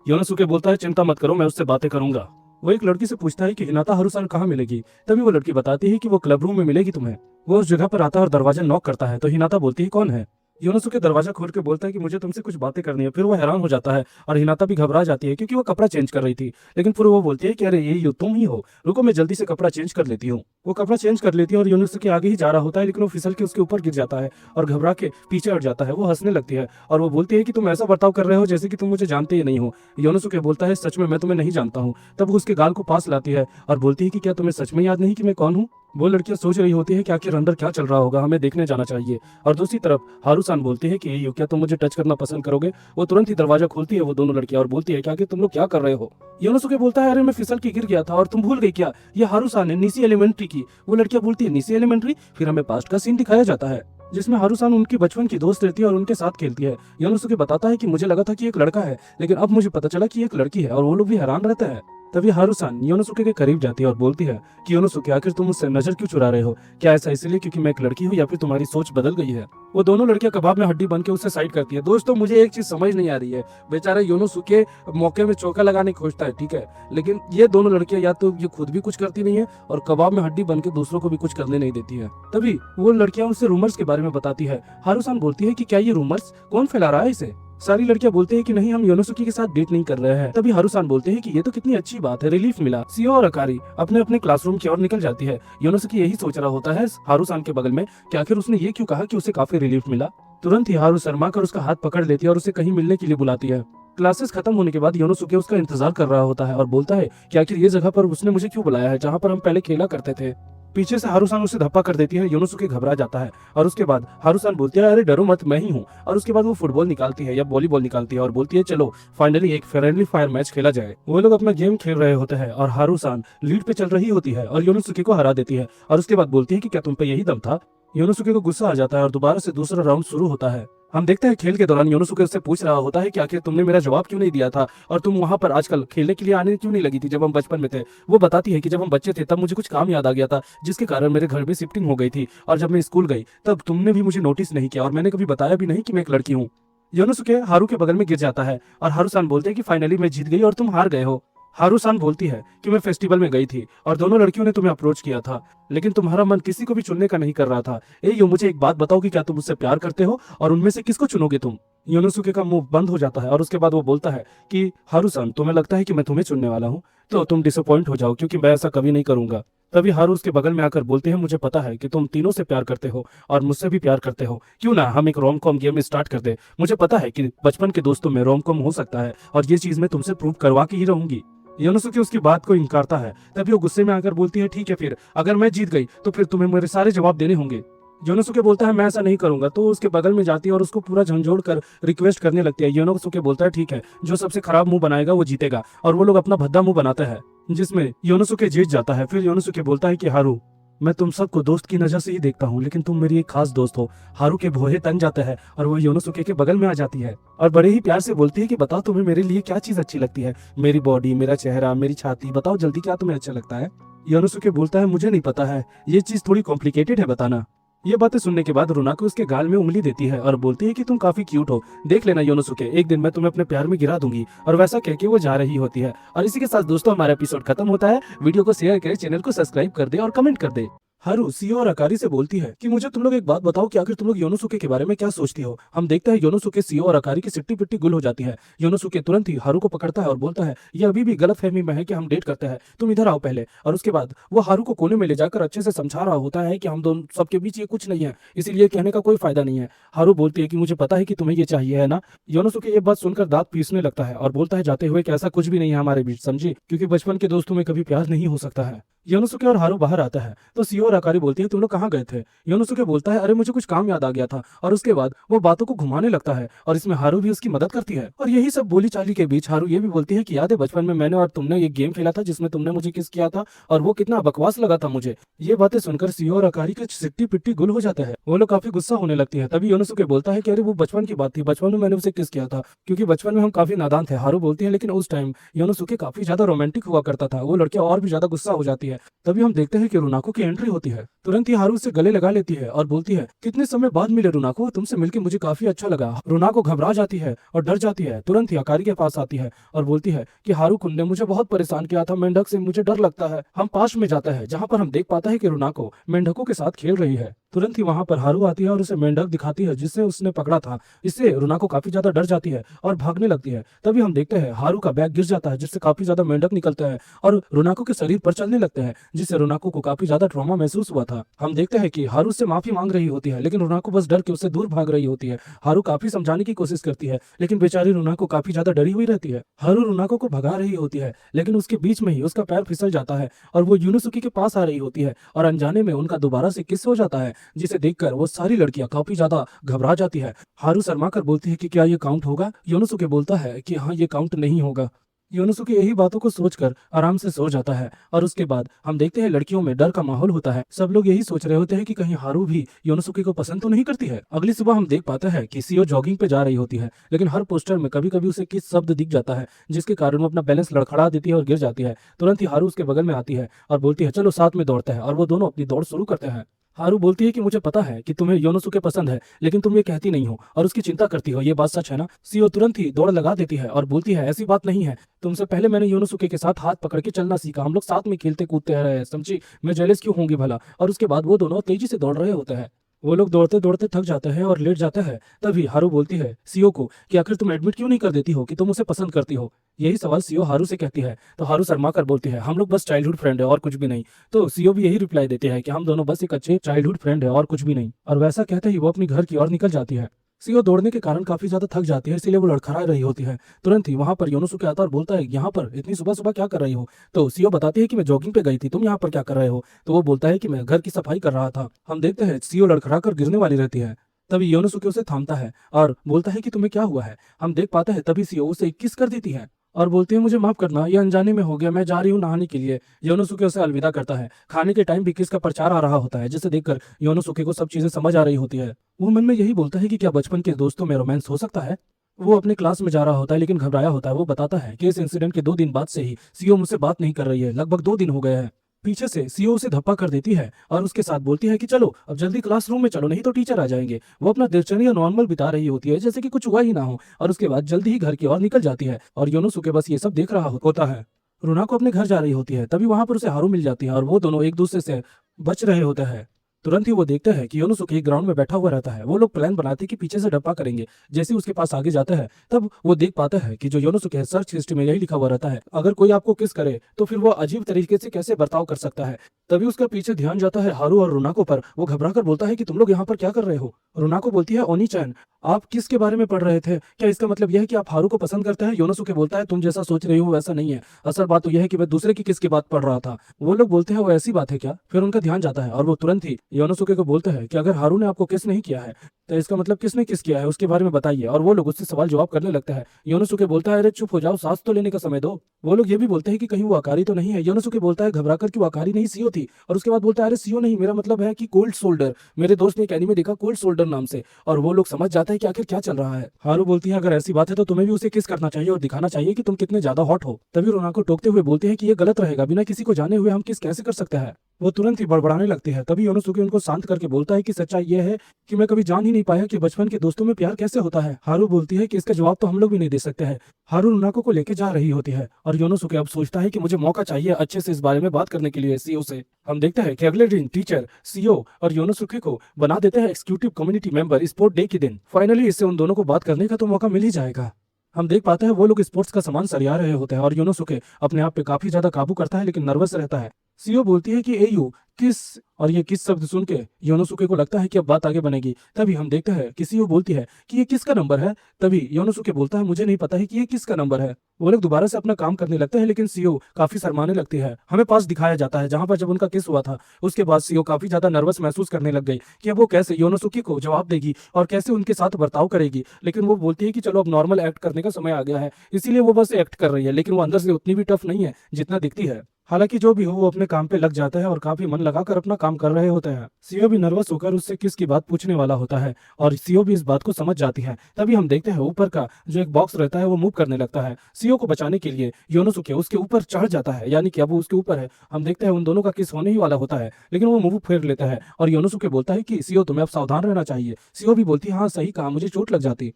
योनोसुके बोलता है चिंता मत करो, मैं उससे बातें करूंगा। वो एक लड़की से पूछता है कि हिनाता हारुसान कहाँ मिलेगी। तभी वो लड़की बताती है कि वो क्लब रूम में मिलेगी तुम्हें। वो उस जगह पर आता है और दरवाजा नॉक करता है। तो हिनाता बोलती है कौन है। योनोसुके दरवाजा खोल के बोलता है कि मुझे तुमसे कुछ बातें करनी है। फिर वो हैरान हो जाता है और हिनाता भी घबरा जाती है क्योंकि वो कपड़ा चेंज कर रही थी। लेकिन फिर वो बोलती है कि अरे ये तुम ही हो, रुको मैं जल्दी से कपड़ा चेंज कर लेती हूँ। वो कपड़ा चेंज कर लेती है और योनोसुके आगे ही जा रहा होता है, लेकिन वो फिसल के उसके ऊपर गिर जाता है और घबरा के पीछे हट जाता है। वो हंसने लगती है और वो बोलती है कि तुम ऐसा बर्ताव कर रहे हो जैसे कि तुम मुझे जानते ही नहीं हो। योनोसुके बोलता है सच में मैं तुम्हें नहीं जानता हूँ। तब वो उसके गाल को पास लाती है और बोलती है कि क्या तुम्हें सच में याद नहीं कि मैं कौन हूँ। वो लड़कियां सोच रही होती है कि आखिर अंदर क्या चल रहा होगा, हमें देखने जाना चाहिए। और दूसरी तरफ हारुसान बोलती है कि ये क्या तुम मुझे टच करना पसंद करोगे। वो तुरंत ही दरवाजा खोलती है वो दोनों लड़कियां और बोलती है कि आखिर तुम लोग क्या कर रहे हो। योनोसुके बोलता है अरे मैं फिसल के गिर गया था और तुम भूल गई क्या, ये हारुसान है निसी एलिमेंट्री की। वो लड़कियां बोलती है निसी एलिमेंट्री। फिर हमें पास्ट का सीन दिखाया जाता है जिसमें हारुसान उनकी बचपन की दोस्त रहती है और उनके साथ खेलती है। योनोसुके बताता है कि मुझे लगा था कि एक लड़का है, लेकिन अब मुझे पता चला कि एक लड़की है। और वो लोग भी हैरान रहते हैं। तभी हारुसान योनोसुके के करीब जाती है और बोलती है कि योनोसुके आखिर तुम मुझसे नजर क्यों चुरा रहे हो, क्या ऐसा इसलिए क्योंकि मैं एक लड़की हूँ या फिर तुम्हारी सोच बदल गई है। वो दोनों लड़कियां कबाब में हड्डी बन के उससे साइड करती है। दोस्तों मुझे एक चीज समझ नहीं आ रही है, बेचारा योनोसुके मौके में चौका लगाने की खोजता है ठीक है, लेकिन ये दोनों लड़कियां या तो ये खुद भी कुछ करती नहीं है और कबाब में हड्डी बन के दूसरों को भी कुछ करने नहीं देती है। तभी वो लड़कियां उससे रूमर्स के बारे में बताती है। हारुसान बोलती है कि क्या ये रूमर्स कौन फैला रहा है इसे। सारी लड़कियां बोलते हैं कि नहीं हम योनोसुके के साथ डेट नहीं कर रहे हैं। तभी हारुसान बोलते हैं कि ये तो कितनी अच्छी बात है, रिलीफ मिला। सीओ और अकारी अपने अपने क्लासरूम की ओर निकल जाती है। योनोसुके यही सोच रहा होता है हारुसान के बगल में कि आखिर उसने ये क्यों कहा कि उसे काफी रिलीफ मिला। तुरंत ही हारू शर्मा कर उसका हाथ पकड़ लेती है और उसे कहीं मिलने के लिए बुलाती है। क्लासेस खत्म होने के बाद योनोसुके उसका इंतजार कर रहा होता है और बोलता है कि आखिर ये जगह पर उसने मुझे क्यों बुलाया है जहाँ पर हम पहले खेला करते थे। पीछे से हारुसान उसे धप्पा कर देती है। योनोसुके घबरा जाता है और उसके बाद हारुसान बोलती है अरे डरो मत मैं ही हूँ। और उसके बाद वो फुटबॉल निकालती है या वॉलीबॉल निकालती है और बोलती है चलो फाइनली एक फ्रेंडली फायर मैच खेला जाए। वो लोग अपना गेम खेल रहे होते हैं और हारुसान लीड पे चल रही होती है और योनोसुके को हरा देती है। और उसके बाद बोलती है कि क्या तुम पे यही दम था। योनोसुके को गुस्सा आ जाता है और दोबारा से दूसरा राउंड शुरू होता है। हम देखते हैं खेल के दौरान योनोसुके उससे पूछ रहा होता है कि आखिर तुमने मेरा जवाब क्यों नहीं दिया था और तुम वहां पर आजकल खेलने के लिए आने क्यों नहीं लगी थी जब हम बचपन में थे। वो बताती है कि जब हम बच्चे थे तब मुझे कुछ काम याद आ गया था जिसके कारण मेरे घर में शिफ्टिंग हो गई थी और जब मैं स्कूल गई तब तुमने भी मुझे नोटिस नहीं किया और मैंने कभी बताया भी नहीं कि मैं एक लड़की हूँ। योनोसुके हारू के बगल में गिर जाता है और हारुसान बोलते हैं कि फाइनली मैं जीत गई और तुम हार गए हो। हारुसान बोलती है कि मैं फेस्टिवल में गई थी और दोनों लड़कियों ने तुम्हें अप्रोच किया था, लेकिन तुम्हारा मन किसी को भी चुनने का नहीं कर रहा था। यो मुझे एक बात बताओ कि क्या तुम मुझसे प्यार करते हो और उनमें से किसको चुनोगे तुम। योनोसुके का मुंह बंद हो जाता है और उसके बाद वो बोलता है कि हारुसान तुम्हें लगता है कि मैं तुम्हें चुनने वाला हूँ तो तुम डिसअपॉइंट हो जाओ क्योंकि मैं ऐसा कभी नहीं करूंगा। तभी हारू उसके बगल में आकर बोलते हैं, मुझे पता है कि तुम तीनों से प्यार करते हो और मुझसे भी प्यार करते हो, क्यों ना हम एक रोम कॉम गेम स्टार्ट कर दे। मुझे पता है कि बचपन के दोस्तों में रोम कॉम हो सकता है और ये चीज मैं तुमसे प्रूव करवा के ही रहूंगी। योनोसुके उसकी बात को इनकारता है। तभी वो गुस्से में आकर बोलती है, ठीक है फिर अगर मैं जीत गई तो फिर तुम्हें मेरे सारे जवाब देने होंगे। योनोसुके बोलता है, मैं ऐसा नहीं करूंगा। तो उसके बगल में जाती है और उसको पूरा झंझोड़ कर रिक्वेस्ट करने लगती है। योनोसुके बोलता है, ठीक है, जो सबसे खराब मुंह बनाएगा वो जीतेगा। और वो लोग अपना भद्दा मुंह बनाते हैं जिसमें योनोसुके जीत जाता है। फिर योनोसुके बोलता है कि हारू, मैं तुम सबको दोस्त की नजर से ही देखता हूँ, लेकिन तुम मेरी एक खास दोस्त हो। हारू के भौहे तन जाता है और वो योनोसुके के बगल में आ जाती है और बड़े ही प्यार से बोलती है कि बताओ तुम्हें मेरे लिए क्या चीज अच्छी लगती है। मेरी बॉडी, मेरा चेहरा, मेरी छाती, बताओ जल्दी क्या तुम्हें अच्छा लगता है। योनोसुके बोलता है, मुझे नहीं पता है, ये चीज थोड़ी कॉम्प्लिकेटेड है बताना। ये बातें सुनने के बाद रुनाको उसके गाल में उंगली देती है और बोलती है कि तुम काफी क्यूट हो, देख लेना योनोसुके, एक दिन मैं तुम्हें अपने प्यार में गिरा दूंगी। और वैसा कह के वो जा रही होती है। और इसी के साथ दोस्तों हमारा एपिसोड खत्म होता है। वीडियो को शेयर करें, चैनल को सब्सक्राइब कर दे और कमेंट कर दे। हारू सीओ और अकारी से बोलती है कि मुझे तुम लोग एक बात बताओ कि आखिर तुम लोग योनोसुके के बारे में क्या सोचती हो। हम देखते हैं योनोसुके सीओ और अकारी की सिट्टी पिट्टी गुल हो जाती है। योनोसुके तुरंत ही हारू को पकड़ता है और बोलता है, ये अभी भी गलतफहमी में है कि हम डेट करते हैं, तुम इधर आओ पहले। और उसके बाद वो हारू को कोने में ले जाकर अच्छे से समझा रहा होता है कि हम दोनों सबके बीच ये कुछ नहीं है, इसीलिए कहने का कोई फायदा नहीं है। हारू बोलती है कि मुझे पता है कि तुम्हें ये चाहिए है ना। योनोसुके ये बात सुनकर दांत पीसने लगता है और बोलता है जाते हुए कि ऐसा कुछ भी नहीं है हमारे बीच, समझी, क्योंकि बचपन के दोस्तों में कभी प्यार नहीं हो सकता है। योनोसुके और हारू बाहर आता है तो सीओ और अकारी बोलती है, तुम लोग कहाँ गए थे। योनोसुके बोलता है, अरे मुझे कुछ काम याद आ गया था। और उसके बाद वो बातों को घुमाने लगता है और इसमें हारू भी उसकी मदद करती है। और यही सब बोली चाली के बीच हारू ये भी बोलती है कि याद है बचपन में मैंने और तुमने ये गेम खेला था जिसमें तुमने मुझे किस किया था और वो कितना बकवास लगा था मुझे। ये बातें सुनकर सीओ और अकारी की सिट्टी पिट्टी गुल हो जाता है। वो लोग काफी गुस्सा होने लगती है। तभी योनोसुके बोलता है कि अरे वो बचपन की बात थी, बचपन में मैंने उसे किस किया था, क्योंकि बचपन में हम काफी नादान थे। हारू बोलती है, लेकिन उस टाइम योनोसुके काफी ज्यादा रोमांटिक हुआ करता था। वो लड़कियां और भी ज्यादा गुस्सा हो जाती है। तभी हम देखते हैं कि रुनाको की एंट्री होती है। तुरंत ही हारू से गले लगा लेती है और बोलती है, कितने समय बाद मिले रुनाको, तुमसे मिलकर मुझे काफी अच्छा लगा। रुनाको घबरा जाती है और डर जाती है। तुरंत ही अकारी के पास आती है और बोलती है कि हारू कुंड ने मुझे बहुत परेशान किया था, मेंढक से मुझे डर लगता है। हम पास में जाता है जहाँ पर हम देख पाता है कि रुनाको मेंढकों के साथ खेल रही है। तुरंत ही वहां पर हारू आती है और उसे मेंढक दिखाती है जिससे उसने पकड़ा था। इससे रुनाको काफी ज्यादा डर जाती है और भागने लगती है। तभी हम देखते हैं हारू का बैग गिर जाता है जिससे काफी ज्यादा मेंढक निकलते हैं और रुनाको के शरीर पर चलने लगते हैं, जिससे रुनाको को काफी ज्यादा ट्रॉमा महसूस हुआ था। हम देखते हैं कि हारू से माफी मांग रही होती है, लेकिन रुनाको बस डर के उससे दूर भाग रही होती है। हारू काफी समझाने की कोशिश करती है, लेकिन बेचारी रुनाको काफी ज्यादा डरी हुई रहती है। हारू रुनाको को भगा रही होती है, लेकिन उसके बीच में ही उसका पैर फिसल जाता है और वो योनोसुके के पास आ रही होती है और अनजाने में उनका दोबारा से किस हो जाता है, जिसे देखकर वो सारी लड़कियां काफी ज्यादा घबरा जाती है। हारू शर्मा कर बोलती है कि क्या ये काउंट होगा। योनोसुके बोलता है कि हाँ, ये काउंट नहीं होगा। योनोसुके यही बातों को सोचकर आराम से सो जाता है और उसके बाद हम देखते हैं लड़कियों में डर का माहौल होता है। सब लोग यही सोच रहे होते हैं कि कहीं हारू भी योनोसुके को पसंद तो नहीं करती है। अगली सुबह हम देख पाते हैं कि सीओ जॉगिंग पे जा रही होती है, लेकिन हर पोस्टर में कभी कभी उसे किस शब्द दिख जाता है जिसके कारण वो अपना बैलेंस लड़खड़ा देती है और गिर जाती है। तुरंत ही हारू उसके बगल में आती है और बोलती है, चलो साथ में दौड़ते हैं। और वो दोनों अपनी दौड़ शुरू करते हैं। हारू बोलती है कि मुझे पता है कि तुम्हें योनोसुके पसंद है, लेकिन तुम ये कहती नहीं हो और उसकी चिंता करती हो, ये बात सच है ना। सीओ तुरंत ही दौड़ लगा देती है और बोलती है, ऐसी बात नहीं है, तुमसे पहले मैंने योनोसुके के साथ हाथ पकड़ के चलना सीखा, हम लोग साथ में खेलते कूदते रहे, समझी, मैं जेलस क्यों होंगी भला। और उसके बाद वो दोनों तेजी से दौड़ रहे होते हैं। वो लोग दौड़ते दौड़ते थक जाते हैं और लेट जाते हैं। तभी हारू बोलती है सीओ को कि आखिर तुम एडमिट क्यों नहीं कर देती हो कि तुम उसे पसंद करती हो। यही सवाल सीओ हारू से कहती है तो हारू शर्मा कर बोलती है, हम लोग बस चाइल्डहुड फ्रेंड है और कुछ भी नहीं। तो सीओ भी यही रिप्लाई देते हैं कि हम दोनों बस एक अच्छे चाइल्डहुड फ्रेंड है और कुछ भी नहीं। और वैसा कहते ही वो अपनी घर की ओर निकल जाती है। सीओ दौड़ने के कारण काफी ज्यादा थक जाती है, इसीलिए वो लड़खड़ा रही होती है। तुरंत ही वहां पर योनोसुके आता है और बोलता है, यहाँ पर इतनी सुबह सुबह क्या कर रही हो। तो सीओ बताती है कि मैं जॉगिंग पे गई थी, तुम यहाँ पर क्या कर रहे हो। तो वो बोलता है कि मैं घर की सफाई कर रहा था। हम देखते हैं सीओ लड़खड़ा कर गिरने वाली रहती है। तभी योनोसुके उसे थामता है और बोलता है कि तुम्हें क्या हुआ है। हम देख पाते हैं तभी सीओ उसे किस कर देती है और बोलती है, मुझे माफ करना, ये अनजाने में हो गया, मैं जा रही हूँ नहाने के लिए। योनोसुके उसे अलविदा करता है। खाने के टाइम भी किस का प्रचार आ रहा होता है, जिसे देखकर योनोसुके को सब चीजें समझ आ रही होती है। वो मन में यही बोलता है कि क्या बचपन के दोस्तों में रोमांस हो सकता है। वो अपने क्लास में जा रहा होता है लेकिन घबराया होता है। वो बताता है कि इस इंसिडेंट के 2 दिन बाद से ही सीओ मुझसे बात नहीं कर रही है, लगभग 2 दिन हो गए हैं। पीछे से सीओ उसे धप्पा कर देती है और उसके साथ बोलती है कि चलो अब जल्दी क्लासरूम में चलो, नहीं तो टीचर आ जाएंगे। वो अपना दिनचर्या नॉर्मल बिता रही होती है जैसे कि कुछ हुआ ही ना हो और उसके बाद जल्दी ही घर की ओर निकल जाती है और योनोसुके बस ये सब देख रहा होता है। रुनाको अपने घर जा रही होती है। तभी वहां पर उसे हारू मिल जाती है और वो दोनों एक दूसरे से बच रहे होते हैं। तुरंत ही वो देखते हैं कि योनोसुके एक ग्राउंड में बैठा हुआ रहता है। वो लोग प्लान बनाते हैं कि पीछे से डप्पा करेंगे। जैसे ही उसके पास आगे जाता है तब वो देख पाता है कि जो योनोसुके है सर्च हिस्ट्री में यही लिखा हुआ रहता है, अगर कोई आपको किस करे तो फिर वो अजीब तरीके से कैसे बर्ताव कर सकता है। तभी उसका पीछे ध्यान जाता है हारू और रुनाको पर। वो घबरा कर बोलता है कि तुम लोग यहाँ पर क्या कर रहे हो। रुनाको बोलती है ओनी-चैन, आप किसके बारे में पढ़ रहे थे? क्या इसका मतलब यह है कि आप हारू को पसंद करते हैं? योनोसुके बोलता है तुम जैसा सोच रही हो वैसा नहीं है, असल बात तो यह है कि मैं दूसरे की किस की बात पढ़ रहा था। वो लोग बोलते हैं वो ऐसी बात है क्या? फिर उनका ध्यान जाता है और वो तुरंत ही योनोसुके को बोलते हैं कि अगर हारू ने आपको किस नहीं किया है तो इसका मतलब किसने किस किया है उसके बारे में बताइए। और वो लोग उससे सवाल जवाब करने लगते हैं। योनोसुके बोलता है अरे चुप हो जाओ, सांस तो लेने का समय दो। वो लोग ये भी बोलते हैं कि कहीं वो अकारी तो नहीं है। योनोसुके बोलता है घबरा कर कि वो अकारी नहीं सीओ थी, और उसके बाद बोलता है अरे सीओ नहीं, मेरा मतलब है कि कोल्ड सोल्डर। मेरे दोस्त ने एक एनीमे देखा कोल्ड सोल्डर नाम से, और वो लोग समझ जाते हैं कि आखिर क्या चल रहा है। हारू बोलती है अगर ऐसी बात है तो तुम्हें भी उसे किस करना चाहिए और दिखाना चाहिए कि तुम कितने ज्यादा हॉट हो। तभी रुनाको टोकते हुए बोलते हैं कि ये गलत रहेगा, बिना किसी को जाने हुए हम किस कैसे कर सकते हैं। वो तुरंत ही बड़बड़ाने लगती है। तभी योनोसुके उनको शांत करके बोलता है कि सच्चाई ये है कि मैं कभी जान ही नहीं पाया कि बचपन के दोस्तों में प्यार कैसे होता है। हारू बोलती है कि इसका जवाब तो हम लोग भी नहीं दे सकते हैं। हारू रुनाको को लेके जा रही होती है और योनोसुके अब सोचता है कि मुझे मौका चाहिए अच्छे से इस बारे में बात करने के लिए सीओ से। हम देखते हैं कि अगले दिन टीचर, सीओ और योनोसुके को बना देते हैं executive community member sport day के दिन। फाइनली इससे उन दोनों को बात करने का तो मौका मिल ही जाएगा। हम देख पाते हैं वो लोग स्पोर्ट्स का सामान सरिया रहे होते हैं और योनोसुके अपने आप पे काफी ज्यादा काबू करता है लेकिन नर्वस रहता है। सीओ बोलती है कि एयू किस, और ये किस शब्द सुन के योनोसुके को लगता है कि अब बात आगे बनेगी। तभी हम देखते हैं कि सीओ बोलती है कि ये किसका नंबर है। तभी योनोसुके बोलता है मुझे नहीं पता है कि ये किसका नंबर है। वो लोग दोबारा से अपना काम करने लगते हैं लेकिन सीओ काफी शर्माने लगती है। हमें पास दिखाया जाता है जहां पर जब उनका किस हुआ था। उसके बाद सीओ काफी ज्यादा नर्वस महसूस करने लग गई कि अब वो कैसे योनोसुके को जवाब देगी और कैसे उनके साथ बर्ताव करेगी। लेकिन वो बोलती है कि चलो अब नॉर्मल एक्ट करने का समय आ गया है, इसीलिए वो बस एक्ट कर रही है, लेकिन वो अंदर से उतनी भी टफ नहीं है जितना दिखती है। हालांकि जो भी हो वो अपने काम पे लग जाता है और काफी मन लगाकर अपना काम कर रहे होते हैं। सीओ भी नर्वस होकर उससे किस की बात पूछने वाला होता है और सीओ भी इस बात को समझ जाती है। तभी हम देखते हैं ऊपर का जो एक बॉक्स रहता है वो मूव करने लगता है। सीओ को बचाने के लिए योनोसुके उसके ऊपर चढ़ जाता है, यानी कि अब वो उसके ऊपर है। हम देखते हैं उन दोनों का किस होने ही वाला होता है लेकिन वो मुंह फेर लेता है और योनोसुके बोलता है कि सीओ तुम्हें अब सावधान रहना चाहिए। सीओ भी बोलती है हाँ सही कहा, मुझे चोट लग जाती।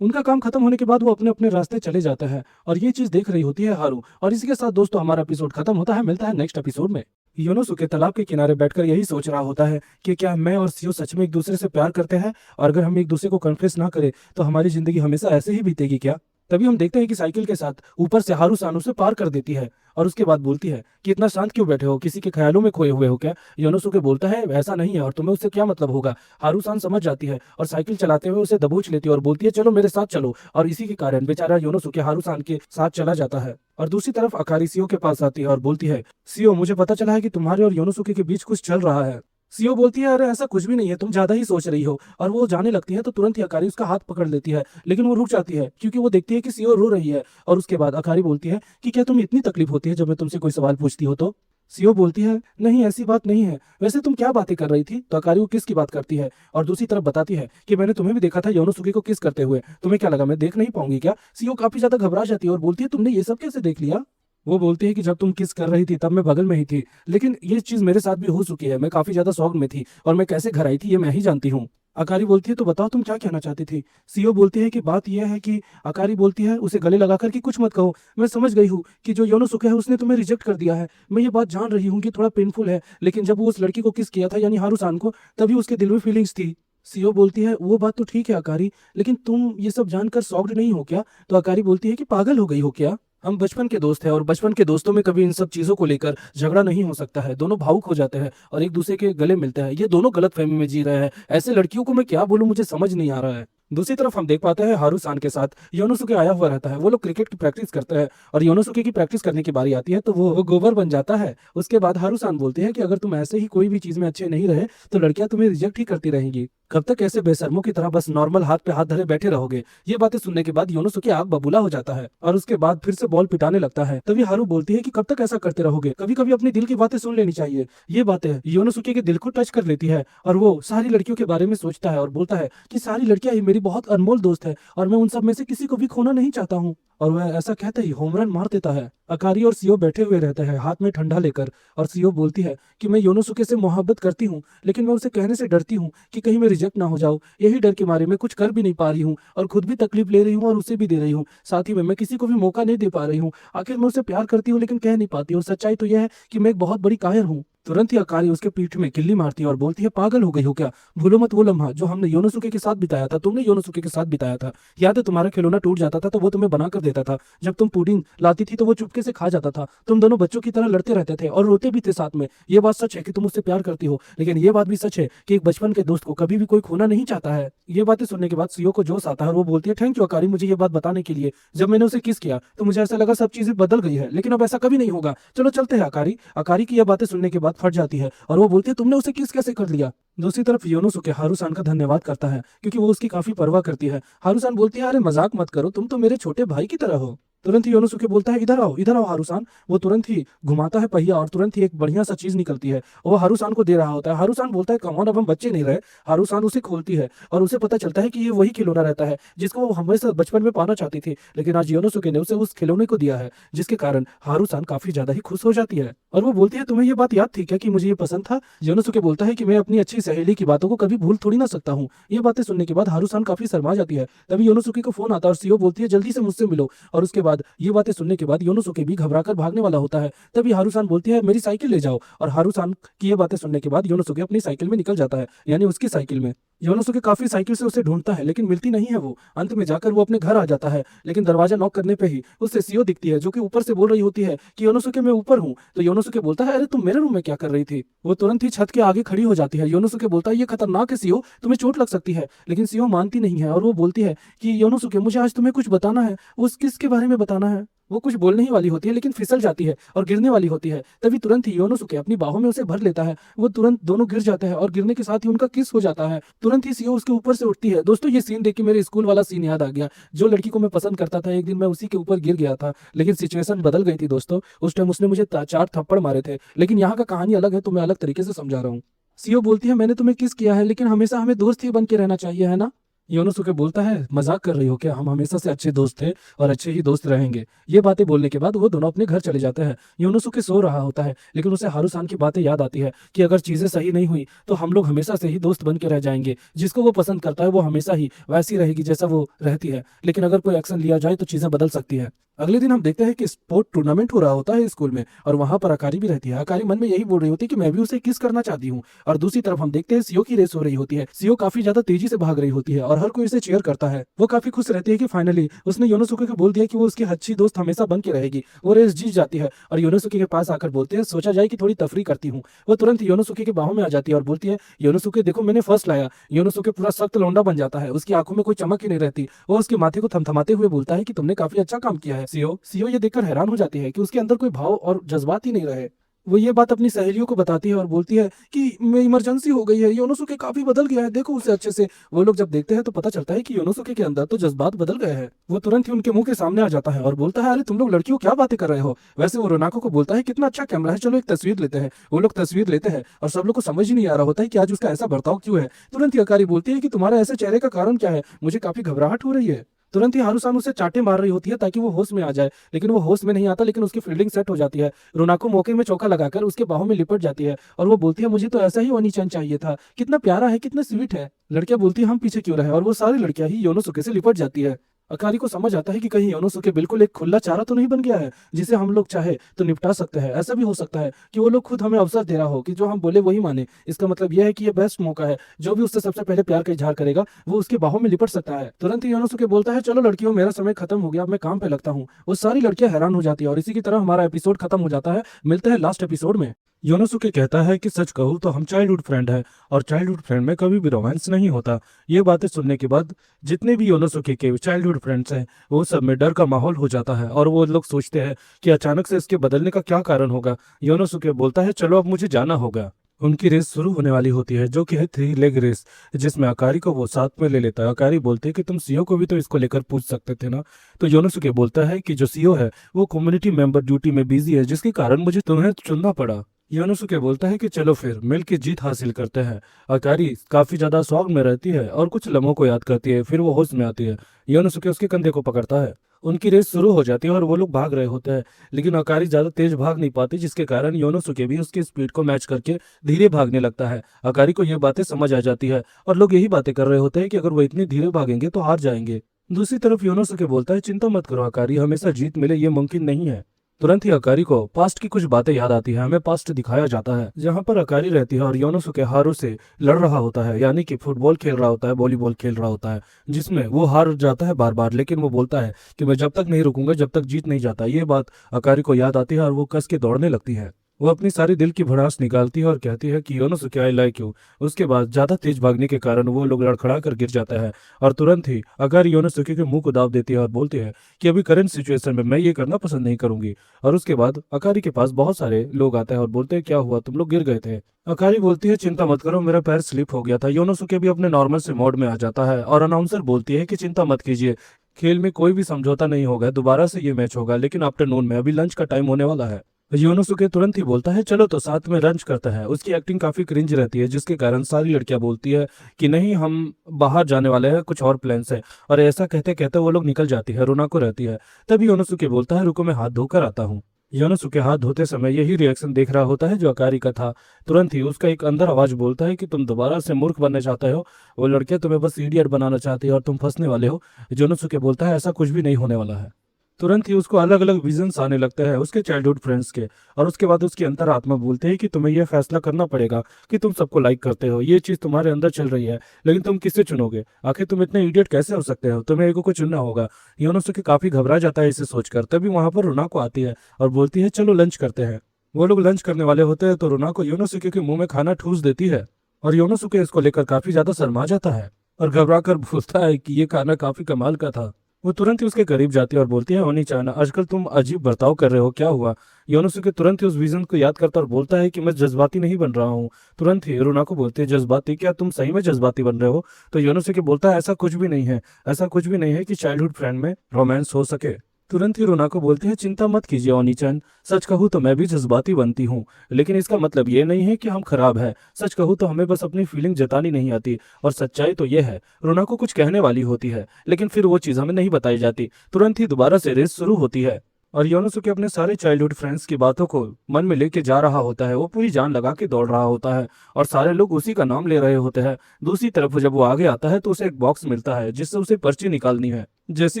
उनका काम खत्म होने के बाद वो अपने अपने रास्ते चले जाते हैं और ये चीज देख रही होती है हारू। और इसी के साथ दोस्तों हमारा एपिसोड खत्म होता है। मिलता है नेक्स्ट एपिसोड में। योनोसुके तालाब के किनारे बैठकर यही सोच रहा होता है कि क्या मैं और सीओ सच में एक दूसरे से प्यार करते हैं, और अगर हम एक दूसरे को कन्फेस ना करें तो हमारी जिंदगी हमेशा ऐसे ही बीतेगी क्या। तभी हम देखते हैं कि साइकिल के साथ ऊपर से हारू सान उसे पार कर देती है और उसके बाद बोलती है कि इतना शांत क्यों बैठे हो, किसी के ख्यालों में खोए हुए हो क्या। योनोसुके बोलता है ऐसा नहीं है और तुम्हें उससे क्या मतलब होगा। हारू सान समझ जाती है और साइकिल चलाते हुए उसे दबोच लेती है और बोलती है चलो मेरे साथ चलो, और इसी के कारण बेचारा योनोसुके हारू सान के साथ चला जाता है। और दूसरी तरफ अकारी सीओ के पास आती है और बोलती है सीओ मुझे पता चला है कि तुम्हारे और योनोसुके के बीच कुछ चल रहा है। सीओ बोलती है अरे ऐसा कुछ भी नहीं है, तुम ज्यादा ही सोच रही हो। और वो जाने लगती है तो तुरंत ही अकारी उसका हाथ पकड़ लेती है लेकिन वो रुक जाती है क्योंकि वो देखती है कि सीओ रो रही है। और उसके बाद अकारी बोलती है कि क्या तुम्हें इतनी तकलीफ होती है जब मैं तुमसे कोई सवाल पूछती हो तो। सीओ बोलती है नहीं ऐसी बात नहीं है, वैसे तुम क्या बातें कर रही थी। तो अकारी वो किस की बात करती है और दूसरी तरफ बताती है कि मैंने तुम्हें भी देखा था योनोसुके को किस करते हुए, तुम्हें क्या लगा मैं देख नहीं पाऊंगी क्या। सीओ काफी ज्यादा घबरा जाती है और बोलती है तुमने ये सब कैसे देख लिया। वो बोलती है कि जब तुम किस कर रही थी तब मैं बगल में ही थी, लेकिन ये चीज मेरे साथ भी हो चुकी है। मैं काफी ज्यादा शौक में थी और मैं कैसे घर आई थी ये मैं ही जानती हूँ। अकारी बोलती है तो बताओ तुम क्या कहना चाहती थी। सीओ बोलती है कि बात यह है कि अकारी बोलती है उसे गले लगाकर कि कुछ मत कहो, मैं समझ गई हूँ कि जो योनोसुके है उसने तुम्हें रिजेक्ट कर दिया है। मैं ये बात जान रही हूँ कि थोड़ा पेनफुल है, लेकिन जब वो उस लड़की को किस किया था यानी हारू सान को, तभी उसके दिल में फीलिंग्स थी। सीओ बोलती है वो बात तो ठीक है अकारी, लेकिन तुम ये सब जानकर शॉक्ड नहीं हो क्या। तो अकारी बोलती है कि पागल हो गई हो क्या, हम बचपन के दोस्त हैं और बचपन के दोस्तों में कभी इन सब चीजों को लेकर झगड़ा नहीं हो सकता है। दोनों भावुक हो जाते हैं और एक दूसरे के गले मिलते हैं। ये दोनों गलत फहमी में जी रहे हैं। ऐसे लड़कियों को मैं क्या बोलूं, मुझे समझ नहीं आ रहा है। दूसरी तरफ हम देख पाते हैं हारू सान के साथ योनोसुके आया हुआ रहता है। वो लोग क्रिकेट की प्रैक्टिस करते हैं और योनोसुके की प्रैक्टिस करने की बारी आती है तो वो गोबर बन जाता है। उसके बाद हारू सान बोलते हैं कि अगर तुम ऐसे ही कोई भी चीज में अच्छे नहीं रहे तो लड़कियां तुम्हें रिजेक्ट ही करती रहेंगी। कब तक ऐसे बेशर्मों की तरह बस नॉर्मल हाथ पे हाथ धरे बैठे रहोगे। ये बातें सुनने के बाद योनोसुके आग बबूला हो जाता है और उसके बाद फिर से बॉल पिटाने लगता है। तभी हारू बोलती है कि कब तक ऐसा करते रहोगे, कभी कभी अपने दिल की बातें सुन लेनी चाहिए। ये बातें योनोसुके के दिल को टच कर लेती है और वो सारी लड़कियों के बारे में सोचता है और बोलता है कि सारी लड़कियां ही मेरी बहुत अनमोल दोस्त है और मैं उन सब में से किसी को भी खोना नहीं चाहता हूँ। और वह ऐसा कहते ही होम रन मार देता है। अकारी और सीओ बैठे हुए रहते हैं हाथ में ठंडा लेकर, और सीओ बोलती है कि मैं योनोसुके से मोहब्बत करती हूँ, लेकिन मैं उसे कहने से डरती हूँ कि कहीं मैं रिजेक्ट ना हो जाऊँ। यही डर के मारे मैं कुछ कर भी नहीं पा रही हूँ और खुद भी तकलीफ ले रही हूँ और उसे भी दे रही हूँ। साथ ही में मैं किसी को भी मौका नहीं दे पा रही हूँ। आखिर मैं उसे प्यार करती हूँ लेकिन कह नहीं पाती, और सच्चाई तो यह है कि मैं एक बहुत बड़ी कायर हूँ। तुरंत ही अकारी उसके पीठ में किल्ली मारती है और बोलती है, पागल हो गई हो क्या? भूलो मत वो लम्हा जो हमने योनोसुके के साथ बिताया था, तुमने योनोसुके के साथ बिताया था। याद है तुम्हारा खिलौना टूट जाता था तो वो तुम्हें बना कर देता था। जब तुम पुडिंग लाती थी तो वो चुपके से खा जाता था। तुम दोनों बच्चों की तरह लड़ते रहते थे और रोते भी थे साथ में। ये बात सच है कि तुम उससे प्यार करती हो, लेकिन ये बात भी सच है कि एक बचपन के दोस्त को कभी भी कोई खोना नहीं चाहता है। ये बातें सुनने के बाद सीओ को जोश आता है और वो बोलती है, थैंक यू अकारी मुझे ये बात बताने के लिए। जब मैंने उसे किस किया तो मुझे ऐसा लगा सब चीजें बदल गई है, लेकिन अब ऐसा कभी नहीं होगा। चलो चलते हैं अकारी। अकारी की यह बातें सुनने के बाद फट जाती है और वो बोलती है, तुमने उसे किस कैसे कर लिया? दूसरी तरफ योनोसुके हारूसान का धन्यवाद करता है क्योंकि वो उसकी काफी परवाह करती है। हारूसान बोलती है, अरे मजाक मत करो, तुम तो मेरे छोटे भाई की तरह हो। तुरंत ही योनोसुके बोलता है, इधर आओ हारूसान। वो तुरंत ही घुमाता है पहिया और तुरंत ही एक बढ़िया सा चीज निकलती है। वो हारूसान को दे रहा होता है। हारूसान बोलता है, कम ऑन, अब हम बच्चे नहीं रहे। हारूसान उसे खोलती है और उसे पता चलता है कि ये वही खिलौना रहता है जिसको वो हमेशा बचपन में पाना चाहती थी, लेकिन आज योनोसुके ने उसे उस खिलौने को दिया है, जिसके कारण हारूसान काफी ज्यादा ही खुश हो जाती है। और वो बोलती है, तुम्हें ये बात याद थी क्या कि मुझे ये पसंद था? योनोसुके बोलता है कि मैं अपनी अच्छी सहेली की बातों को कभी भूल थोड़ी ना सकता हूँ। ये बातें सुनने के बाद हारूसान काफी शर्मा जाती है। तभी योनोसुके को फोन आता है और सीओ बोलती है, जल्दी से मुझसे मिलो। और उसके बाद ये बातें सुनने के बाद योनोसुके भी घबराकर भागने वाला होता है। तभी हारूसान बोलती है, मेरी साइकिल ले जाओ। और हारूसान की ये बातें सुनने के बाद योनोसुके अपनी साइकिल में निकल जाता है, यानी उसकी साइकिल में। योनोसुके काफी साइकिल से उसे ढूंढता है लेकिन मिलती नहीं है। वो अंत में जाकर वो अपने घर आ जाता है, लेकिन दरवाजा नॉक करने पे ही उससे सीओ दिखती है जो कि ऊपर से बोल रही होती है कि योनोसुके मैं ऊपर हूँ। तो योनोसुके बोलता है, अरे तुम मेरे रूम में क्या कर रही थी? वो तुरंत ही छत के आगे खड़ी हो जाती है। योनोसुके बोलता है, ये खतरनाक है सीओ, तुम्हें चोट लग सकती है। लेकिन सीओ मानती नहीं है और वो बोलती है कि योनोसुके मुझे आज तुम्हें कुछ बताना है। उस किसके बारे में बताना है? वो कुछ बोलने ही वाली होती है लेकिन फिसल जाती है और गिरने वाली होती है। तभी तुरंत ही योनोसुके अपनी बाहों में उसे भर लेता है। वो तुरंत दोनों गिर जाते हैं और गिरने के साथ ही उनका किस हो जाता है। तुरंत ही सीओ उसके ऊपर से उठती है। दोस्तों ये सीन देख के मेरे स्कूल वाला सीन याद आ गया। जो लड़की को मैं पसंद करता था एक दिन मैं उसी के ऊपर गिर गया था, लेकिन सिचुएशन बदल गई थी दोस्तों। उस टाइम उसने मुझे 4 थप्पड़ मारे थे, लेकिन यहाँ का कहानी अलग है तो मैं अलग तरीके से समझा रहा हूँ। सीओ बोलती है, मैंने तुम्हें किस किया है लेकिन हमेशा हमें दोस्त ही बन के रहना चाहिए, है ना? योनोसुके बोलता है, मजाक कर रही हो क्या? हम हमेशा से अच्छे दोस्त थे और अच्छे ही दोस्त रहेंगे। ये बातें बोलने के बाद वो दोनों अपने घर चले जाते हैं। योनोसुके सो रहा होता है लेकिन उसे हारूसान की बातें याद आती है कि अगर चीजें सही नहीं हुई तो हम लोग हमेशा से ही दोस्त बन के रह जाएंगे। जिसको वो पसंद करता है वो हमेशा ही वैसी रहेगी जैसा वो रहती है, लेकिन अगर कोई एक्शन लिया जाए तो चीजें बदल सकती है। अगले दिन हम देखते हैं कि स्पोर्ट टूर्नामेंट हो रहा होता है स्कूल में और वहां पर अकारी भी रहती है। अकारी मन में यही बोल रही होती है कि मैं भी उसे किस करना चाहती हूँ। और दूसरी तरफ हम देखते हैं सीओ की रेस हो रही होती है। सीओ काफी ज्यादा तेजी से भाग रही होती है और हर कोई उसे चीयर करता है। वो काफी खुश रहती है कि फाइनली उसने योनोसुके को बोल दिया कि वो उसकी अच्छी दोस्त हमेशा बन के रहेगी। वो रेस जीत जाती है और योनोसुके के पास आकर बोलते हैं, सोचा जाए कि थोड़ी तफरी करती हूँ। वो तुरंत योनोसुके के बाहों में आ जाती है और बोलती है, योनोसुके देखो मैंने फर्स्ट लाया। योनोसुके पूरा सख्त लौंडा बन जाता है, उसकी आंखों में कोई चमक ही नहीं रहती। वो उसके माथे को थमथमाते हुए बोलता है कि तुमने काफी अच्छा काम किया है सीओ। सीओ ये देखकर हैरान हो जाती है कि उसके अंदर कोई भाव और जज्बात ही नहीं रहे। वो ये बात अपनी सहेलियों को बताती है और बोलती है कि मैं इमरजेंसी हो गई है, योनोसुके काफी बदल गया है, देखो उसे अच्छे से। वो लोग जब देखते हैं तो पता चलता है कि योनोसुके के अंदर तो जज्बात बदल गए हैं। वो तुरंत ही उनके मुंह के सामने आ जाता है और बोलता है, अरे तुम लोग लड़कियों क्या बातें कर रहे हो? वैसे वो रोनाको को बोलता है, कितना अच्छा कैमरा है, चलो एक तस्वीर लेते हैं। वो लोग तस्वीर लेते हैं और सब लोग को समझ ही नहीं आ रहा होता है कि आज उसका ऐसा बर्ताव क्यों है। तुरंत ही अकारी बोलती है कि तुम्हारे ऐसे चेहरे का कारण क्या है? मुझे काफी घबराहट हो रही है। तुरंत ही हारूसान उसे चाटे मार रही होती है ताकि वो होश में आ जाए, लेकिन वो होश में नहीं आता, लेकिन उसकी फील्डिंग सेट हो जाती है। रोनाको मौके में चौका लगाकर उसके बाहों में लिपट जाती है और वो बोलती है, मुझे तो ऐसा ही ओनी-चैन चाहिए था, कितना प्यारा है, कितना स्वीट है। लड़कियां बोलती है, हम पीछे क्यों रहे, और वो सारी लड़कियां ही योनोसुके से लिपट जाती है। अकारी को समझ आता है कि कहीं योनोसुके बिल्कुल एक खुला चारा तो नहीं बन गया है जिसे हम लोग चाहे तो निपटा सकते हैं। ऐसा भी हो सकता है कि वो लोग खुद हमें अवसर दे रहा हो कि जो हम बोले वही माने। इसका मतलब यह है कि ये बेस्ट मौका है, जो भी उससे सबसे पहले प्यार का इजहार करेगा वो उसके बाहों में लिपट सकता है। तुरंत ही योनोसुके बोलता है, चलो लड़कियों मेरा समय खत्म हो गया, अब मैं काम पे लगता हूँ। वो सारी लड़कियां हैरान हो जाती है और इसी की तरह हमारा एपिसोड खत्म हो जाता है। मिलते हैं लास्ट एपिसोड में। योनोसुके कहता है कि सच कहूँ तो हम चाइल्डहुड फ्रेंड हैं और चाइल्डहुड फ्रेंड में कभी भी रोमांस नहीं होता। ये बातें सुनने के बाद जितने भी योनोसुके के चाइल्डहुड फ्रेंड्स हैं वो सब में डर का माहौल हो जाता है और वो लोग सोचते हैं कि अचानक से इसके बदलने का क्या कारण होगा। योनोसुके बोलता है, चलो अब मुझे जाना होगा। उनकी रेस शुरू होने वाली होती है जो कि है 3 लेग रेस, जिसमें अकारी को वो साथ में ले लेता है। अकारी बोलते हैं कि तुम सीओ को भी तो इसको लेकर पूछ सकते थे ना। तो योनोसुके बोलता है कि जो सीओ है वो कम्युनिटी मेंबर ड्यूटी में बिजी है, जिसके कारण मुझे तुम्हें चुनना पड़ा। योनोसुके बोलता है कि चलो फिर मिल के जीत हासिल करते हैं। अकारी काफी ज्यादा शौक में रहती है और कुछ लम्हों को याद करती है, फिर वो होश में आती है। योनोसुके उसके कंधे को पकड़ता है उनकी रेस शुरू हो जाती है और वो लोग भाग रहे होते हैं, लेकिन अकारी ज्यादा तेज भाग नहीं पाती, जिसके कारण योनोसुके भी उसकी स्पीड को मैच करके धीरे भागने लगता है। अकारी को ये बातें समझ आ जाती है और लोग यही बातें कर रहे होते हैं कि अगर वो इतनी धीरे भागेंगे तो हार जाएंगे। दूसरी तरफ योनोसुके बोलता है, चिंता मत करो अकारी, हमेशा जीत मिले ये मुमकिन नहीं है। तुरंत ही अकारी को पास्ट की कुछ बातें याद आती है। हमें पास्ट दिखाया जाता है जहाँ पर अकारी रहती है और योनोसुके हारू से लड़ रहा होता है, यानी कि फुटबॉल खेल रहा होता है, वॉलीबॉल खेल रहा होता है, जिसमें वो हार जाता है बार बार, लेकिन वो बोलता है कि मैं जब तक नहीं रुकूंगा जब तक जीत नहीं जाता। ये बात अकारी को याद आती है और वो कस के दौड़ने लगती है। वो अपनी सारी दिल की भड़ास निकालती है और कहती है कि योनोसुके आई लाइक यू। उसके बाद ज्यादा तेज भागने के कारण वो लोग लड़खड़ा कर गिर जाता है और तुरंत ही अकारी योनोसुके के मुंह को दाब देती है और बोलती है कि अभी करंट सिचुएशन में मैं ये करना पसंद नहीं करूंगी। और उसके बाद अकारी के पास बहुत सारे लोग आते हैं और बोलते हैं क्या हुआ, तुम लोग गिर गए थे। अकारी बोलती है चिंता मत करो, मेरा पैर स्लिप हो गया था। योनोसुके भी अपने नॉर्मल से मोड में आ जाता है और अनाउंसर बोलती है कि चिंता मत कीजिए, खेल में कोई भी समझौता नहीं होगा, दोबारा से ये मैच होगा, लेकिन आफ्टरनून में, अभी लंच का टाइम होने वाला है। योनोसुके तुरंत ही बोलता है चलो तो साथ में लंच करता है। उसकी एक्टिंग काफी क्रिंज रहती है, जिसके कारण सारी लड़कियां बोलती है कि नहीं हम बाहर जाने वाले हैं, कुछ और प्लान है। और ऐसा कहते कहते वो लोग निकल जाती है। रुनाको रहती है। तभी योनोसुके बोलता है रुको मैं हाथ धोकर आता हूँ। योनोसुके हाथ धोते समय यही रिएक्शन देख रहा होता है जो अकारी का था। तुरंत ही उसका एक अंदर आवाज बोलता है कि तुम दोबारा से मूर्ख बनना चाहते हो, वो लड़के तुम्हें बस इडियट बनाना चाहती है और तुम फंसने वाले हो। योनोसुके बोलता है ऐसा कुछ भी नहीं होने वाला है। तुरंत ही उसको अलग अलग विजन्स आने लगते हैं उसके चाइल्डहुड फ्रेंड्स के, और उसके बाद उसकी अंतरात्मा बोलते हैं कि तुम्हें यह फैसला करना पड़ेगा कि तुम सबको लाइक करते हो, ये चीज तुम्हारे अंदर चल रही है, लेकिन तुम किसे चुनोगे? आखिर तुम इतने इडियट कैसे हो सकते हो? तुम्हें एक को चुनना होगा। योनोसुके काफी घबरा जाता है इसे सोचकर। तभी वहां पर रुनाको आती है और बोलती है चलो लंच करते हैं। वो लोग लंच करने वाले होते हैं तो रुनाको योनोसुके के मुंह में खाना ठूस देती है और योनोसुके इसको लेकर काफी ज्यादा शर्मा जाता है और घबरा कर बोलता है कि ये खाना काफी कमाल का था। वो तुरंत ही उसके करीब जाती है और बोलती है ओनी-चान आजकल तुम अजीब बर्ताव कर रहे हो, क्या हुआ? योनोसुके तुरंत ही उस विजन को याद करता और बोलता है कि मैं जज्बाती नहीं बन रहा हूँ। तुरंत ही रुनाको बोलती है जज्बाती? क्या तुम सही में जज्बाती बन रहे हो? तो योनोसुके बोलता है ऐसा कुछ भी नहीं है, ऐसा कुछ भी नहीं है कि चाइल्डहुड फ्रेंड में रोमांस हो सके। तुरंत ही रुनाको बोलती है चिंता मत कीजिए ओनी-चान, सच कहूँ तो मैं भी जज्बाती बनती हूँ, लेकिन इसका मतलब ये नहीं है कि हम खराब है। सच कहूँ तो हमें बस अपनी फीलिंग जतानी नहीं आती, और सच्चाई तो ये है रुनाको कुछ कहने वाली होती है लेकिन फिर वो चीज हमें नहीं बताई जाती। तुरंत ही दोबारा से रेस शुरू होती है और योनोसुके अपने सारे चाइल्डहुड फ्रेंड्स की बातों को मन में लेके जा रहा होता है। वो पूरी जान लगा के दौड़ रहा होता है और सारे लोग उसी का नाम ले रहे होते हैं। दूसरी तरफ जब वो आगे आता है तो उसे एक बॉक्स मिलता है जिससे उसे पर्ची निकालनी है। जैसे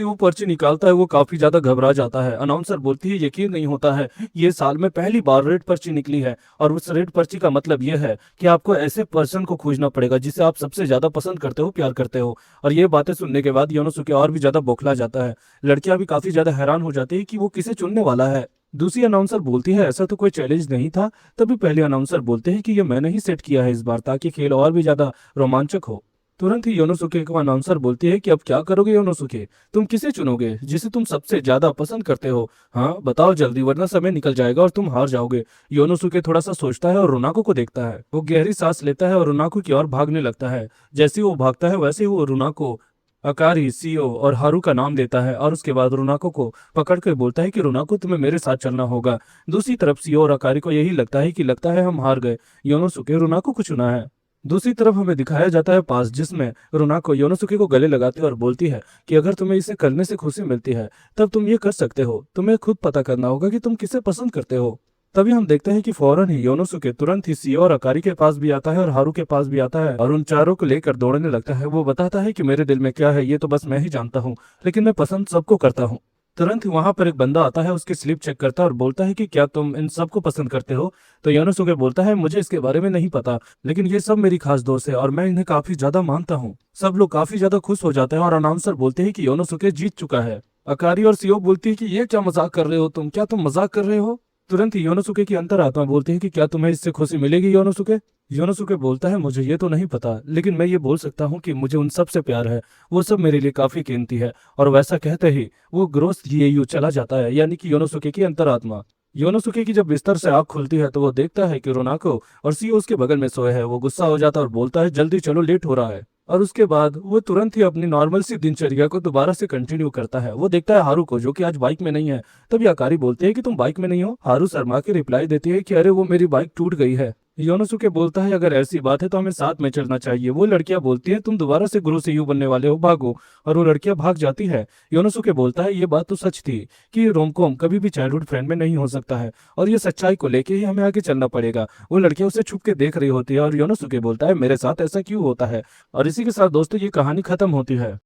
ही वो पर्ची निकालता है वो काफी ज्यादा घबरा जाता है। अनाउंसर बोलती है यकीन नहीं होता है, ये साल में पहली बार रेड पर्ची निकली है, और उस रेड पर्ची का मतलब यह है कि आपको ऐसे पर्सन को खोजना पड़ेगा जिसे आप सबसे ज्यादा पसंद करते हो, प्यार करते हो। और ये बातें सुनने के बाद योनोसुके और भी ज्यादा बौखला जाता है। लड़कियां भी काफी ज्यादा हैरान हो जाती है कि वो किसे चुनने वाला है। दूसरी अनाउंसर बोलती है ऐसा तो कोई चैलेंज नहीं था। तभी पहले अनाउंसर बोलते हैं कि ये मैंने ही सेट किया है इस बार, ताकि खेल और भी ज्यादा रोमांचक हो। तुरंत ही योनोसुके को अनाउंसर बोलती है कि अब क्या करोगे योनोसुके, तुम किसे चुनोगे जिसे तुम सबसे ज्यादा पसंद करते हो? हाँ बताओ जल्दी, वरना समय निकल जाएगा और तुम हार जाओगे। योनोसुके थोड़ा सा सोचता है और रुनाको को देखता है। वो गहरी सांस लेता है और रुनाको की ओर भागने लगता है। जैसे ही वो भागता है वैसे ही वो रुनाको, अकारी, सीओ और हारू का नाम लेता है और उसके बाद रुनाको को पकड़ कर बोलता है कि रुनाको तुम्हें मेरे साथ चलना होगा। दूसरी तरफ सीओ और अकारी को यही लगता है कि लगता है हम हार गए, योनोसुके रुनाको को चुना है। दूसरी तरफ हमें दिखाया जाता है पास, जिसमें रुनाको योनोसुके को गले लगाती है और बोलती है कि अगर तुम्हें इसे करने से खुशी मिलती है तब तुम ये कर सकते हो, तुम्हें खुद पता करना होगा कि तुम किसे पसंद करते हो। तभी हम देखते हैं कि फौरन ही योनोसुके तुरंत ही सीओ और अकारी के पास भी आता है और हारू के पास भी आता है और उन चारों को लेकर दौड़ने लगता है। वो बताता है कि मेरे दिल में क्या है ये तो बस मैं ही जानता हूँ, लेकिन मैं पसंद सबको करता हूँ। तुरंत ही वहां पर एक बंदा आता है, उसकी स्लिप चेक करता है और बोलता है कि क्या तुम इन सबको पसंद करते हो? तो योनोसुके बोलता है मुझे इसके बारे में नहीं पता, लेकिन ये सब मेरी खास दोस्त है और मैं इन्हें काफी ज्यादा मानता हूँ। सब लोग काफी ज्यादा खुश हो जाते हैं और अनाउंसर बोलते हैं कि योनोसुके जीत चुका है। अकारी और सीओ बोलती है कि ये क्या मजाक कर रहे हो तुम, क्या तुम मजाक कर रहे हो? तुरंत ही योनोसुके की अंतरात्मा बोलती है कि क्या तुम्हें इससे खुशी मिलेगी योनोसुके? योनोसुके बोलता है मुझे ये तो नहीं पता, लेकिन मैं ये बोल सकता हूँ कि मुझे उन सब से प्यार है, वो सब मेरे लिए काफी कीमती है। और वैसा कहते ही वो ग्रोस जीएयू चला जाता है, यानी कि योनोसुके की अंतरात्मा। योनोसुके की जब बिस्तर से आंख खुलती है तो वो देखता है कि रुनाको और सीओ उसके बगल में सोए हैं। वो गुस्सा हो जाता है और बोलता है जल्दी चलो, लेट हो रहा है। और उसके बाद वो तुरंत ही अपनी नॉर्मल सी दिनचर्या को दोबारा से कंटिन्यू करता है। वो देखता है हारू को, जो कि आज बाइक में नहीं है। तभी अकारी बोलती है कि तुम बाइक में नहीं हो। हारू शर्मा के रिप्लाई देती है कि अरे वो मेरी बाइक टूट गई है। योनोसुके बोलता है अगर ऐसी बात है तो हमें साथ में चलना चाहिए। वो लड़कियां बोलती है तुम दोबारा से गुरु सेयू बनने वाले हो, भागो। और वो लड़कियां भाग जाती है। योनोसुके बोलता है ये बात तो सच थी कि रोमकॉम कभी भी चाइल्डहुड फ्रेंड में नहीं हो सकता है और ये सच्चाई को लेके ही हमें आगे चलना पड़ेगा। वो लड़कियां उसे छुप के देख रही होती है और योनोसुके बोलता है मेरे साथ ऐसा क्यों होता है। और इसी के साथ दोस्तों ये कहानी खत्म होती है।